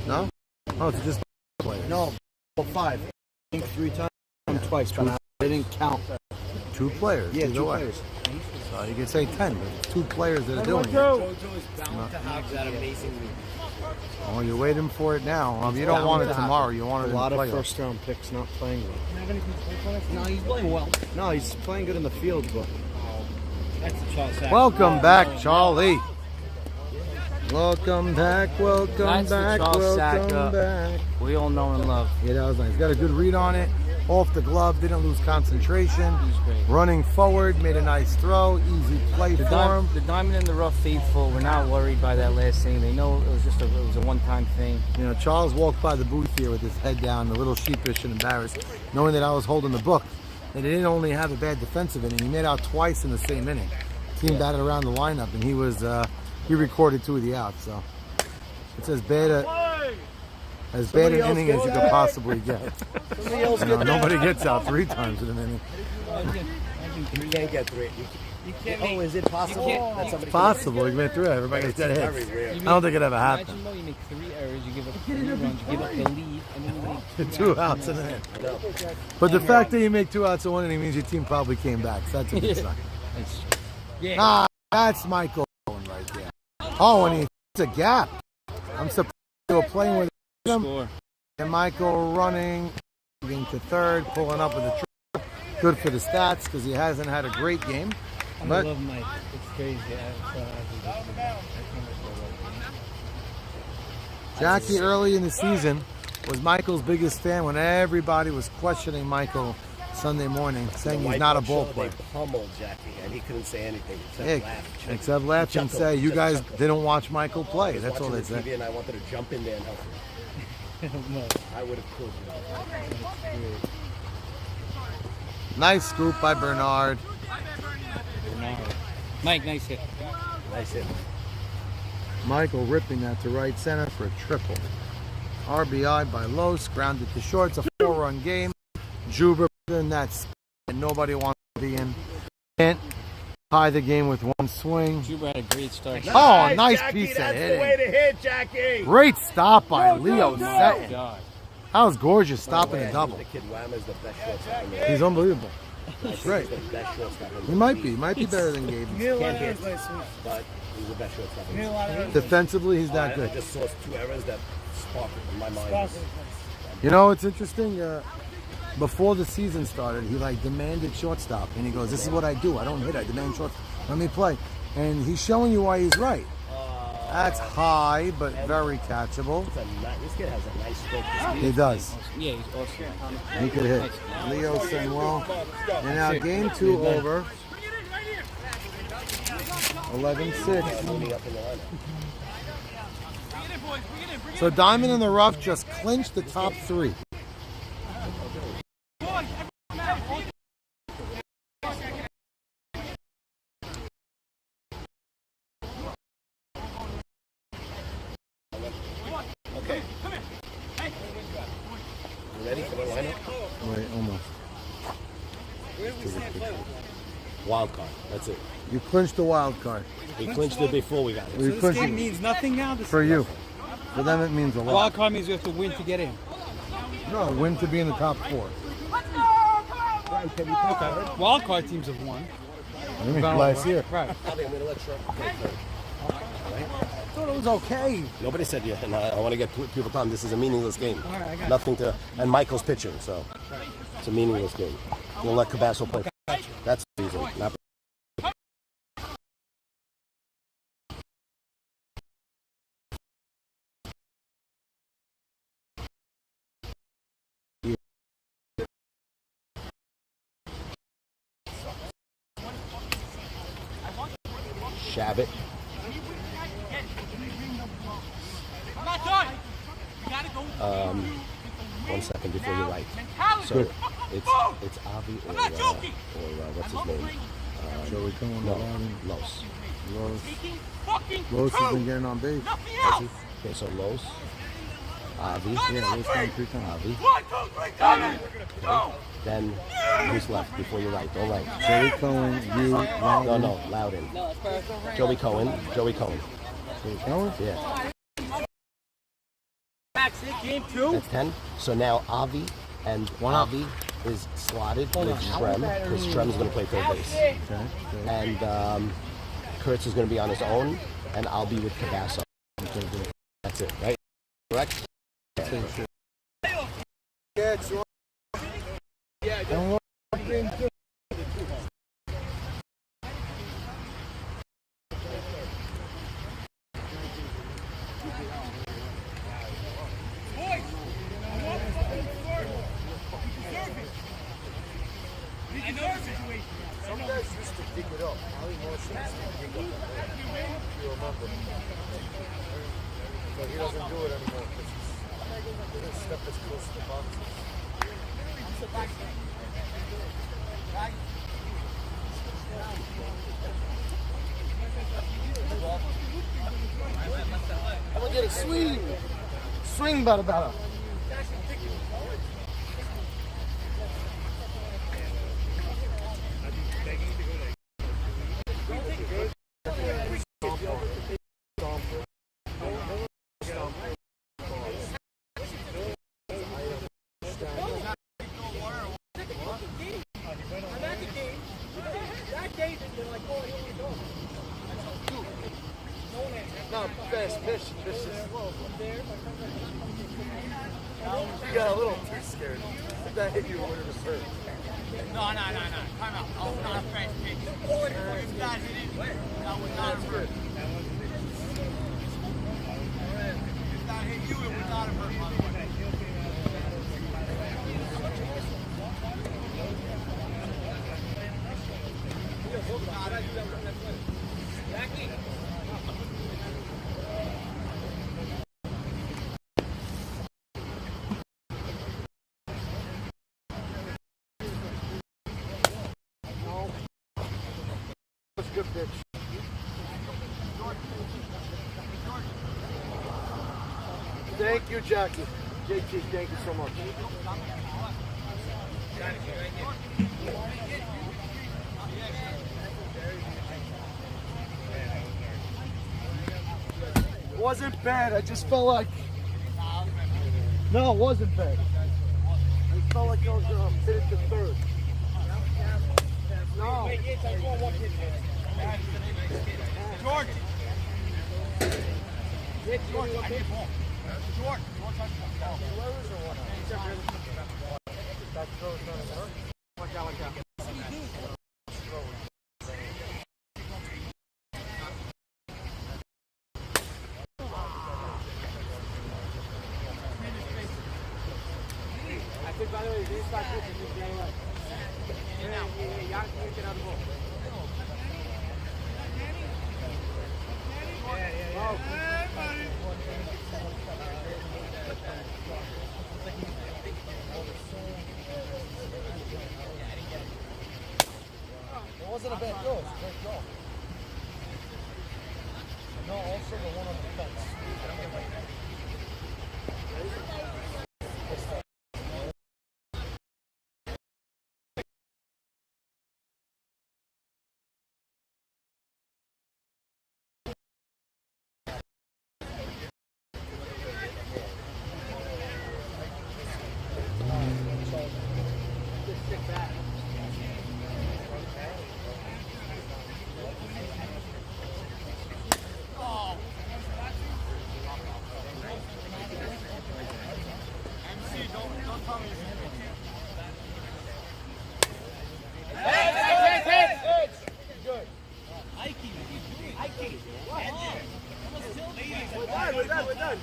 No? Oh, it's just players. No, 5. 3 times, twice, but they didn't count. 2 players. Yeah, either 2 way. players. So you can say 10, but it's 2 players that are doing it. Jojo is bound to have that amazing week. Oh, you're waiting for it now. You don't want it tomorrow. You want it A in the lot of playoffs. first-round picks not playing well. No, he's playing well. No, he's playing good in the field, but That's the Charles Sack. Welcome back, Charlie. Welcome back, welcome That's the back, Charles welcome Sack, back. We all know and love. Yeah, that was nice. Got a good read on it. Off the glove, didn't lose concentration. He's great. Running forward, made a nice throw. Easy play for him. The diamond in the rough faithful. We're not worried by that last thing. They know it was just a one-time thing. You know, Charles walked by the booth here with his head down, a little sheepish and embarrassed, knowing that I was holding the book. And he didn't only have a bad defensive inning, he made out twice in the same inning. Team batted around the lineup, and he recorded 2 of the outs. So it's as bad an inning as you could possibly get. somebody else You know, nobody gets out 3 times in an inning. You can't get 3. Oh, is it possible that somebody? Possible. You went through it. Everybody's dead Very hits. rare. I don't think it ever happened. Imagine though, you make 3 errors, you give up 3 runs, you give up the lead, and then you make 2 outs in the end. But the fact that you make 2 outs in 1 inning means your team probably came back. So that's a good sign. Yeah. Ah, that's Michael Owen right there. Oh, and it's a gap. I'm surprised they were playing with him. score. And Michael running, getting to third, pulling up with a triple. Good for the stats because he hasn't had a great game. But I love Mike. It's crazy. Jackie early in the season was Michael's biggest fan when everybody was questioning Michael Sunday morning, saying he's not a ball player. They pummeled Jackie, and he couldn't say anything Except laugh and say, you guys didn't watch Michael play. That's all they said. And I wanted to jump in there and help him. I would have killed you. Nice scoop by Bernard. Mike, nice hit. Nice hit. Michael ripping that to right center for a triple. RBI by Los, grounded to short. It's a 4-run game. Juba in that spot that nobody wants to be in. Can't tie the game with 1 swing. Juba had a great start. Oh, nice Jackie, piece of that's hitting. the way to hit, Jackie. Great stop by Leo Setton. God. That was gorgeous, stopping a double. The kid Wham is the best shortstop in the He's unbelievable. That's Great. the best shortstop in the He might be better than Gabe. Can't hit, but he's the best shortstop in the Defensively, he's that I good. just saw 2 errors that sparkled in my mind. You know, it's interesting. Before the season started, he demanded shortstop, and he goes, "This is what I do. I don't hit. I demand shortstop. Let me play." And he's showing you why he's right. That's high, but very catchable. This kid has a nice stroke. He does. Yeah, he's awesome. He could hit. Leo Samuel. And now game 2 over. 11-6. So Diamond in the Rough just clinched the top 3. Ready for the lineup? Wait, almost. Wild card. That's it. You clinched the wild card. We clinched it before we got it. We This clinched game it means nothing now. This for you. For them, it means a lot. wild card means we have to win to get in. No, win to be in the top 4. Okay. Wild card teams have won. I mean, last year. Right. I think I'm going to let you. I thought it was okay. Nobody said yeah, and I want to get people time. This is a meaningless game. All right, I got Nothing to, and Michael's pitching, so it's a meaningless game. You'll let Cabasso play. That's the reason. Not Shabbat. I'm not done. You gotta go. 1 second before you write. So it's Avi or what's his name? Joey Cohen. No, Los. Los has been getting on base. Okay, so Los, Avi. Yeah, Los came 3 times. Avi. 1, 2, 3, coming. Go. Then who's left before you write? Don't write. Joey Cohen, you, No, Loudon. Joey Cohen. Joey Cohen? Yeah. That's it, game 2. That's 10. So now Avi and Avi is slotted with Shrem because Shrem's going to play third base. Okay. And Kurtz is going to be on his own, and I'll be with Cabasso. That's it, right? Correct? Some guys used to dig it up. Ali Morrison used to dig up that. If you remember. But he doesn't do it anymore because his step is close to the box. I'm gonna get a swing. Swing better. last pitch, just you got a little too scared. If that hit you, it would have served. No. Time out. I was not a fast pitch. If that hit it, that was not a first. If that hit you, it was not a first, by the way. Jackie. Good pitch. Thank you, Jackie. JT, thank you so much. It wasn't bad. I just felt like... No, it wasn't bad. I felt like I was going to hit it to third. No. George. George, I get ball. George, That throw's gonna work. Watch out. I think, by the way, this side pitch is very well. Yeah, you gotta get out of the ball. It wasn't a bad throw, it was a great throw. No, also the one on the fence. We're done.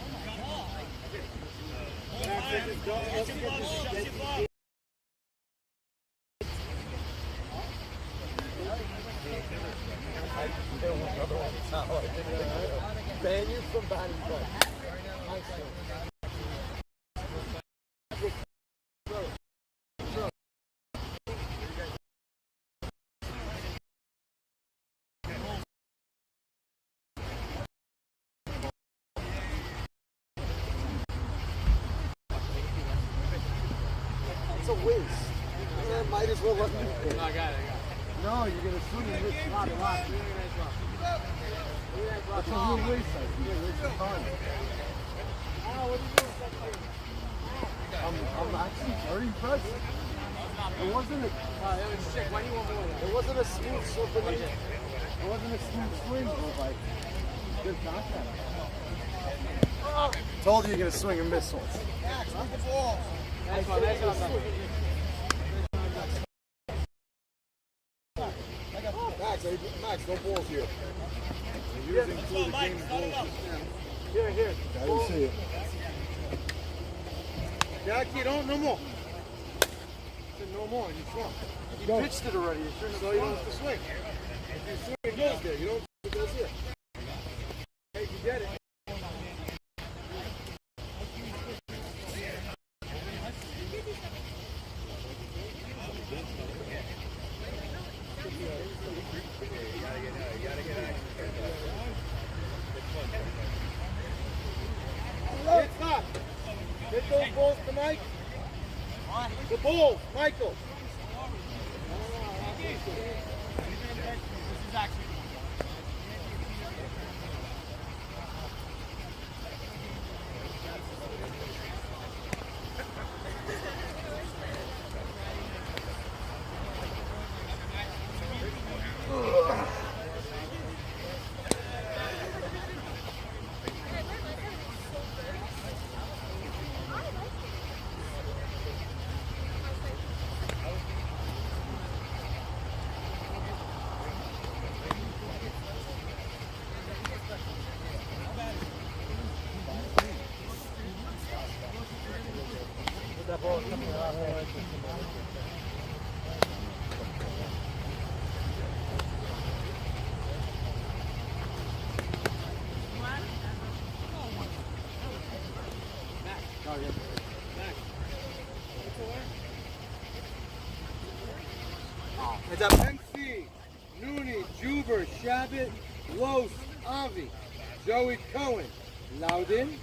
Ban you from batting ball. It's a waste. Might as well let me go. No, I got it. No, you're going to swing and miss. That's a real waste. You're wasting time. I'm actually very impressed. It wasn't it wasn't a smooth slipping in. It wasn't a smooth swing, but like good contact. Told you you're gonna swing and miss once. Max, no balls here. You're using two of the game's balls. Here. I didn't see it. Jackie, no more. No more. You swung. You pitched it already. You don't have to swing. If you swing, it goes there. You don't. It goes here. Hey, you get it. Stop. Get those balls to Mike. The ball, Michael. This is actually It's up MC, Nooney, Juber, Shabbat, Los, Avi, Joey Cohen, Loudon,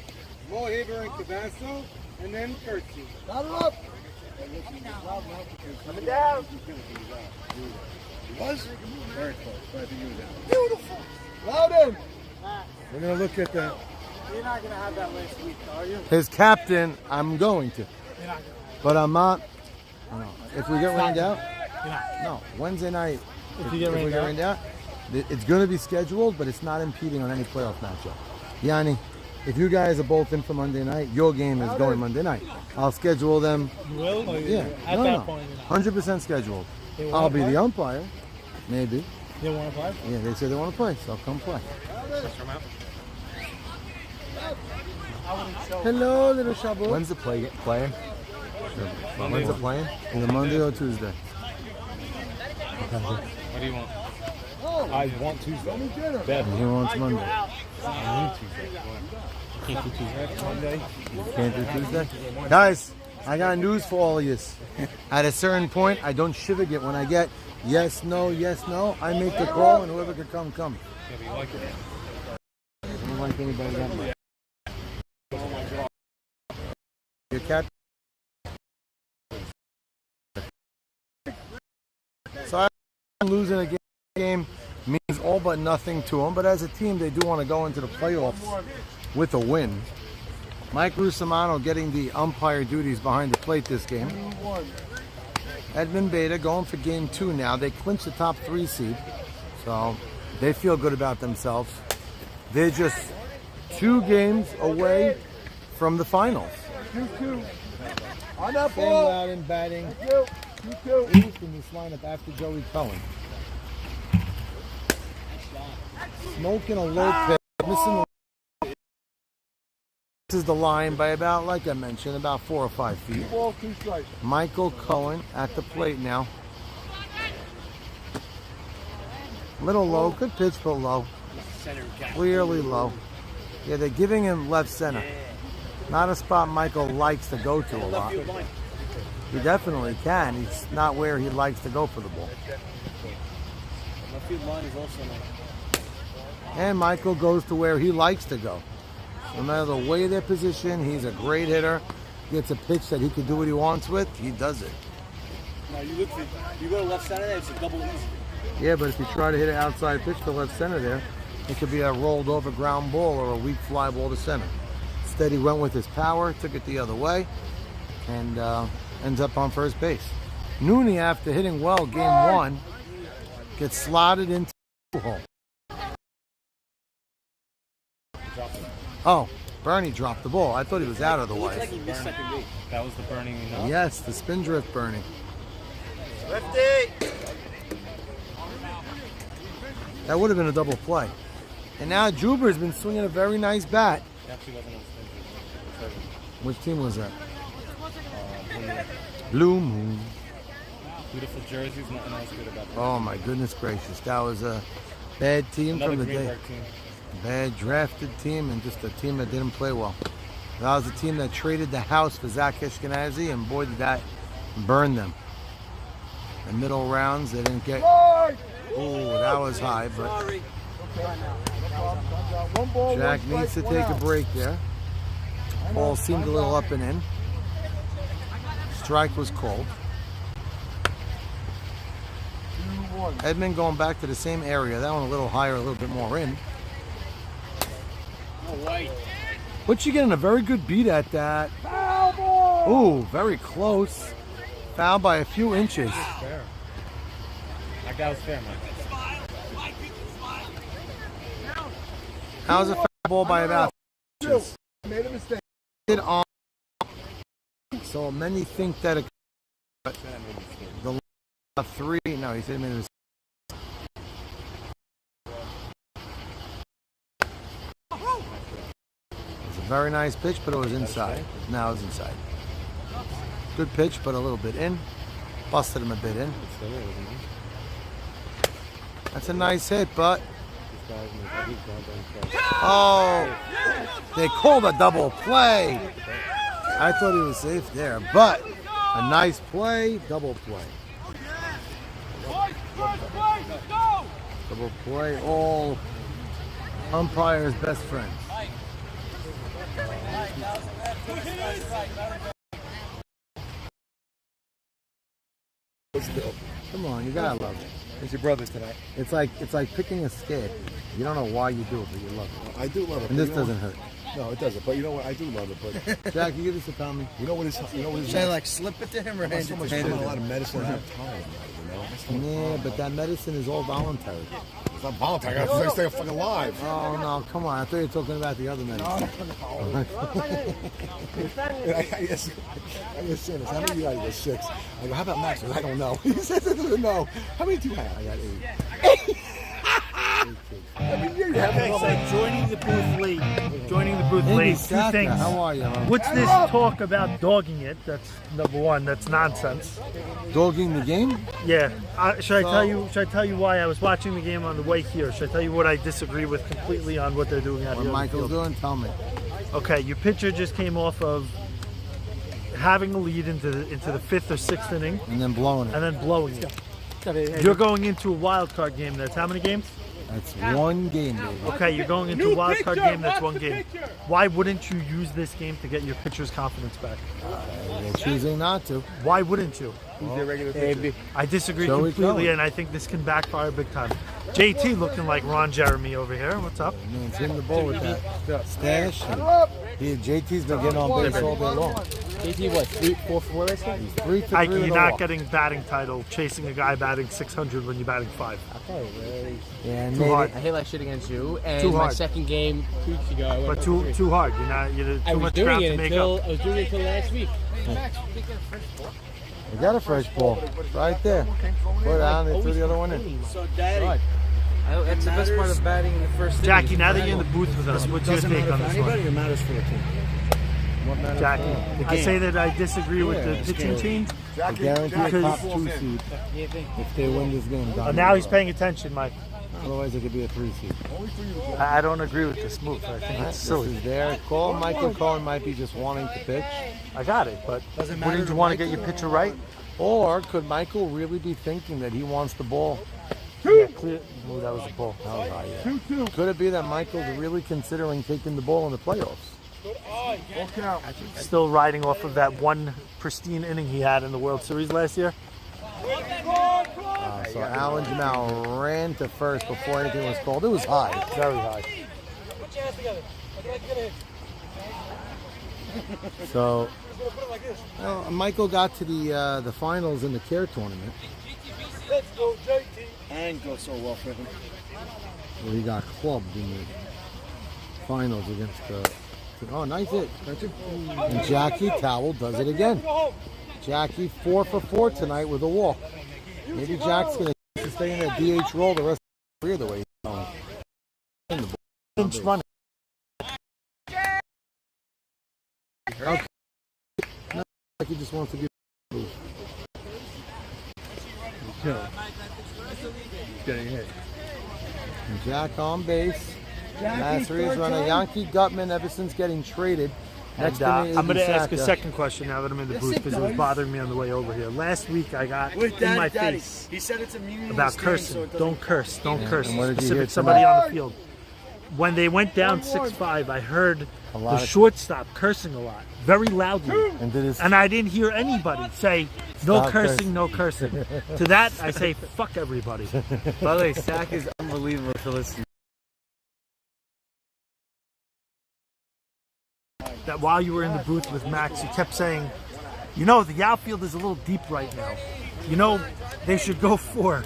Mohaber and Cabasso, and then Curtsy. Louder up! Coming down! Was? Very close, but I think he was out. Beautiful! Loudon! We're going to look at that. You're not going to have that last week, are you? His captain, I'm going to. You're not going But I'm not. No. If we get rained out, You're not. no. Wednesday night, If you get rained out? it's going to be scheduled, but it's not impeding on any playoff matchup. Yanni, if you guys are both in for Monday night, your game is going Monday night. I'll schedule them. You will? Or Yeah, At that point, you're not. 100% scheduled. They wanna I'll be play? the umpire, maybe. They want to play? Yeah, they say they want to play, so I'll come play. Hello, little Shabu. When's the playing? When's it playing? Either Monday or Tuesday. What do you want? I want Tuesday. Bad. He wants Monday. Can't do Tuesday. Monday. Can't do Tuesday? Guys, I got news for all of you. At a certain point, I don't shiver it when I get yes, no, yes, no. I make the call, and whoever can come, come. Yeah, but you like it. I don't like anybody that much. Your cat. So I'm losing a game means all but nothing to them, but as a team, they do want to go into the playoffs with a win. Mike Russomano getting the umpire duties behind the plate this game. Edmund Beta going for game 2 now. They clinched the top 3 seed, so they feel good about themselves. They're just 2 games away from the finals. 2-2. On that Sam ball. Loudon batting 2-2. 8th in this lineup after Joey Cohen. Smoking a low pitch, missing. This is the line by about, like I mentioned, about 4 or 5 feet. Ball, 2 strikes. Michael Cohen at the plate now. Little low, good pitch, but low. Clearly low. Yeah, they're giving him left center. Not a spot Michael likes to go to a lot. He definitely can. He's not where he likes to go for the ball. Left field line is also nice. And Michael goes to where he likes to go. No matter the way they're positioned, he's a great hitter. Gets a pitch that he can do what he wants with, he does it. No, you go to left center, it's a double easy. Yeah, but if you try to hit an outside pitch to left center there, it could be a rolled over ground ball or a weak fly ball to center. Instead, he went with his power, took it the other way, and ends up on first base. Nooney, after hitting well game 1, gets slotted into the hole. Oh, Bernie dropped the ball. I thought he was out of the way. Like he missed second base. That was the burning. Yes, the spin drift Bernie. Lefty. That would have been a double play. And now Juber's been swinging a very nice bat. He actually wasn't on the spin. Which team was that? Blue Moon. Beautiful jerseys, nothing else good about that. Oh my goodness gracious. That was a bad team Another from the day. Greenberg team. Bad drafted team and just a team that didn't play well. That was a team that traded the house for Zach Ashkenazi, and boy did that burn them. The middle rounds they didn't get. Oh, that was high, but Jack needs to take a break there. Ball seemed a little up and in. Strike was called. Edmund going back to the same area. That one a little higher, a little bit more in. But you getting a very good beat at that. Ooh, very close. Foul by a few inches. Fair. That guy was fair, man. How's a foul ball by about inches? Made a mistake. It on. So many think that the 3. No, he said he made a mistake. It's a very nice pitch, but it was inside. Now it's inside. Good pitch, but a little bit in. Busted him a bit in. That's a nice hit, but oh, they called a double play. I thought he was safe there, but a nice play, double play. Double play, all umpires' best friends. Come on, you gotta love it. It's your brother tonight. It's like picking a skid. You don't know why you do it, but you love it. I do love it. And this doesn't hurt. No, it doesn't. But you know what? I do love it. But Jack, you give this to Tommy. You know what is? You know what is? Should I like slip it to him or hand it so to much him? a lot of medicine. I have time. You know. Yeah, but that medicine is all voluntary. It's not voluntary. I got to stay fucking alive. Oh no, come on! I thought you were talking about the other medicine. I guess this. How many of you guys got 6? I go, how about Max? I don't know. He says he doesn't know. How many do you have? I got 8. I mean, you have Okay, so joining the booth late. Joining the booth late. Two Saka, things. how are you? Huh? What's this talk about dogging it? That's number one. That's nonsense. Dogging the game? Yeah. Should I tell you why I was watching the game on the way here? Should I tell you what I disagree with completely on what they're doing out What here? Michael's doing? Tell me. Okay, your pitcher just came off of having a lead into the 5th or 6th inning And then blowing it. and then blowing it. You're going into a wild card game. That's how many games? That's one game, baby. Okay, you're going into a wild card game. That's one game. Why wouldn't you use this game to get your pitcher's confidence back? They're choosing not to. Why wouldn't you? Who's their regular pitcher? I disagree Joey completely, Cohen. and I think this can backfire big time. JT looking like Ron Jeremy over here. What's up? I mean, it's hitting the ball with that stash. JT's been getting on base all day long. JT, what, 3, 4 for 4 last game? He's 3 for 3 Ike, with you're a not walk. getting batting title chasing a guy batting 600 when you're batting 5. Yeah, and Too made hard. it. I hit like shit against you, and Too my hard. second game 2 weeks ago, I went But for 3. too hard. You're I too was much doing ground it to make until up. I was doing it until last week. We got a fresh ball right there. Put it on and threw the other one in. So, Daddy, That's the best part of batting in the first inning. Jackie, now that you're in the booth with us, what's your take on this one? It matters for the team. What matters? Jackie, I say that I disagree with the pitching change. I guarantee a Because- top 2 seed if they win this game. Now he's paying attention, Mike. Otherwise, it could be a 3 seed. I don't agree with this move. I think it's silly. This is their call. Michael Cohen might be just wanting to pitch. I got it, but wouldn't you want to get your pitcher right? Or could Michael really be thinking that he wants the ball? Yeah, clear. Oh, that was a ball. That was high, yeah. Could it be that Michael's really considering taking the ball in the playoffs? Still riding off of that one pristine inning he had in the World Series last year. So Alan Jamal ran to first before anything was called. It was high, very high. So Michael got to the finals in the care tournament. And go so well for him. Where he got clubbed in the finals against the. Oh, nice hit. And Jackie Towel does it again. Jackie 4 for 4 tonight with a walk. Maybe Jack's going to stay in that DH role the rest of the career the way he's going. In the Inch running. Okay. No, like he just wants to be. Getting hit. And Jack on base. Last series runner Yankee Gutman ever since getting traded. Next And, to me, I'm going to ask a Saka. second question now that I'm in the booth because it was bothering me on the way over here. Last week I got in my face He said it's immunity about stain, cursing. so it doesn't- Don't curse. Don't curse. And what did you Specific hear somebody tonight? on the field. When they went down 6-5, I heard A the lot of- shortstop cursing a lot, very loudly. And did his And I didn't hear anybody say, no Stop cursing, cursing. no cursing. To that, I say, fuck everybody. By the way, Sack is unbelievable to listen. That while you were in the booth with Max, you kept saying, you know, the outfield is a little deep right now. You know, they should go 4.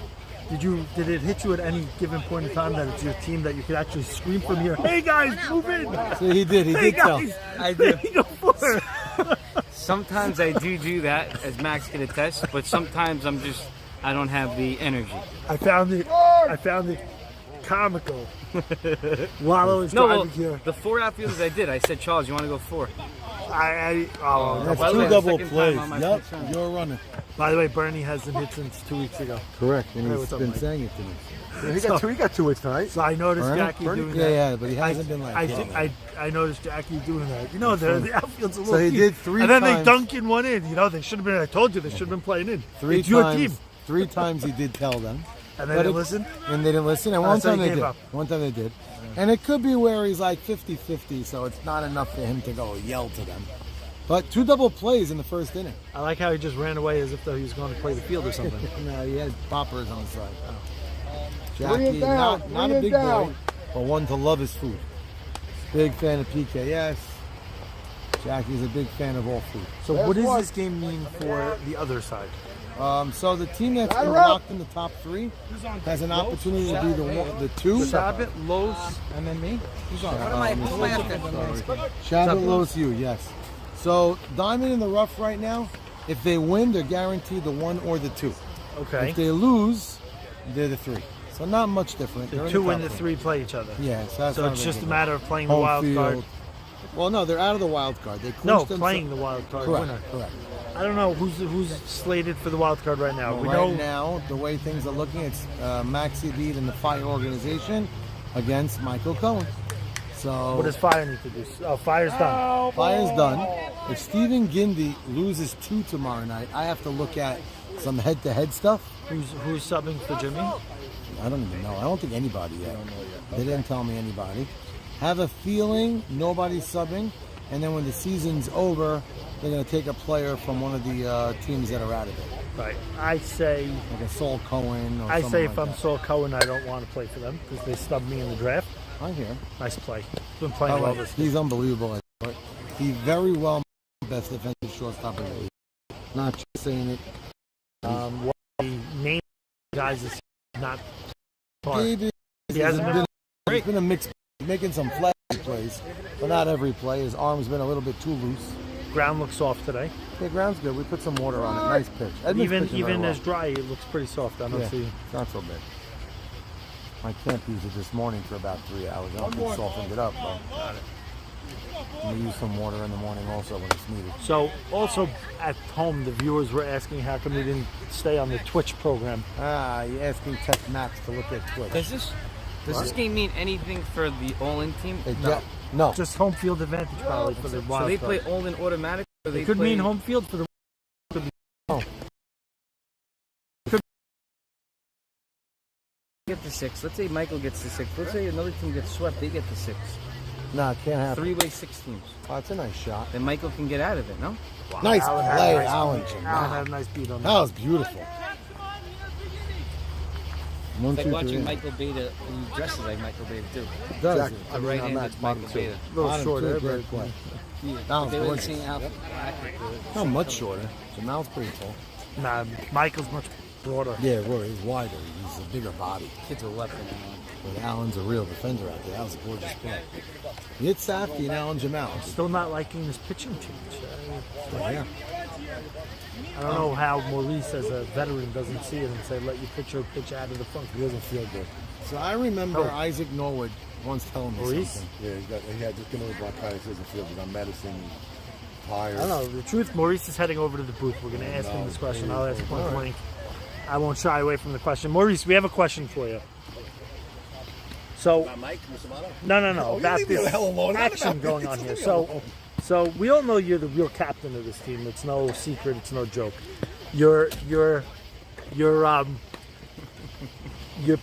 Did it hit you at any given point in time that it's your team that you could actually scream from here, hey guys, move in? So he did. He Hey did tell. guys, I do. go 4. Sometimes I do that, as Max can attest, but sometimes I don't have the energy. I found it comical. Wallow is No, driving well, here. the 4 outfielders I did. I said, Charles, you want to go 4? That's by the two way, the double second time plays. on my Yep, concern. you're running. By the way, Bernie hasn't hit since 2 weeks ago. Correct, and Hey, he's what's up, been Mike? saying it to me. He got two hits tonight. So I noticed Bernie? Jackie doing Yeah, that. yeah, but he hasn't been like I hitting think I noticed Jackie doing that. You know, the outfield's a little he deep. did 3 and then times. they dunk in one in. You know, they should have been. I told you they should have been playing in. 3 it's your times. team. 3 times he did tell them. And they But didn't it- listen. And they didn't listen. And Oh, one so he time they gave did. up. One time they did. And it could be where he's like 50-50, so it's not enough for him to go yell to them. But 2 double plays in the first inning. I like how he just ran away as if though he was going to play the field or something. No, he had poppers on the side. Bring Jackie, it down, not bring a it big down. boy, but one to love his food. Big fan of PKS. Jackie's a big fan of all food. So what does this game mean for the other side? So the team that's been locked in the top 3 has an opportunity to be the 2. Shabbat, Los, and then me. Who's on? What am I after? Shabbat Los you, yes. So Diamond in the rough right now. If they win, they're guaranteed the 1 or the 2. Okay. If they lose, they're the 3. So not much different. They're The in 2 top and the 3 play each other. Yeah, so that's So how it's they just get a matter of playing the home wild field. card. Well, no, they're out of the wild card. They No, clinched them, playing so- the wild card Correct, winner. correct. I don't know who's slated for the wild card right now. Well, we right know now, the way things are looking, it's Maxi Beat and the Fire organization against Michael Cohen. So what does Fire need to do? Oh, Fire's done. Fire's done. If Stephen Gindy loses 2 tomorrow night, I have to look at some head-to-head stuff. Who's subbing for Jimmy? I don't even know. I don't think anybody yet. They didn't tell me anybody. Have a feeling nobody's subbing, and then when the season's over, they're going to take a player from one of the teams that are out of it. Right. I say. Like a Saul Cohen or I something say like if I'm that. Saul Cohen, I don't want to play for them because they snubbed me in the draft. I hear. Nice play. Been playing well this He's unbelievable. But he very well best defensive shortstop in the league. Not just saying it. What the name guys is not hard. He hasn't been It's been a mix. Making some flashy plays, but not every play. His arm's been a little bit too loose. Ground looks soft today. Yeah, ground's good. We put some water on it. Nice pitch. Edmonds pitching Even very as well. dry, it looks pretty soft. I don't see. It's not so bad. I can't use it this morning for about 3 hours. I don't think softened it up, but we use some water in the morning also when it's needed. So also at home, the viewers were asking how come we didn't stay on the Twitch program. You're asking Tech Max to look at Twitch. Does this game mean anything for the all-in team? No. Just home field advantage probably for the wild So they card. play all-in automatic? Or they It could play... mean home field for the. Could be. Oh. Get the 6. Let's say Michael gets the 6. Let's say another team gets swept. They get the 6. No, it can't happen. 3-way 6 teams. Oh, it's a nice shot. Then Michael can get out of it, no? Wow. Nice Allen had play, a nice Allen. beat. Allen had a nice beat on That was beautiful. One, It's like two, watching three. Michael Beta. He dresses like Michael Beta, too. Does. The right-handed Michael Beta. A little Bottom shorter, two, but great play. Yeah, That was they were the gorgeous. same outfit. Not much shorter. Jamal's pretty tall. nah, Michael's much broader. Yeah, Roy, he's wider. He's a bigger body. Kid's a weapon. But Allen's a real defender out there. That was a gorgeous play. It's Safdie and Allen Jamal. Still not liking this pitching change. Yeah. I don't know how Maurice, as a veteran, doesn't see it and say, let your pitcher pitch out of the funk. He doesn't feel good. So I remember Isaac Norwood once telling me Maurice? something. Yeah, he had just getting bronchitis. Doesn't feel good. On medicine, tired. I don't know. The truth, Maurice is heading over to the booth. We're going to ask him this question. I'll ask point blank. I won't shy away from the question. Maurice, we have a question for you. So, no. About this action going on here. So we all know you're the real captain of this team. It's no secret. It's no joke. Your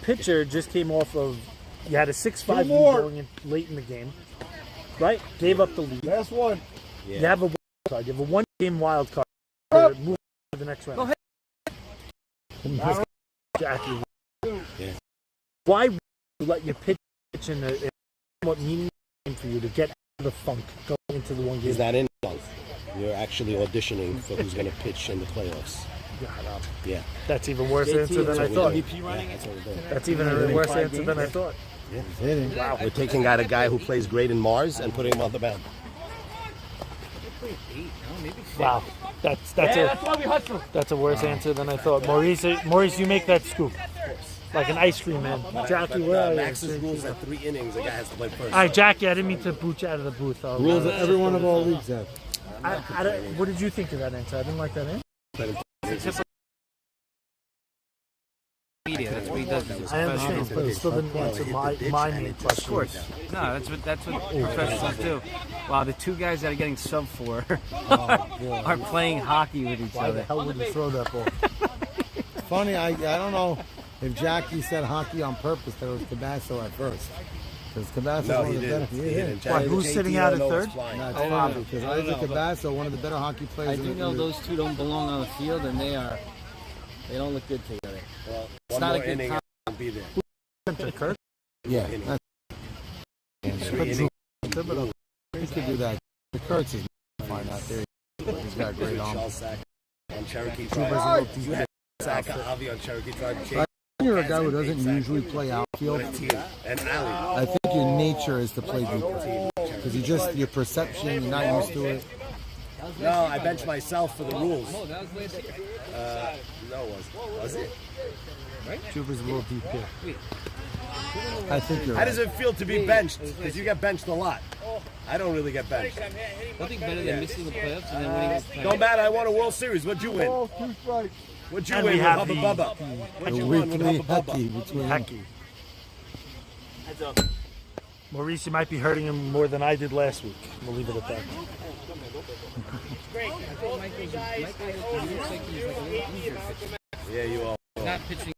pitcher just came off of. You had a 6-5 lead going in late in the game, right? Gave up the lead. Last one. You have a wild card. You have a one-game wild card. To move to the next round. Go ahead. Jackie. Yeah. Why would you let your pitch in a somewhat meaning game for you to get out of the funk going into the one game? He's not in the funk. You're actually auditioning for who's going to pitch in the playoffs. Yeah. That's even worse answer than I thought. That's even a worse answer than I thought. Yeah. Wow. We're taking out a guy who plays great in Mars and putting him on the mound. Wow. That's That's why we hustle. a worse answer than I thought. Maurice, you make that scoop. like an ice cream man. Jackie, where are you? Max's rules at 3 innings, the guy has to play first. All right, Jackie, I didn't mean to boot you out of the booth. Rules that every one of our leagues have. What did you think of that answer? I didn't like that answer. Media, that's what he does. I understand, but it still didn't answer my main question. Of course. No, that's what professionals do. Wow, the two guys that are getting sub for are playing hockey with each Why the other. hell would you throw that ball? Funny, I don't know if Jackie said hockey on purpose, that it was Cabasso at first. Because Cabasso No, one he of the didn't. better. He didn't. Why, who's sitting out at third? No, it's Bobby. Because Isaac Cabasso, one of the better hockey I players do in know the those two don't belong on the field, and they don't look good together. Well, It's one not a more good inning, com- I'll be there. Yeah. Inning. That's 3 innings. he could do that. The Kurtz is fine out there. He's got great arm. Charles Sack on Cherokee Drive. You had Sack Avi on Cherokee Drive. You're a guy who doesn't usually play outfield. And Ali. I think your nature is to play deeper. Because you just, your perception, you're not used to it. No, I benched myself for the rules. No, was it? Chuba's a little deep here. I think you're How right. does it feel to be benched? Because you get benched a lot. I don't really get benched. Nothing better than missing the playoffs and then winning the Don't matter, I won a World Series. What'd you win? What'd you And win we with have Hubba the- Bubba? What'd The you win with weekly Hubba Bubba? hockey between Hecky. Maurice, you might be hurting him more than I did last week. We'll leave it at that. Yeah, you all. not pitching.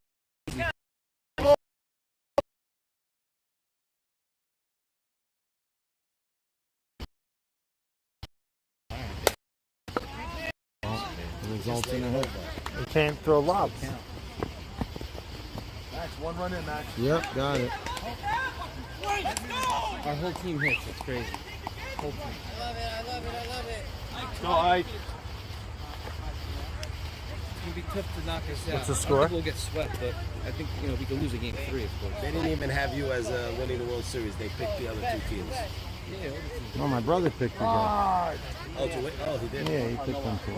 results in a hit. He can't throw lobs. Max, 1 run in, Max. Yep, got it. Our whole team hits. It's crazy. Whole team. Go, Ike. It's gonna be tough to knock us out. What's the I score? don't think we'll get swept, but I think we could lose a game 3, of course. They didn't even have you as winning the World Series. They picked the other 2 teams. Yeah, No, my brother picked the guy. Oh, he did. Yeah, he picked them too.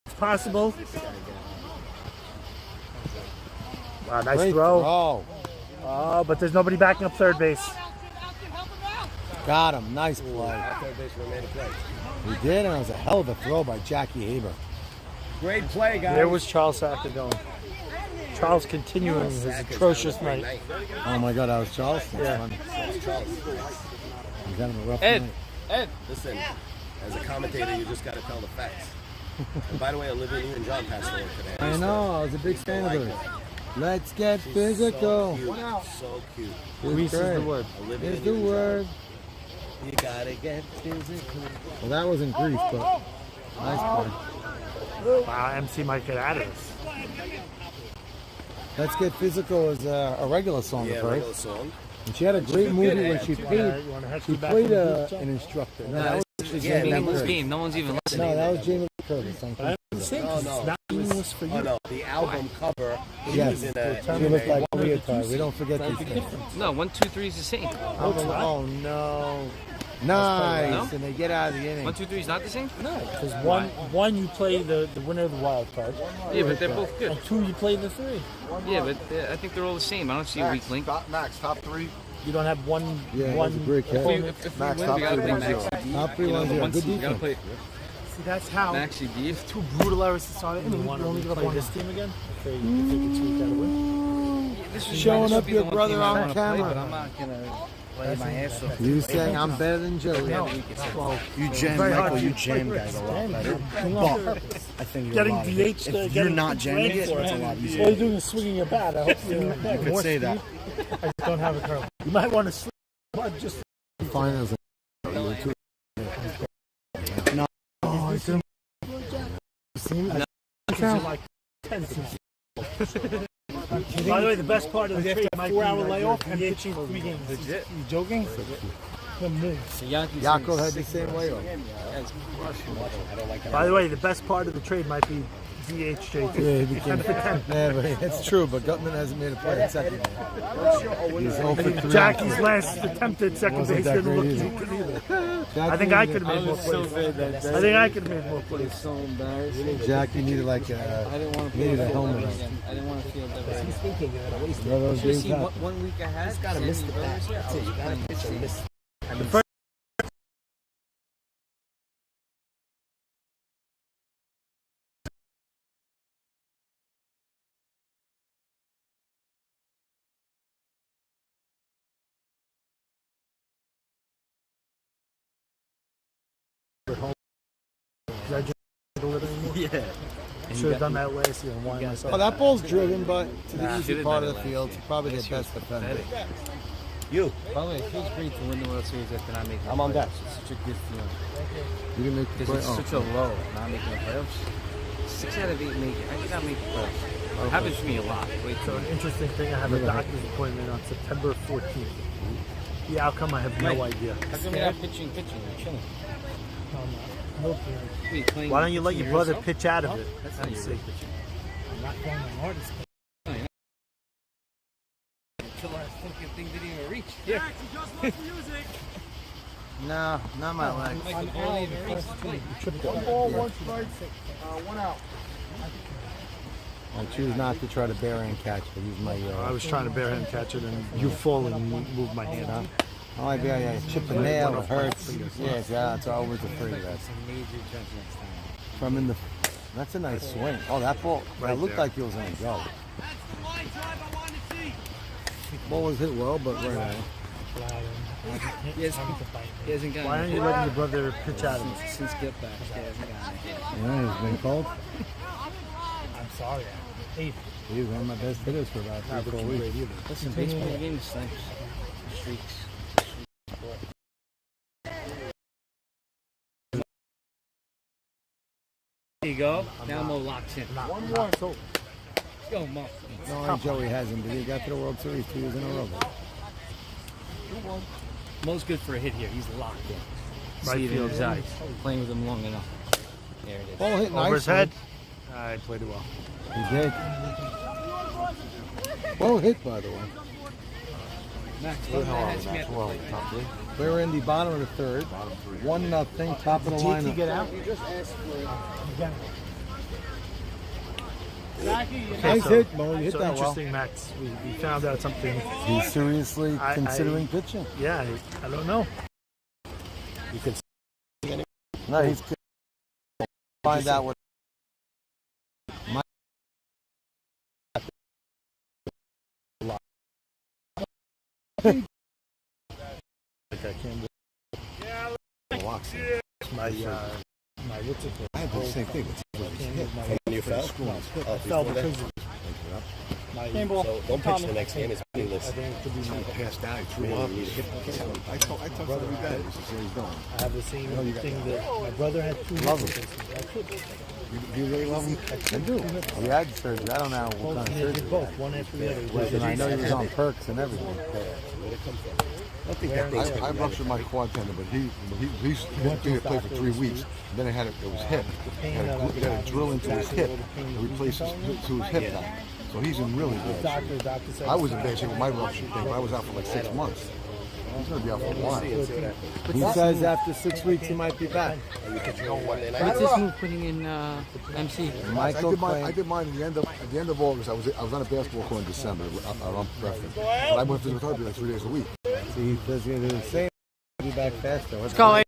It's possible. Wow, nice Great throw. Oh, but there's nobody backing up third base. Got him. Nice play. Third baseman made a play. He did, and it was a hell of a throw by Jackie Haber. Great play, guys. There was Charles Sacker going. Charles continuing his atrocious night. Oh my God, that was Charleston. Yeah. That's Charles. He's having a rough Ed. night. Ed. Listen, as a commentator, you just got to tell the facts. And by the way, Olivia Newton-John passed away today. I know. I was a big fan of hers. Let's get physical. So cute. Reese is the word. Olivia Here's the Newton-John. word. You gotta get physical. Well, that wasn't Grease, but nice play. Wow, MC might get out of this. Let's Get Physical is a regular song Yeah, of hers. regular song. And she had a great movie where she You wanna head she back played from the beach? an instructor. No, No, that was actually yeah, Jamie that Lee was Curtis. Game. No one's even listening. No, that was Jamie Lee Curtis. on I understand, 'cause No, it's not meaningless for you. Oh no, the album cover. She Yes, was in a. she looked like a leotard. We don't forget these things. No, 1, 2, 3 is the same. Oh no. Nice. No? And they get out of the inning. 1, 2, 3 is not the same. No, because one you play the winner of the wild card. Yeah, but they're both good. And 2 you play the 3. Yeah, but I think they're all the same. I don't see a weak link. Max, top 3. You don't have one. Yeah, one that's a great catch. opponent. If Max, we win, top we gotta play 3-1-0. Maxi D. Top 3 You know, 1-0. once Good you gotta defense. play See, that's how. Maxi D. Two brutal errors to start it. And you only give up on this team again. If they can squeak out a win. This Showing might just up be your the one brother team I on wanna play, camera. but I'm not gonna play my ass off. You saying I'm better than Joey? Well, You jam, very hard Michael, to you play jam with guys a this lot game. better. You know, But I think you're getting a lot of DH, it. If getting you're not jamming it, for it's a it. lot All easier. you're doing is swinging your bat. I hope you You could say that. I just don't have a curl. You might want to sleep. But just Finals. You were too. oh, it's in like 10 seasons. By the way, the best part of the trade might be 4-hour layoff and pitching 3 games. You joking? The Yankees. Yaakov had the same way. By the way, the best part of the trade might be DH, JT. Yeah, he became. Yeah, but it's true. But Gutman hasn't made a play at second yet. He's 0 for 3. Jackie's last attempt at second base that didn't look great too either. good either. Jackie I think I could needed- have made more so plays. bad that I think I could have made more plays. so embarrassing. Jackie needed like I didn't want to needed a feel helmet. that again. I didn't want to feel that He's again. thinking you're gonna waste it. One of those Should have days seen happen. one week I had. Just gotta miss the bat. That's it. You gotta pitch and miss. The first Yeah. should have done that last year and won myself. Oh, that ball's driven, but to the easy should've part done of the it field. last Probably year. the best defender. You. By the way, it feels great to win the World Series after not making. I'm on deck. It's such a good feeling You didn't make the because play. it's such a low not making the playoffs. 6 out of 8 make it. I did not make the playoffs. It happens to me a lot. Wait, So an interesting thing, I have a doctor's appointment on September 14th. The outcome, I have no idea. how come you're not pitching? You're chilling. Wait, playing Why don't you let your 2 brother years pitch out of it? That's not and your see? real pitching. I'm not going my hardest. The last fucking thing didn't even reach. No, not my legs. Like the ball even reached. One ball, one strike, 1 out. I choose not to try to bury and catch, but he's my I was trying to bear him catch it, and you falling and moved my hand out. I like that. Yeah, chip a nail, it hurts. Yeah, it's always afraid of that. If I'm in the, that's a nice swing. Oh, that ball. Right That looked there. like it was gonna go. Ball was hit well, but right on. He hasn't gotten Why aren't you letting your brother pitch out of it? since get back. He hasn't gotten it. Yeah, he's been called. I'm sorry. Hey, He's one of my best hitters for about 3 or 4 weeks. Listen, baseball game is snipes. Streaks. There you go. Now Mo locks in. one more. So Let's go, Mo. No, only Joey hasn't, but he got to the World Series 2 years in a row. Mo's good for a hit here. He's locked in. Right See it in field. his eyes. Playing with him long enough. There it is. Ball hit Over his nicely. head. I played it well. He did. Well hit, by the way. We were in the bottom of the third. 1-0, top of the JT lineup. get out? Nice so- hit, Mo. You hit So that well. interesting, Max. We found out something. He's seriously I- considering pitching. Yeah, I don't know. You can No, he's find out what. Like I can't. My, My what's it called? I have the same thing. when you fell. I fell because of my Campbell, So don't pitch the next game. It's meaningless. I think it could be my. Passed out. He threw up. I talked to him bad. He's going. I have the same thing that my brother had 2 Love him. him. Do you really love him? I do. He had surgery. I don't know what Both, kind of he surgery. did both, one after the other. And I know he was on perks and everything. I think that thing's I ruptured my quad tendon, but he didn't play for 3 weeks. Then it was hip. He had a drill into his hip and replaced to his hip now. So he's in really bad shape. I was in bad shape with my rupture thing. I was out for like 6 months. He's going to be out for a while. He says after 6 weeks he might be back. What's this move putting in MC? Michael I did mine at the end of August. I was on a basketball court in December around Breakfast. But I went to physical therapy like 3 days a week. See, he says he's going to do the same. He'll be back faster. Let's call it.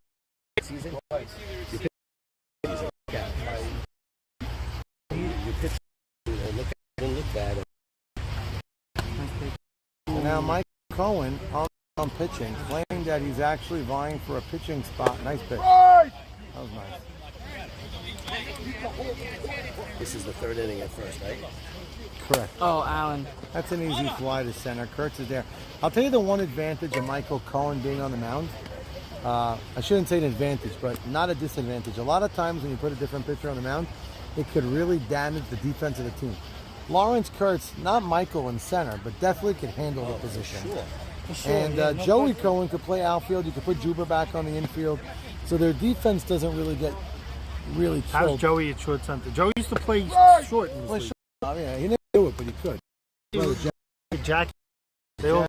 So now Mike Cohen on pitching, claiming that he's actually vying for a pitching spot. Nice pitch. That was nice. This is the 3rd inning at first, right? Correct. Oh, Allen. That's an easy fly to center. Kurtz is there. I'll tell you the one advantage of Michael Cohen being on the mound. I shouldn't say an advantage, but not a disadvantage. A lot of times when you put a different pitcher on the mound, it could really damage the defense of the team. Lawrence Kurtz, not Michael in center, but definitely could handle the position. And Joey Cohen could play outfield. You could put Juba back on the infield. So their defense doesn't really get really How's chilled. Joey at short center? Joey used to play short in this league. Oh, yeah, he didn't do it, but he could. Brother Jackie. They all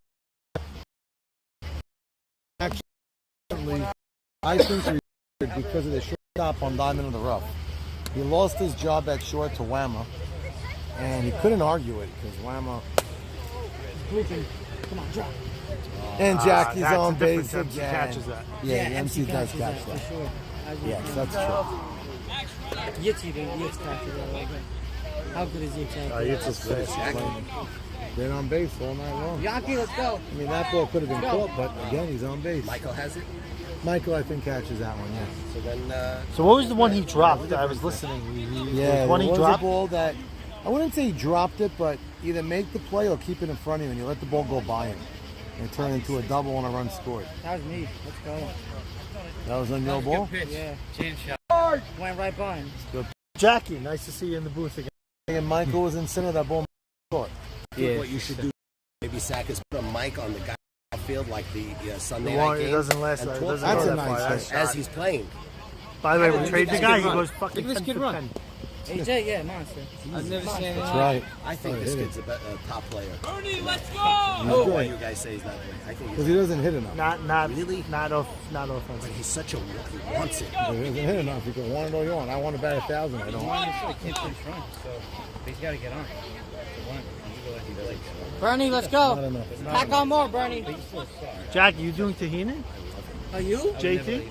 Actually, I think he because of the shortstop on Diamond in the Rough. He lost his job at short to Whammer, and he couldn't argue it because Whammer. Come on, drop. And Jackie's that's on the difference. base MC again. catches that. Yeah, MC does catch For that. sure. Yes, that's true. Yitzy didn't catch it. How good is Yitzy? It's just great. Been on base all night long. Yankee, let's go. I mean, that ball could have been Let's go. caught, but again, he's on base. Michael has it. Michael, I think, catches that one, yeah. So then. So what was the one he dropped? I was listening. Yeah, one there he was dropped. a ball that, I wouldn't say he dropped it, but either make the play or keep it in front of you and you let the ball go by him. And it turned into a double and a run scored. That was me. Let's go. That was on your ball? Yeah. Change shot. Went right by him. Good. Jackie, nice to see you in the booth again. And Michael was in center, that ball short. What you should do, maybe Sack is put a mic on the guy field like the Sunday The night one- it game. doesn't last- and it talk doesn't to go him that far. That's as he's playing. By the way, we Look trade at the this guy. kid He run. goes fucking Look at this 10 kid for run. 10. AJ, yeah, monster. I've never seen That's anything. right. I think this kid's a top player. Bernie, let's go! I don't know why you guys say he's not good. I think Because he doesn't hit enough. Not Really? not offensive. But he's such a he wants it. He doesn't hit enough. You can want it all you want. I want to bat 1,000. I don't. Can't finish run, so he's got to get on. Bernie, let's Not go. enough. Pack on more, Bernie. Jackie, you doing Tahini? Are you? JT?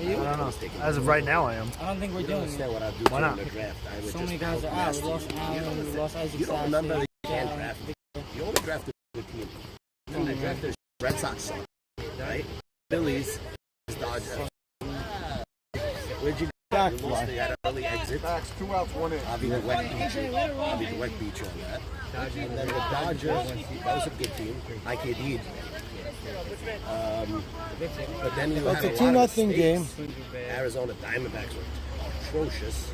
I don't know. As of right now, I am. I don't think we're You don't doing understand it. what I'd do Why during not? the draft. I would So just many guys are out. We lost Allen, we lost Isaac You don't remember Saxton. that you can't draft. You only drafted the team. I drafted the Red Sox, right? Phillies, Dodgers. Where'd you go? Back You fly. lost, you had an early exit. Max, 2 outs, 1 in. I'll be the wet beat you. I'll be the wet beat you on that. And then the Dodgers, that was a good team. IKD'd. But then you It's had a a 2-0 lot of mistakes. game. Arizona Diamondbacks were atrocious.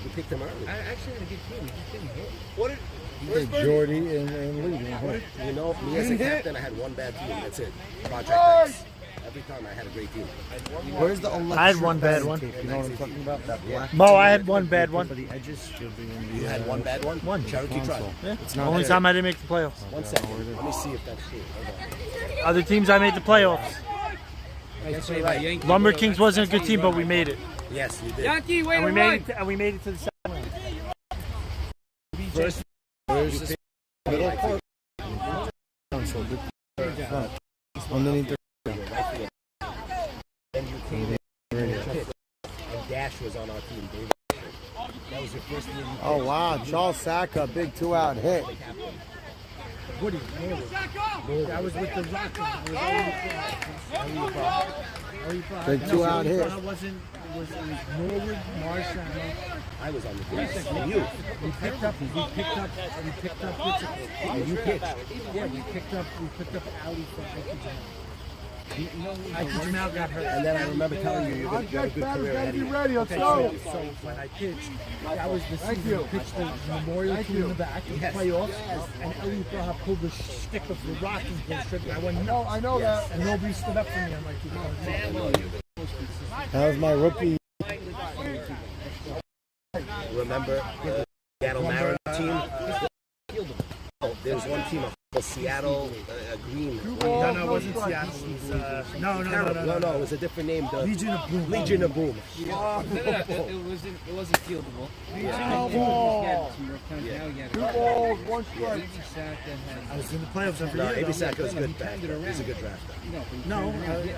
You picked them early. Hey, Jordy and Lee. You know, me as a captain, I had one bad team. That's it. Project X. Every time I had a great team. Where's the electric I had one bad one. tape? You know what I'm talking about? That black. Mo, I had one bad one. The edges should be in the. You had one bad one? One. Cherokee Tribe. Yeah. It's not Only there. time I didn't make the playoffs. 1 second. Let me see if that's true. Hold on. Other teams I made the playoffs. Yes, you're right. Lumber Kings wasn't a good team, but we made it. Yes, you did. Yankee, wait And a we made minute. it. And we made it to the second round. First, Middle part. Underneath the. then you came in and pitched. And Dash was on our team. David. That was your first year. You Oh wow, Charles Sacca, big 2-out hit. Woody. I was with the Rockets. Big 2-out hit. I wasn't. It was Norwood, Marshall. I was on the team. You. We picked up. And you pitched. Yeah, we picked up Ali from Ike Jamal got hurt. And then I remember telling you you're going to have a good career ahead of you. Ready, let's Okay, go. so when I pitched, that was the season I pitched the Memorial team in the back in the playoffs, and Elliot Braha pulled the stick of the Rockies bullshit. I went, no, I know that. and nobody stood up for me. I'm like, That was my rookie. Remember the Seattle Mariners team? Oh, there's one team, the Seattle Green. no, it wasn't Seattle. It was, no, No, it was a different name. The Legion of Boom. Legion of Boom. It wasn't fieldable. Two balls, 1 strike. I was in the playoffs every No, year. Abe Sacca was good back. He's a good drafter. No,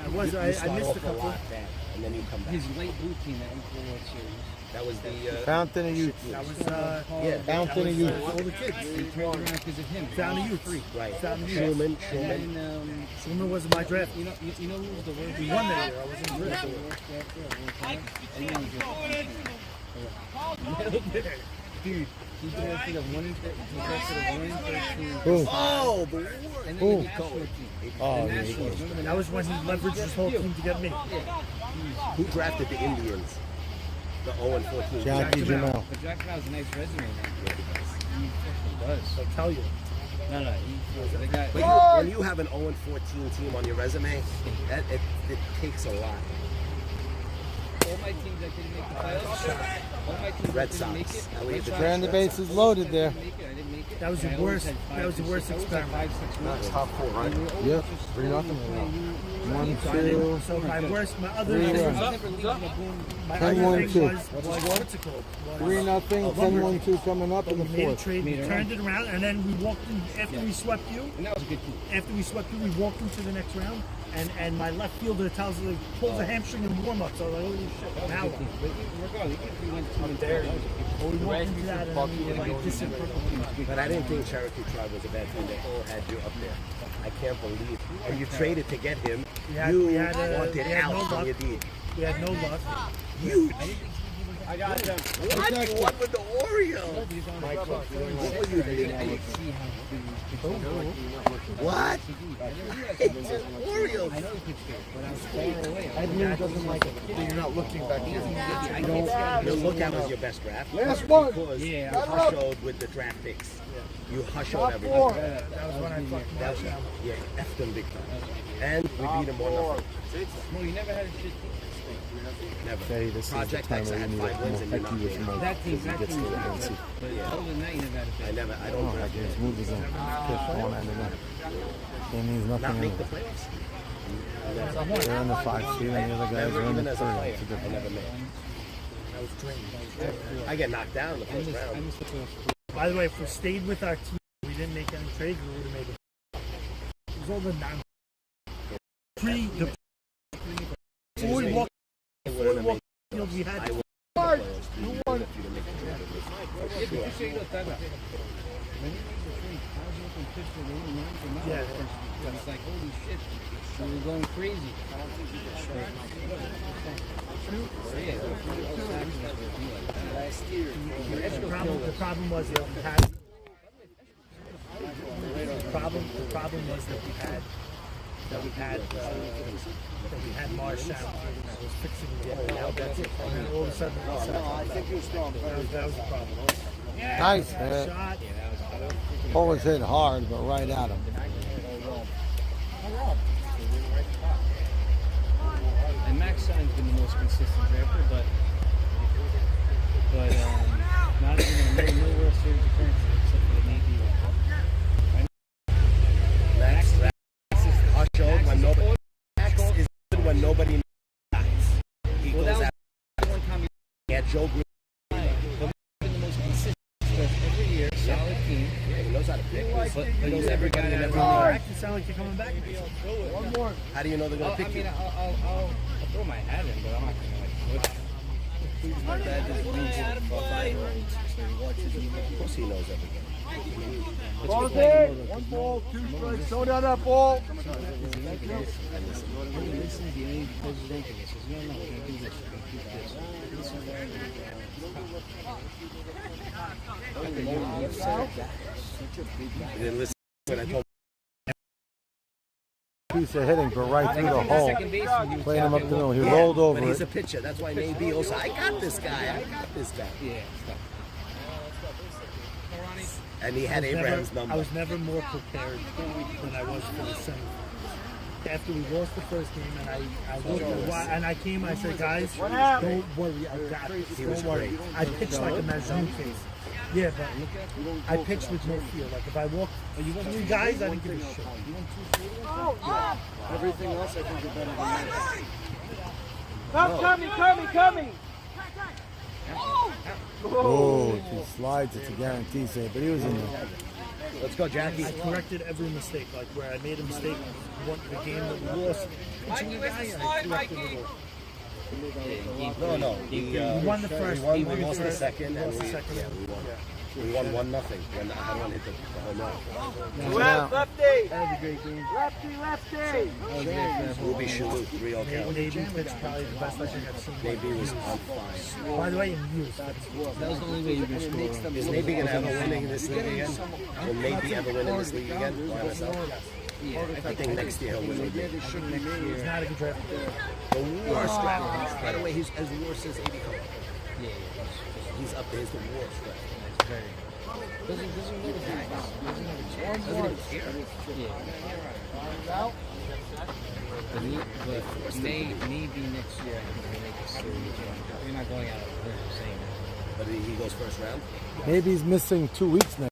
I was. I missed a couple. lot back, and then you come back. His late blue team that went to the World Series. That was the Fountain of Youth. That was yeah, Fountain of Youth. all the kids. He turned around because of him. Found the youth. right. Found the youth. Truman. And Schumer wasn't my draft. you know who was the worst? We won that year. I was in the draft. Dude, he drafted a 1-13. Who? Oh, the war. And Who? then he called it. Oh, yeah. That was when he leveraged his whole team to get me. Who drafted the Indians? The 0-14. Jackie Jamal. But Jack has a nice resume now. He does. I'll tell you. No, they got. But when you have an 0-14 team on your resume, it takes a lot. all my teams that didn't make the playoffs, all my teams Red that didn't make Sox. it, LA Dodgers. Grand base is loaded there. That was the worst. That was the worst experiment. That's top 4, right? Yep. 3-0. 1-2. So my other Three, thing, my other 10-1-2. thing was what's it called? 3-0. 10-1-2 coming up in the We made a fourth. trade, we turned it around, and then we walked in after we swept you. And that was a good team. After we swept you, we walked into the next round, and my left fielder tells me pulls a hamstring in warm-up. So I was like, holy shit! Now what? Regardless, we went 2-3. We walked into that, and then we were like, this is perfect. But I didn't think Cherokee Tribe was a bad team. They all had you up there. I can't believe. And you traded to get him. You wanted out no on luck. your deed. We had no luck. Huge. I got them. What? You won with the Orioles. What were you thinking? What? It's an Orioles. Edmund doesn't like it. You're not looking back here. Your lookout was your best draft. Last one. Because you hushed with the draft picks. You hushed everybody. That was when I fucking That was, yeah, effed them big time. And we beat them 1-0. Well, you never had a shit team. Never. Okay, this is the Project time X where had you need 5 to wins and you're more not with there. more That team, because he gets to the NC. But other than that, you never had a I never, I Oh, don't I draft just moved his own. Kiss on and then. It means not nothing. make the playoffs. They're in the 5 seed and the other guys Never are in even the as 3. a It's a player. I different. never made. I get knocked down in the first round. By the way, if we stayed with our team, we didn't make any trades, we would have made it. It was all the non. Before we walked field, we had. You won it. Yeah. It's like, holy shit, we were going crazy. The problem was that we had. The problem was that we had Marshall that was fixing the hole. Now that's it. And then all of a sudden, I think you're strong. That was the problem. Nice hit. Shot. Always hit hard, but right at him. And Max Sign's been the most consistent drafter, but not even no World Series appearances except for the Navy. Max showed when nobody. Max is good when nobody dies. He goes out. He had Joe Green. Been the most consistent every year, solid team. Yeah, he knows how to pick. But He knows everybody in every Oh, league. you sound like you're coming back. One more. How do you know they're going to pick you? I'll throw my hat in, but I'm not going to My dad just reads it for 5-year-olds, so he watches it. Of course he knows everything. One ball, 2 strikes. Throw down that ball. He didn't listen when I told Piece of hitting, but right through the hole. Playing him up the middle. He rolled but over he's a it. pitcher. That's why maybe also, I got this guy. Yeah. And he had Abraham's I number. was never more prepared than I was for the semifinals. After we lost the first game, and I looked at why, and I came, I said, guys, don't worry, I got this. Don't worry. I pitched like a Mazzoon case. Yeah, but I pitched with no feel. Like if I walked 3 guys, I didn't give a shit. Everything else, I think you're better than that. Coming! Oh, if he slides, it's a guarantee save, but he was in there. Let's go, Jackie. I corrected every mistake. Like where I made a mistake, the game that we lost, pitching the guy, I corrected it all. No. We won the first. We lost the second. We lost the second. Yeah, we won. We won 1-0 when I had one hit the home run. Lefty! That was a great game. Lefty! Ruby Shalhoub, 3-0 count. Navy pitched probably the best I think I've seen. Navy was on fire. By the way, in years. That was the only way you were going to score. Is Navy going to ever win in this league again? Will Navy ever win in this league again? By myself? I think next year he'll win again. He's not a good draft. The worst draft. By the way, he's as worse as 80 Cole. Yeah. He's up there. He's the worst draft. Doesn't know the guys. Doesn't even care. Yeah. But maybe next year I think we'll make a serious run. We're not going out of the same. But he goes first round? Maybe he's missing 2 weeks now.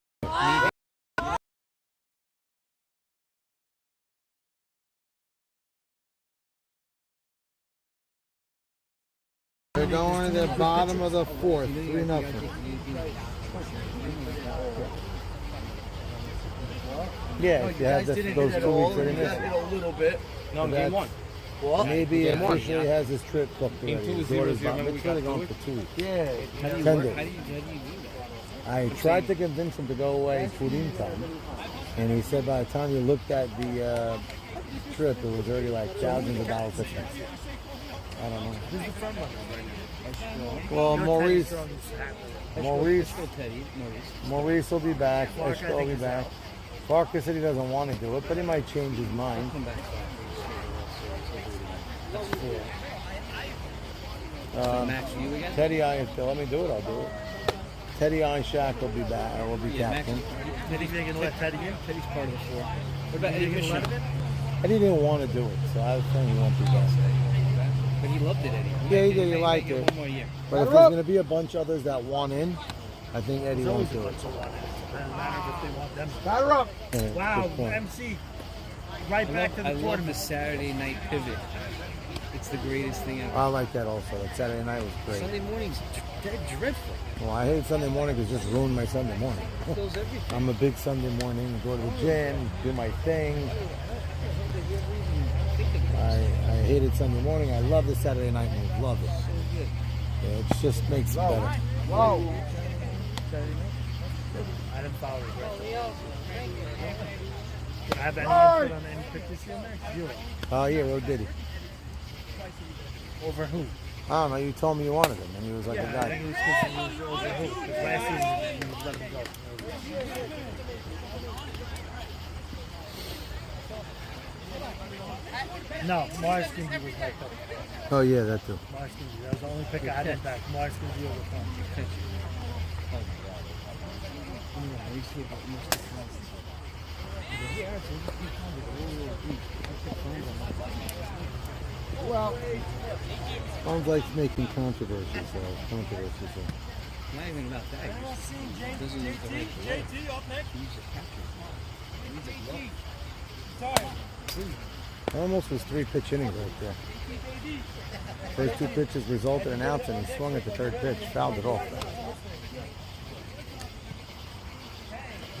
They're going to the bottom of the fourth, 3-0. Yeah, if you had those 2 weeks that he missed. A little bit. No, game one. What? Maybe Game one, officially has his trip booked already. Game 2 is His daughter's 0-0. about- It's really going for 2 weeks. Yeah. 10 days. How do you do that? I tried to convince him to go away Purim time, and he said by the time you looked at the trip, it was already like thousands of dollars difference. I don't know. Who's the front runner? Well, Maurice Maurice. Maurice will be back. Eshko will be back. Parker said he doesn't want to do it, but he might change his mind. Max, you again? Teddy I, if they'll let me do it, I'll do it. Teddy Ishak will be back, or will be captain. Teddy's going to let Teddy in? Teddy's part of the four. What about Eddie Mission? Eddie didn't want to do it, so I was saying he won't be back. But he loved it, Eddie. Yeah, he did. He liked it. One more year. But if there's going to be a bunch of others that want in, I think Eddie won't do it. Doesn't matter if they want them. Batter up. Wow, MC. Right back to the I love the tournament. Saturday night pivot. It's the greatest thing ever. I like that also. That Saturday night was great. Sunday morning's dead dreadful. Well, I hate Sunday morning because it just ruined my Sunday morning. Kills everything. I'm a big Sunday morning. Go to the gym, do my thing. I hated Sunday morning. I love the Saturday night move. Love it. Yeah, it just makes it better. Whoa. I didn't follow it. Do I have any input on any pick this year, Max? You. Oh, yeah, what did he? Over who? I don't know. You told me you wanted him, and he was like Yeah, a I guy. think it was because he was over who? Because last season he let him go. No, Mars Kinsey was my pick. Oh, yeah, that too. Mars Kinsey. That was the only pick I had back. Mars Kinsey over Tom. Well, sounds like making controversies. Controversies. Not even about that. He doesn't use the right word. He uses capture. He uses love. Almost was 3-pitch innings right there. First 2 pitches resulted in outs, and he swung at the 3rd pitch, fouled it off.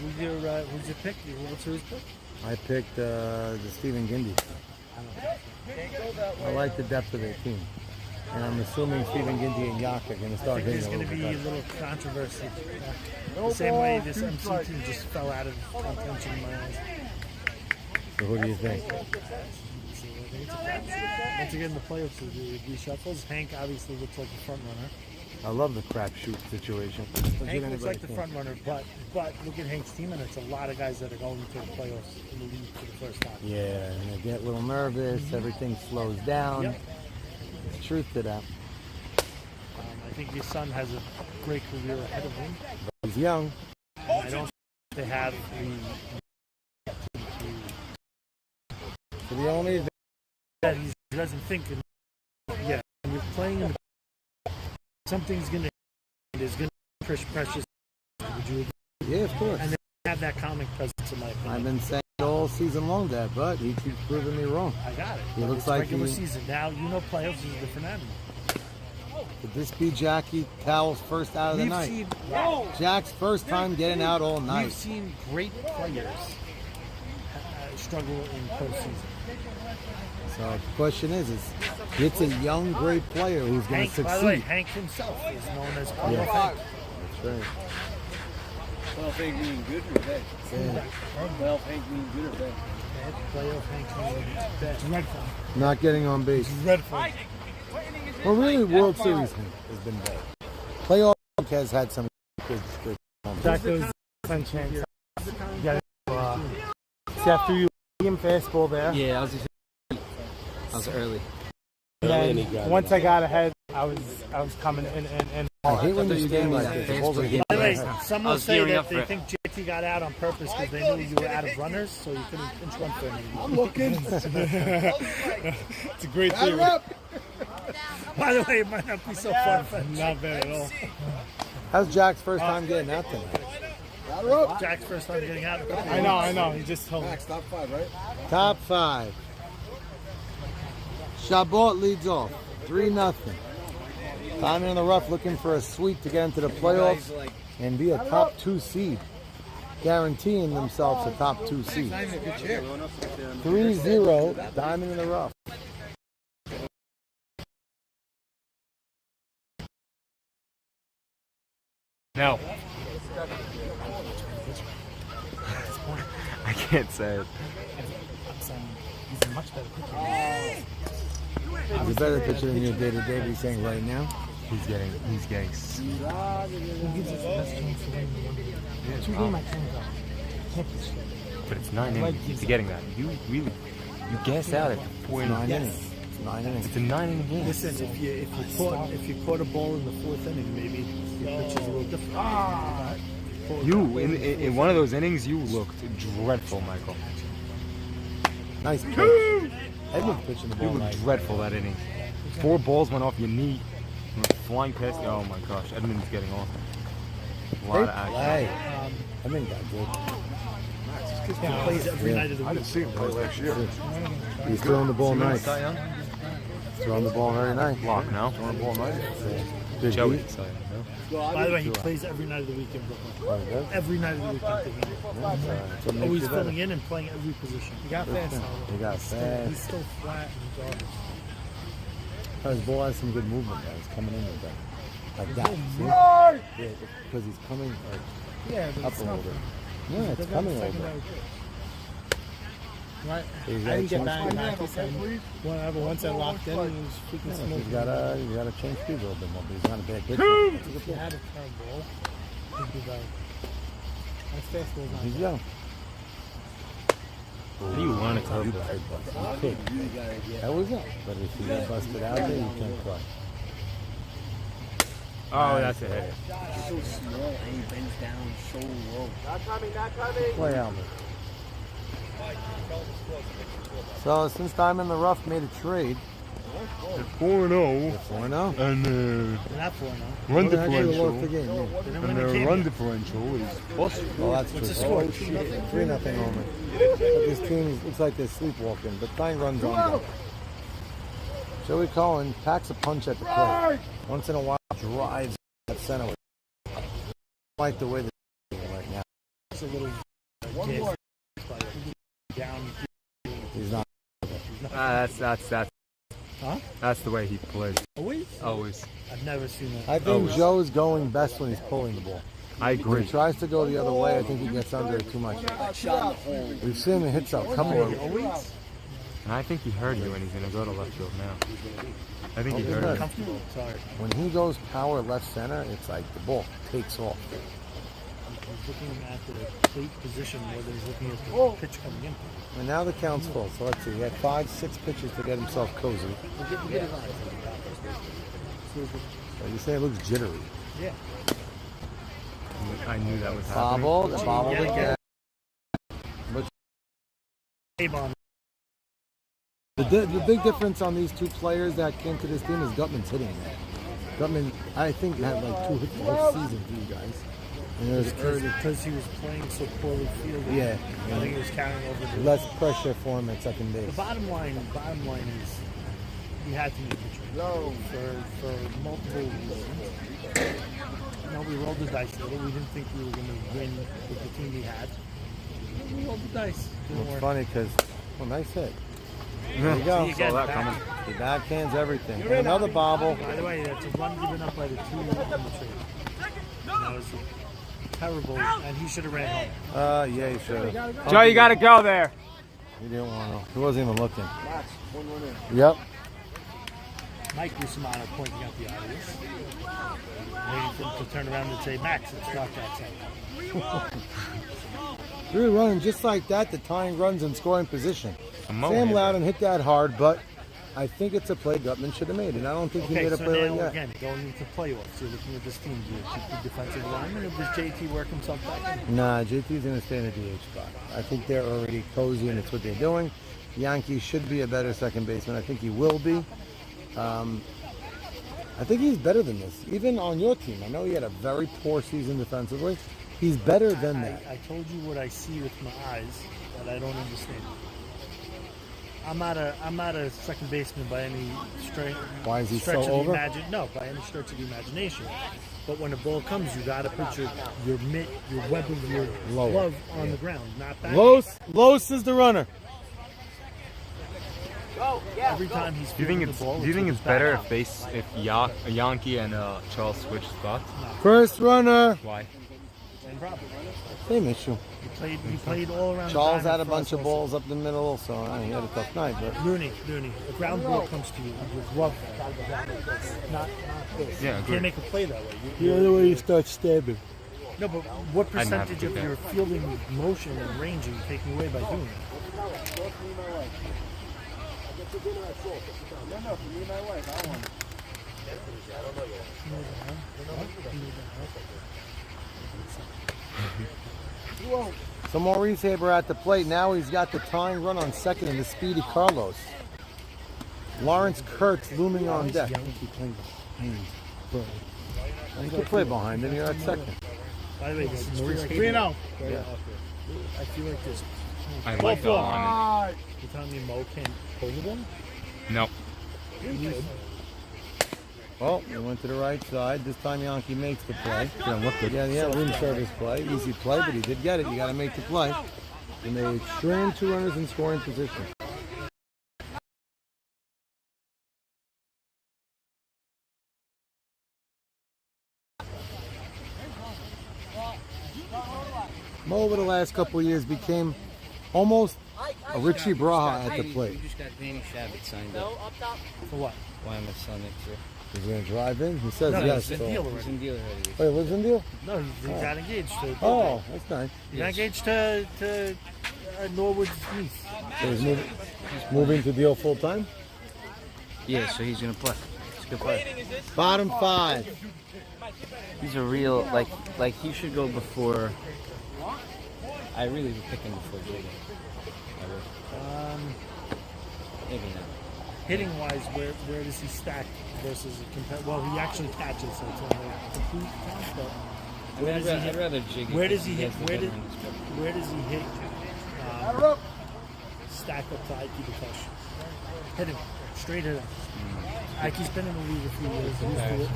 Who's your pick? What's his pick? I picked the Stephen Gindy. I like the depth of their team. And I'm assuming Stephen Gindy and Yak are going to start hitting There's a going little to bit be a better. little controversy. The same way this MC team just fell out of contention in my eyes. So who do you think? Once again, the playoffs will be reshuffles. Hank obviously looks like the front runner. I love the crapshoot situation. Hank looks like the front runner, but look at Hank's team, and it's a lot of guys that are going to the playoffs in the league for the first time. Yeah, and they get a little nervous. Everything slows down. Yep. There's truth to that. I think your son has a great career ahead of him. He's young. And I don't think they have So the only thing that he doesn't think. Yeah, when you're playing in the, something's going to there's going to be precious. Would you agree? Yeah, of course. And they have that calming presence in my opinion. I've been saying it all season long, Dad, but he keeps proving me wrong. I got it. He But looks it's like regular he- season. Now you know playoffs is a different animal. Could this be Jackie Towell's first out of the We've night? seen Jack's first time getting out all night. We've seen great players. Struggle in postseason. So the question is it's a young, great player who's going to Hank, by the way, succeed. Hank himself is known as Yeah. playoff Hank. That's right. Well, Hank mean good or bad? Yeah. Well, Hank mean good or bad? Playoff Hank is dreadful. Not getting on base. Dreadful. Well, really, World Series has been bad. Playoff has had some good moments. That goes fun chance. Yeah, see after you him fastball there. Yeah, I was early. And then once I got ahead, I was coming in and I hate when you stand like this. The balls are getting By the way, behind. some will say that they think JT got out on purpose because they knew you were out of runners, so you couldn't pinch run for anything. I'm looking. It's a great theory. By the way, it might not be so far-fetched. Not bad at all. How's Jack's first time getting out tonight? Jack's first time getting out. I know. He just told me. Max, top 5, right? Top 5. Chabot leads off. 3-0. Diamond in the rough looking for a sweep to get into the playoffs and be a top 2 seed. Guaranteeing themselves a top 2 seed. 3-0, Diamond in the rough. No. I can't say it. He's a much better pitcher. He's a better pitcher than you day-to-day, but he's saying right now. He's getting. Who gives us the best chance to win the NBA? 2 game I can't go. Championship. But it's 9 innings to getting that. You gas out at 4 9 innings. innings. It's 9 innings. It's a 9-inning game. Listen, if you caught a ball in the 4th inning, maybe your pitch is a little different. You in one of those innings, you looked dreadful, Michael. Nice pitch. Edmund's pitching the You ball looked nice. dreadful that inning. 4 balls went off your knee. You were flying past. Oh my gosh, Edmund's getting off. A lot of action. Hey, Edmund got good. He plays every night of the I week. didn't see him play last year. He's throwing the ball nice. Cy Young? Throwing the ball very nice. Lock now. Throwing the ball nice. Good Joey. beat. Cy Young, no? By the way, he plays every night of the week in Brooklyn. Oh, he does? Every night of the week in Brooklyn. That's what makes Always you better. filling in and playing every position. He got fast. He got He's fast. still flat and garbage. His ball has some good movement there. He's coming in with that. Like that. See? Yeah, because he's coming like, Yeah, but up it's a not little bit. Yeah, it's coming a little bit. Right. He's I got didn't to get back change back. He said, once I locked in, he was freaking speed. smoking. He's got to change speed a little bit more, but he's not a bad pitcher. If he had a curveball, he'd be like, that's fastball's not He's bad. young. You want a You curveball. could, but you could. That was it. But if you get busted out there, you can't play. Oh, that's a hit. So small and he bends down so low. Play Albert. So since Diamond in the Rough made a trade, 4-0. 4-0. And They're not 4-0. run They actually differential. lost the game. Yeah. They didn't And win the their game run yet. differential is plus. Well, that's true. What's the score? 3-0 only. But this team looks like they're sleepwalking, but 9 runs on them. Joey Cohen packs a punch at the plate. Once in a while, drives at center. I like the way they're doing right now. It's a little down. He's not. That's the way he plays. Always? Always. I've never seen that. I think Joe's going best when he's pulling the ball. I When agree. he tries to go the other way, I think he gets under it too much. We've seen him hit a couple of And I think he heard you and he's going to go to left field now. I think he Oh, heard good. you. Comfortable. Sorry. When he goes power left center, it's like the ball takes off. He's looking at the plate position more than he's looking at the pitch coming in. And now the count's full. So let's see. He had 5-6 pitches to get himself cozy. So you say it looks jittery. Yeah. I knew that was happening. Bobbled again. But A-bomb. the big difference on these two players that came to this team is Gutman's hitting. Gutman, I think, had like 2 hits the whole season for you guys. And there's Because he was playing so poorly fielded. Yeah. I think he was carrying over the less pressure for him at second base. The bottom line is we had to make the trade for multiple reasons. You know, we rolled the dice a little. We didn't think we were going to win with the team we had. We rolled the dice. Didn't It's work. funny because, well, nice hit. There you go. See, again, Saw that back- He backhands everything. And another bobble. By the way, that's a run given up by the 2 on the trade. That was terrible, and he should have ran home. Yeah, he should have. Joe, you got to go there. He didn't want to. He wasn't even looking. Yep. Mike Rusumano pointing out the obvious. Waiting for him to turn around and say, Max, it's not that side. Really running just like that, the tying runs in scoring position. Samoa Sam hit. Loudon hit that hard, but I think it's a play Gutman should have made, and I don't think he Okay, made a so play now like that. again, going into playoffs, you're looking at this team. Do you keep the defensive lineman, or does JT work himself back in? Nah, JT's going to stay in the DH spot. I think they're already cozy, and it's what they're doing. Yankees should be a better second baseman. I think he will be. I think he's better than this. Even on your team, I know he had a very poor season defensively. He's better than that. I told you what I see with my eyes that I don't understand. I'm not a second baseman by any stretch. Why is he stretch so of the over? No, by any stretch of the imagination. But when the ball comes, you got to put your web of your Lower. glove on the ground, not back. Los is the runner. Every time he's Do you think fielding it's the ball, Do you think with it's his back better out. if Yankee and Charles switch spots? First runner. Why? Same problem. Same issue. He played all around. Charles the had a diamond for bunch us of also. balls up the middle, so he had a tough night. But Looney, a ground ball comes to you, your glove got to go down like this, not this. Yeah, You agreed. can't make a play that way. the other way you start stabbing. No, but what I'd have percentage to of do your that. fielding motion and range are you taking away by doing that? So Maurice Haber at the plate. Now he's got the tying run on second and the speedy Carlos. Lawrence Kurtz looming on deck. Yankee playing behind, bro. You can play behind him. You're at second. By the way, this is Maurice Haber. 3-0. Yeah. I feel like this. I like the line. You're telling me Mo can't hold him? No. Well, he went to the right side. This time Yankee makes the play. Yeah, room service play. Easy play, but he did get it. You got to make the play. And they strand two runners in scoring position. Mo over the last couple of years became almost a Richie Braha at the plate. We just got Danny Shabbat signed up. For what? Why am I son next year? He's going to drive in? He says No, yes. he's in so- deal He's already. in deal already. Oh, he lives in Deal? No, he got engaged to. Oh, that's nice. He got engaged to Norwood's niece. So he's moving to Deal full time? Yeah, so he's gonna play. He's a good player. Bottom five. He's a real like he should go before. I really would pick him before Jaden. I would. Maybe not. Hitting wise, where does he stack versus well, he actually catches, so it's only a complete count, but I mean, I'd rather Jiggy. where does he because hit? has the veteran experience. Where does he hit? Stack up to Ike the question. Hit him straight hit him. Ike's been in the league a few years. Used to it.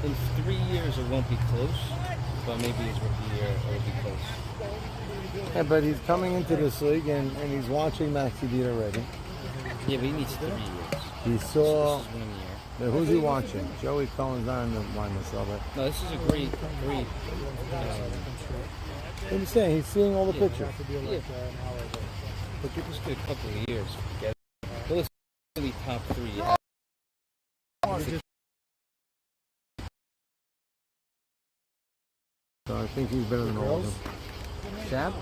In 3 years, it won't be close, but maybe his rookie year it'll be close. Yeah, but he's coming into this league and he's watching Maxi Deed already. Yeah, but he needs 3 years. He saw. This is 1 year. But who's he watching? Joey Cohen's not in the line myself. But No, this is a great. what are you saying? He's seeing all the pictures. Yeah. But give us a couple of years. Get it. Really top 3. So I think he's better than all of them. Shab?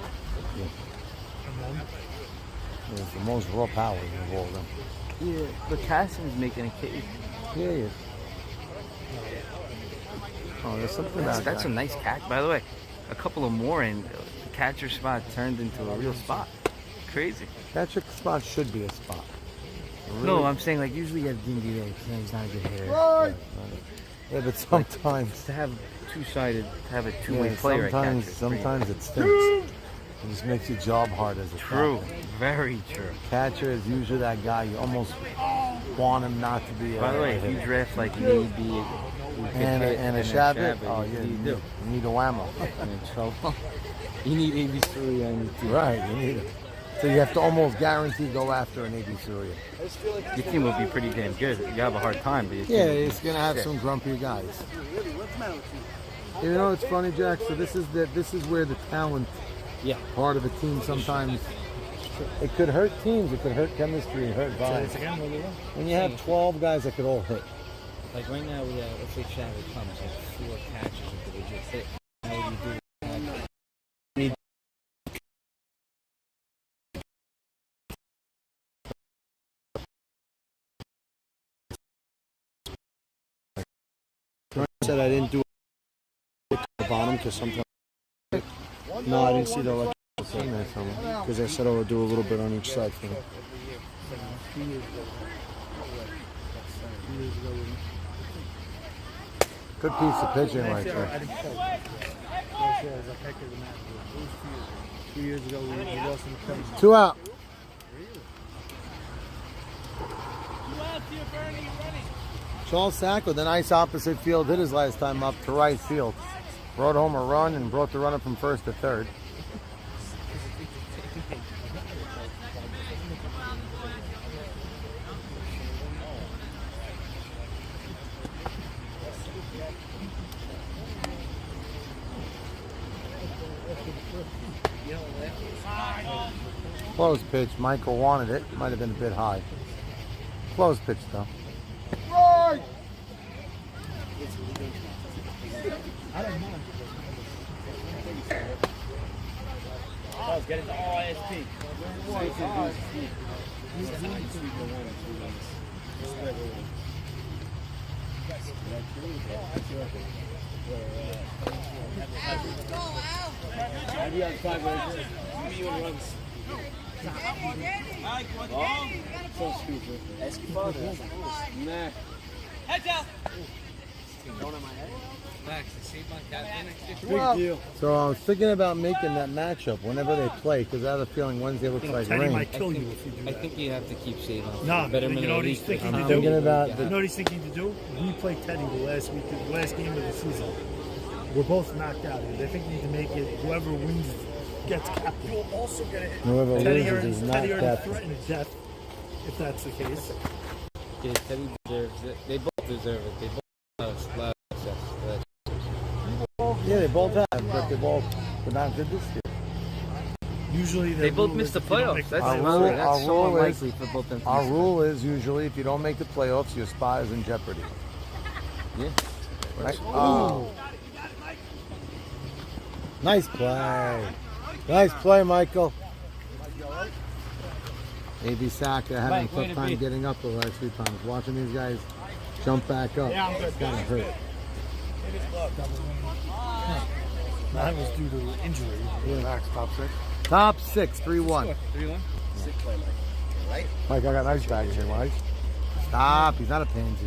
He's the most raw power of all of them. Yeah, but Casson's making a case. Yeah, he is. Oh, there's something about That's that. a nice catch, by the way. A couple of more, and the catcher spot turned into a real spot. Crazy. Catcher spot should be a spot. No, I'm saying like usually you have Dingy there. He's not a good hitter. Yeah, but sometimes To have two-sided, to have a two-way yeah, player at catcher. sometimes is pretty sometimes it stinks. It just makes your job hard as a True. catcher. Very true. Catcher is usually that guy you almost want him not to be. By the way, if you draft like maybe and a Shabbat, oh yeah, you do. You need a whammo. You're in trouble. You need AB Surya on your team. Right, you need it. So you have to almost guarantee go after an AB Surya. Your team will be pretty damn good. You have a hard time, but your team Yeah, will be it's gonna have shit. some grumpy guys. You know, it's funny, Jack. So this is where the talent part of a team sometimes it could hurt teams. It could hurt chemistry. It hurt vibes. When you have 12 guys that could all hit. Like right now, we have, let's say Shabbat comes, like 4 catches that could legit hit. How do you do said I didn't do it at the bottom because sometimes. No, I didn't see the electrical thing there somewhere. Because I said I would do a little bit on each side for him. Good piece of pitching right there. 2 years ago, we lost in the Cubs. 2 out. Charles Sack with a nice opposite field hit his last time up to right field. Brought home a run and brought the runner from first to third. Close pitch. Michael wanted it. Might have been a bit high. Close pitch though. Right. Oh, get into RSP. So stupid. Nah. Heads out. Going on my head. Big deal. So I was thinking about making that matchup whenever they play because I have a feeling Wednesday looks like Teddy rain. might kill you if you do that. I think you have to keep Shade on. No, Betterman you know at what he's least thinking for to I'm do? thinking about You know what he's thinking to do? We played Teddy the last game of the season. We're both knocked out here. They think we need to make it whoever wins gets captain. You'll also get it. Whoever Teddy loses is not already captain. threatened death, if that's the case. Yeah, Teddy deserves it. They both deserve it. They both have a lot of success. Yeah, they both have, but they both were not good this year. Usually They both missed the playoffs. That's Our so rule- that's our so rule is- unlikely for both them. to Our miss. rule is usually if you don't make the playoffs, your spot is in jeopardy. Yeah. Right? Oh. Nice play. Nice play, Michael. A.B. Saka having a Mike, way tough to time be. getting up the last few times. Watching these guys jump back up. Yeah, I'm good. It's kind of hurt. That was due to injury. Max, top 6. Top 6, 3-1. 3-1. Sick play, Mike. Right? Mike, I got nice bags here, Mike. Stop. He's not a pansy.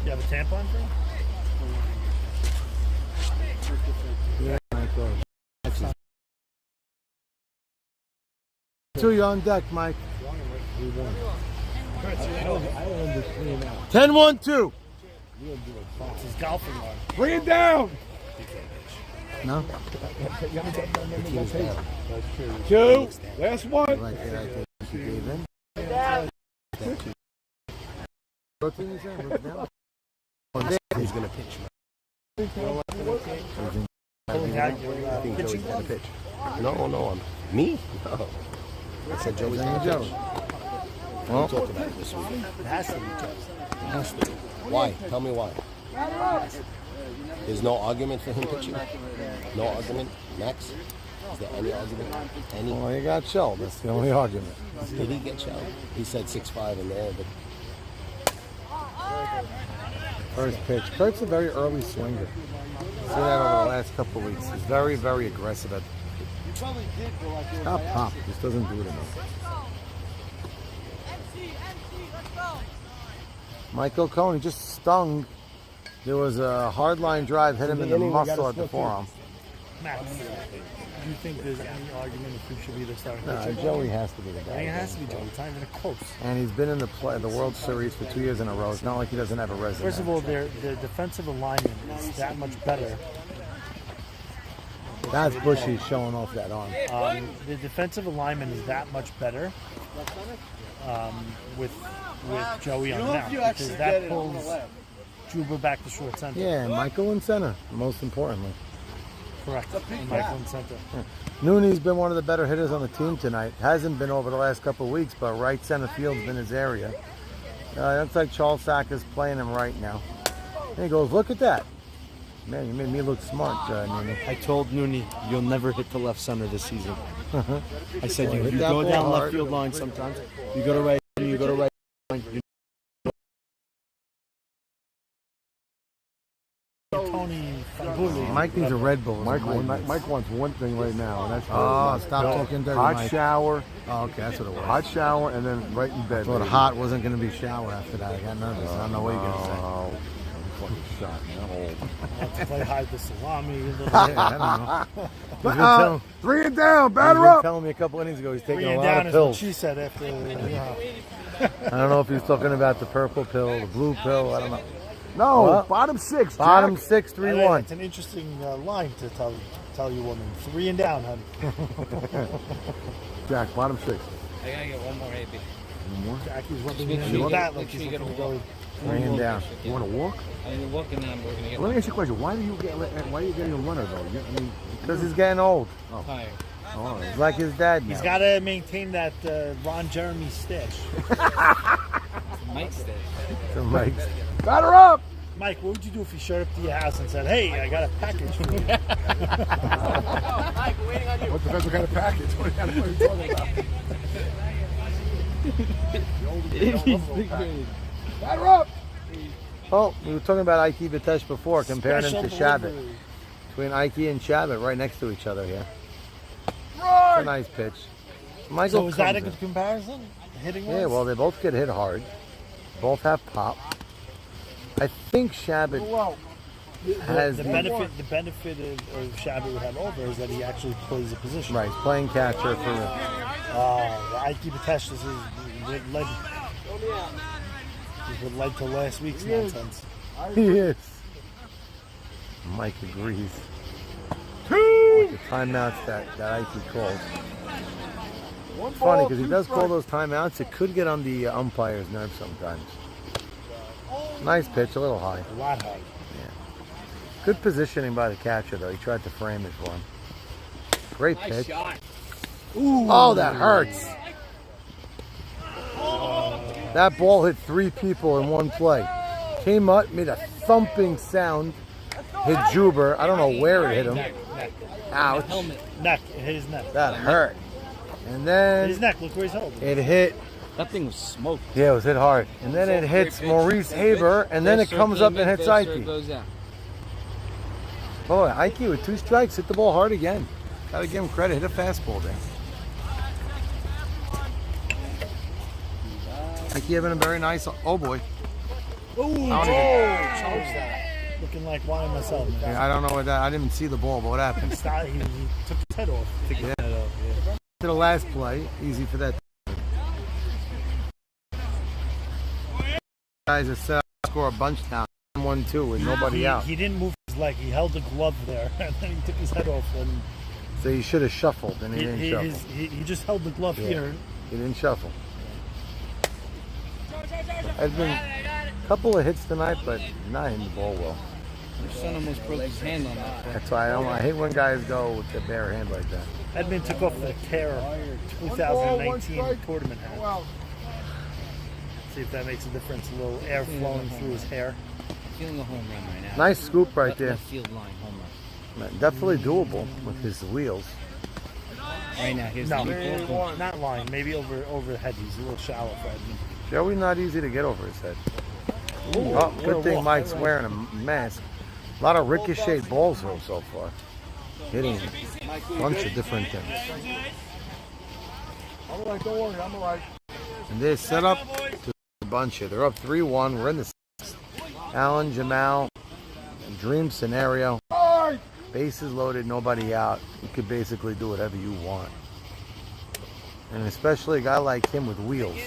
You have a tampon thing? Yeah, Michael. Two, you're on deck, Mike. 10-1-2. It's his golfing arm. Bring it down. No? Two. Last one. Right there, I think she gave in. Look in his hand, look down. He's going to pitch. I think Joey's got to pitch. No, me? No. I said Joey's going to pitch. We'll talk about it this week. It has to be Joe. It has to be. Why? Tell me why. There's no argument for him pitching? No argument? Max? Is there any argument? Any? Well, you got shelled. That's the only argument. Did he get shelled? He said 6'5" in there, but First pitch. Kurt's a very early swinger. I've seen that over the last couple of weeks. He's very, very aggressive. Stop pop. Just doesn't do it enough. Michael Cohen just stung. There was a hard line drive, hit him in the muscle at the forearm. Max, do you think there's any argument if who should be the starting No, pitcher? Joey has to be the I guy. think it has to be Joe. It's not even close. And he's been in the World Series for 2 years in a row. It's not like he doesn't have a resume. First of all, their defensive alignment is that much better. That's Bushy showing off that arm. The defensive alignment is that much better with Joey on the mound because that pulls Juba back to short center. Yeah, and Michael in center, most importantly. Correct. And Michael in center. Nooney's been one of the better hitters on the team tonight. Hasn't been over the last couple of weeks, but right center field's been his area. Looks like Charles Saka's playing him right now. And he goes, look at that. Man, you made me look smart, Nooney. I told Nooney, you'll never hit the left center this season. I said, you Hit that go ball down hard. left field line sometimes. You go to right, you go to right. Mike needs a Red Bull. Mike wants one thing right now, and that's stop talking dirty, hot Mike. shower. Oh, okay, that's what it was. Hot shower, and then right in bed. I thought baby. hot wasn't going to be shower after that. I got nervous. I don't know what you're going to say. Oh, fucking shot. No. To play hide the salami. I don't know. 3 and down, He's batter been up. telling me a couple innings ago he's taking 3 a and lot down of is what pills. she said after. I don't know if he's talking about the purple pill, the blue pill. I don't know. No, What? bottom 6. Bottom Jack. 6, 3-1. It's an interesting line to tell you, woman. 3 and down, honey. Jack, bottom 6. I gotta get one more AB. One more? Jackie's rubbing Make his sure you back get- like make sure she's you get looking to a go. walk. 3 and down. You want to walk? I'm walking now. We're gonna get Let me ask you a question. Why are you getting a runner though? I mean, Because he's getting old. tired. all right. He's like his dad now. He's got to maintain that Ron Jeremy stash. Mike's there. So Mike, Batter up. Mike, what would you do if he showed up to your house and said, "Hey, I got a package for you"? What depends what kind of package? What are you talking about? Batter up. oh, we were talking about Ike Vitesh before, comparing him to Special Shabbat. delivery. Between Ike and Shabbat, right next to each other here. It's a nice pitch. Michael So is that a comes in. good comparison? Hitting Yeah, well, they both get hit hard. Both have pop. I think Shabbat has the benefit of Shabbat would have over is that he actually plays a position. right. He's playing catcher for The Ike Vitesh is what led to last week's nonsense. he is. Mike agrees. With the timeouts that Ike calls. It's funny because he does call those timeouts. It could get on the umpire's nerves sometimes. Nice pitch, a little high. A lot high. Good positioning by the catcher, though. He tried to frame it for him. Great pitch. Ooh. Oh, that hurts. That ball hit 3 people in one play. Came up, made a thumping sound, hit Juber. I don't know where it hit him. Ouch. Neck. It hit his neck. That hurt. And Hit his then neck. Look where he's holding. it hit, That thing was smoked. yeah, it was hit hard. And then it hits Maurice Haber, and then it comes up and hits Ike. Goes out. Boy, Ike with 2 strikes hit the ball hard again. Gotta give him credit. Hit a fastball there. Ike having a very nice. Oh boy. Ooh, don't chose that. Looking like wine myself, man. Yeah, I don't know what that. I didn't see the ball, but what happened? He took his head off. To the last play, easy for that. Guys are set up to score a bunch now. 1-2 with nobody out. He didn't move his leg. He held the glove there, and then he took his head off. And So he should have shuffled, and he didn't shuffle. he just held the glove Yeah. here. He didn't shuffle. There's been a couple of hits tonight, but not hitting the ball well. Your son almost broke his hand on that. That's why I hate when guys go with their bare hand like that. Edmund took off the tear 2019 tournament hat. See if that makes a difference. A little air flowing through his hair. Feeling a home run right now. Nice scoop right there. Left field line home run. Definitely doable with his wheels. Right now, here's No, the not line. Maybe over the head. He's a little shallow for Edmund. Joey not easy to get over his head. Ooh, Oh, what a good thing walk. Mike's wearing a mask. A lot of ricocheted balls though so far. Hitting a bunch of different things. I'm all right, don't worry, I'm all right. And they're set up to a bunch here. They're up 3-1. We're in the 6th. Allen, Jamal, dream scenario. Bases loaded, nobody out. You could basically do whatever you want. And especially a guy like him with wheels.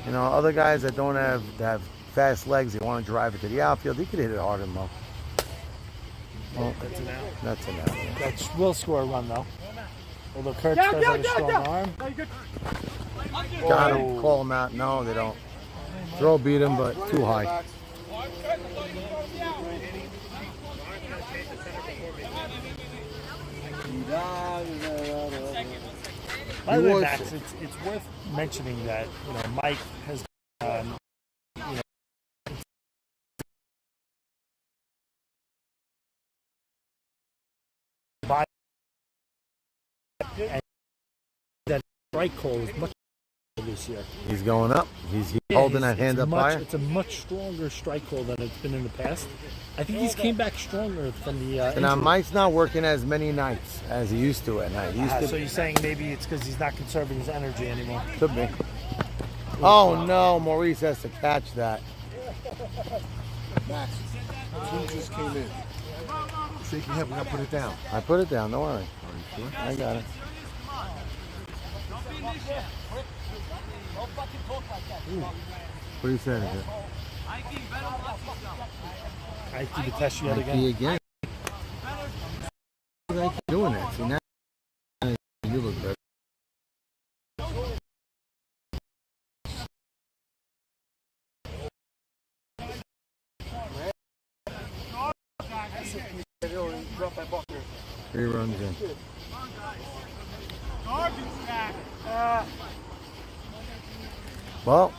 You know, other guys that don't have fast legs, they want to drive it to the outfield, he could hit it hard and low. Well, That's an out. that's an out. Yeah. That will score a run though. Although Kurtz does have a strong arm. Got him, call him out. No, they don't. Throw beat him, but too high. By the way, Max, it's worth mentioning that Mike has and that strike call is much this year. He's going up. He's holding that hand up higher. It's a much stronger strike hold than it's been in the past. I think he's came back stronger from the So now Mike's not working as many nights as he used to at night. He used to. So you're saying maybe it's because he's not conserving his energy anymore? Could be. Oh no, Maurice has to catch that. Max, he just came in. Shake your head, we gotta put it down. I put it down, don't worry. Are you sure? I got it. What are you saying? I keep the test yet Mikey again. What are you doing that? See, now you look better. Three runs in. Well,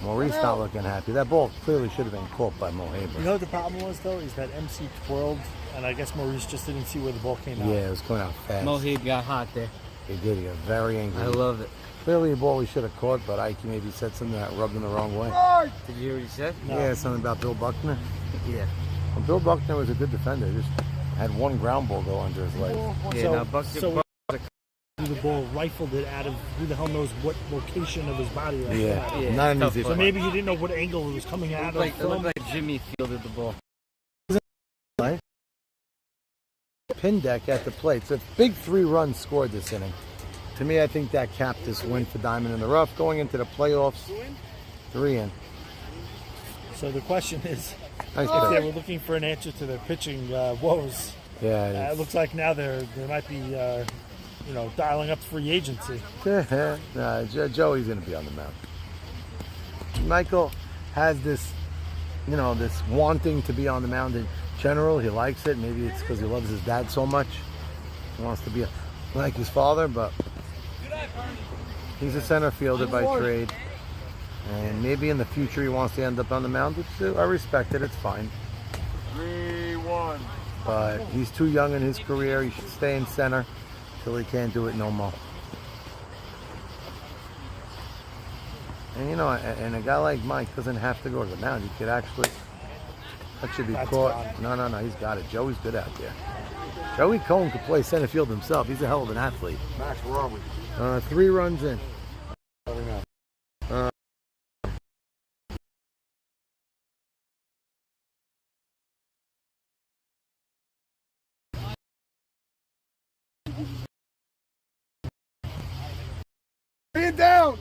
Maurice not looking happy. That ball clearly should have been caught by Mohib. You know what the problem was, though, is that MC twirled, and I guess Maurice just didn't see where the ball came out. Yeah, it was coming out fast. Mohib got hot there. He did. He got very angry. I love it. Clearly a ball he should have caught, but Ike maybe said something that rubbed him the wrong way. Did you hear what he said? No. Yeah, something about Bill Buckner. Yeah. Well, Bill Buckner was a good defender. He just had one ground ball go under his leg. Yeah, now Buckner. The ball rifled it out of who the hell knows what location of his body. Like Yeah, Yeah, not an tough easy. So maybe he didn't know what angle it was coming out of. It looked like Jimmy fielded the ball. Pin deck at the plate. So big 3 runs scored this inning. To me, I think that capped this win for Diamond in the Rough. Going into the playoffs, 3 in. So the question is, Nice if they pitch. were looking for an answer to their pitching woes, Yeah. it looks like now they might be, dialing up free agency. Nah, Joey's going to be on the mound. Michael has this, this wanting to be on the mound in general. He likes it. Maybe it's because he loves his dad so much. He wants to be like his father, but he's a center fielder by trade. And maybe in the future he wants to end up on the mound, which I respect it. It's fine. 3-1. But he's too young in his career. He should stay in center till he can't do it no more. And and a guy like Mike doesn't have to go to the mound. He could actually, that should be caught. No, he's got it. Joey's good out there. Joey Cohen could play center field himself. He's a hell of an athlete. Max, where are we? 3 runs in. Bring it down!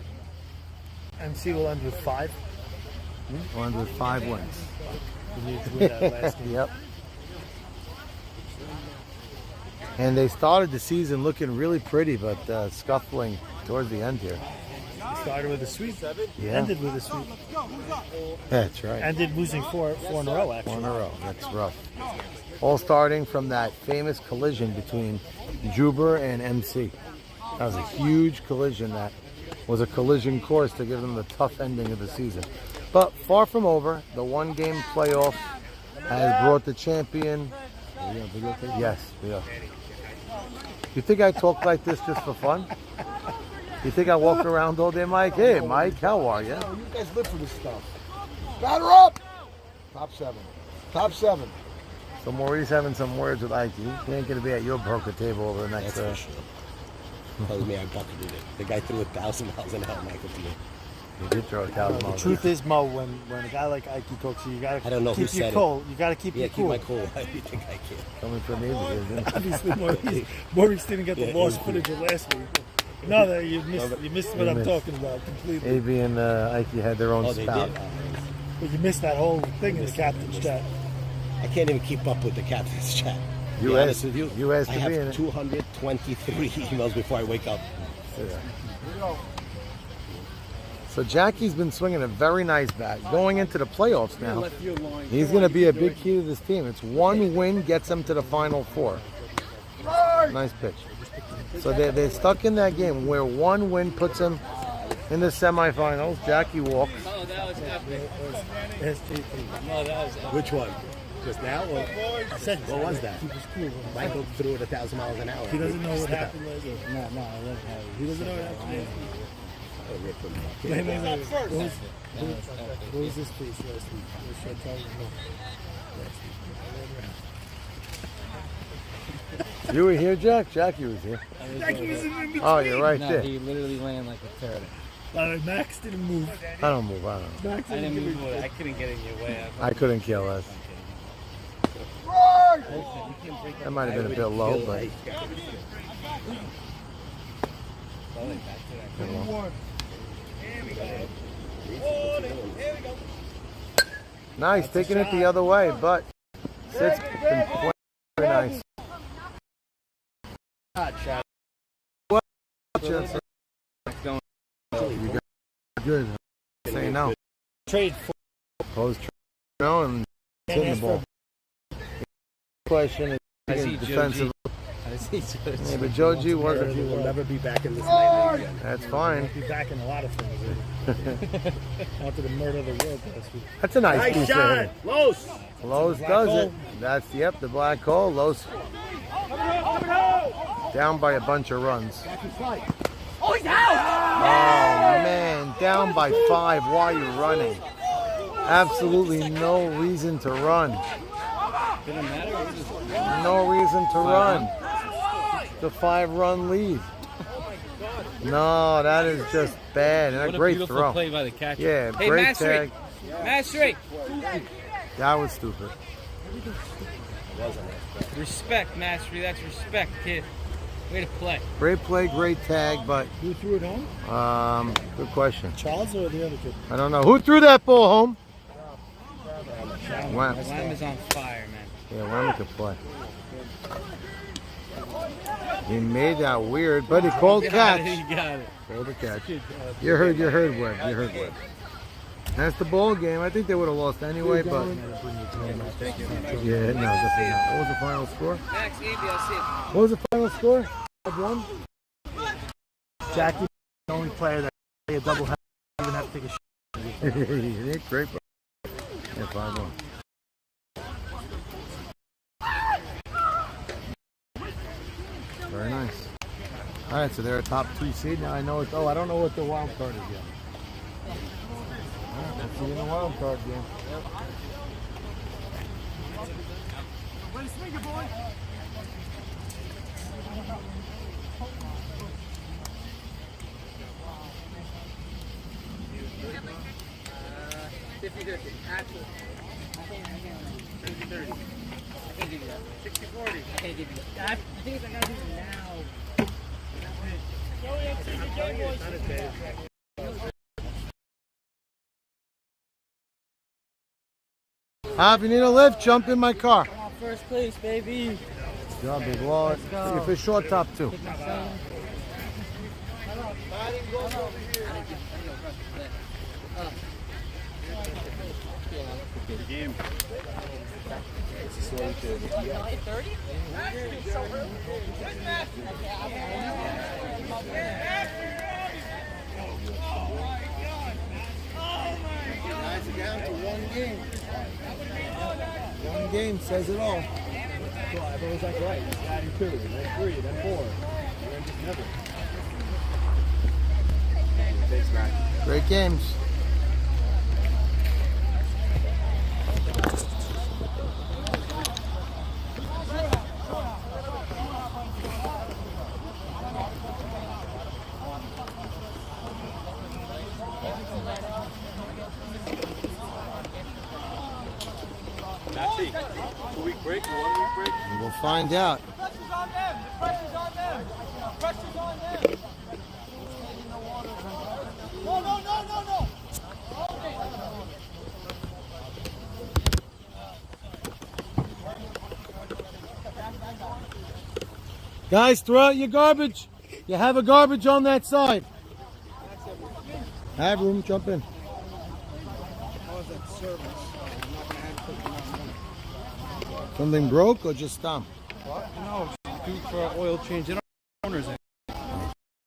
MC will end with 5. We'll end with 5 wins. We need to win that last game. Yep. And they started the season looking really pretty, but scuffling towards the end here. Started with a sweep. Yeah. Ended with a sweep. That's right. Ended losing 4 in a row, actually. 4 in a row. That's rough. All starting from that famous collision between Juber and MC. That was a huge collision that was a collision course to give them the tough ending of the season. But far from over. The 1-game playoff has brought the champion. Yes, we are. You think I talk like this just for fun? You think I walk around all day, Mike? Hey, Mike, how are you? You guys live for this stuff. Batter up! Top 7. Top 7. So Maurice having some words with Ike. He ain't going to be at your poker table over the next... That's for sure. Tells me I got to do it. The guy threw 1,000 miles an hour, Michael, to me. He did throw 1,000 The miles. truth is, Mo, when a guy like Ike talks to you, you got I don't know to who keep your said cool. You got to keep your keep cool. my cool. Why do you think I can? Coming from me, because Obviously, Maurice didn't get the lost footage of last week. No, that you missed what I'm talking about completely. AB and Ike had their own They spout. did. But you missed that whole thing in the captain's chat. I can't even keep up with the captain's chat. To You be asked- honest with you, you asked I to be in have it. 223 emails before I wake up. So Jackie's been swinging a very nice bat. Going into the playoffs now, he's going to be a big key to this team. It's 1 win gets them to the Final 4. Nice pitch. So they're stuck in that game where 1 win puts them in the semifinals. Jackie walks. Oh, that was epic. No, that was Which one? Just now? Or I said, what was that? Keep his cool. Michael threw it 1,000 miles an hour. He doesn't know what happened last week. No, I love Harry. He doesn't know what happened last week. What was this piece last week? What should I tell you? You were here, Jack? Jackie was here. Jackie was in between. Oh, you're right No, there. he literally landed like a pterodactyl. Max didn't move. I don't move. I don't know. Max I didn't move. I couldn't get in your way. I couldn't care less. That might have been a bit low, but. Nice, taking it the other way, but Sid's been playing very nice. Good. Say no. Trade Pose no and hitting the ball. Question is defensive. Yeah, but Joji wasn't. will never be back in this night again. That's fine. He'll be back in a lot of things. Wanted to murder the world last week. That's a nice piece shot. Los. Los does it. That's the black hole. Los down by a bunch of runs. Oh, he's out! Oh man, down by 5. Why are you running? Absolutely no reason to run. No reason to run. The 5-run lead. No, that is just bad. And a great beautiful throw. play by the catcher. Yeah, Hey, great Mastery. tag. Mastery. That was stupid. Respect, Mastery. That's respect, kid. Way to play. Great play, great tag, but Who threw it home? good question. Charles or the other kid? I don't know. Who threw that ball home? Wham. Lamb is on fire, man. Yeah, Wham could play. He made that weird, but he called catch. You got it. Called the catch. You heard Webb. You heard Webb. That's the ball game. I think they would have lost anyway, but yeah, no, definitely not. What was the final score? Max, Andy, I'll see it. What was the final score? 5-1. Jackie, the only player that play a double header, even have to take a shot. He great, bro. Yeah, 5-1. Very nice. All right, so they're a top 2 seed now. I know it. Oh, I don't know what the wild card is yet. All right, let's see in the wild card game. Actually, I can't give you that. 60-40. I can't give you that. I think if I gotta do it now. If you need a lift, jump in my car. Come on, first place, baby. Good job, big Lord. If it's short top 2. The game. Guys are down to 1 game. 1 game says it all. I've always like right. Adding 2, then 3, then 4, then just never. Thanks, Matt. Great games. Maxie, 2-week break or 1-week break? We'll find out. Pressure's on them. Pressure's on them. Pressure's on them. No. Guys, throw out your garbage. You have a garbage on that side. Have room, jump in. Something broke or just stomp? No, due for an oil change.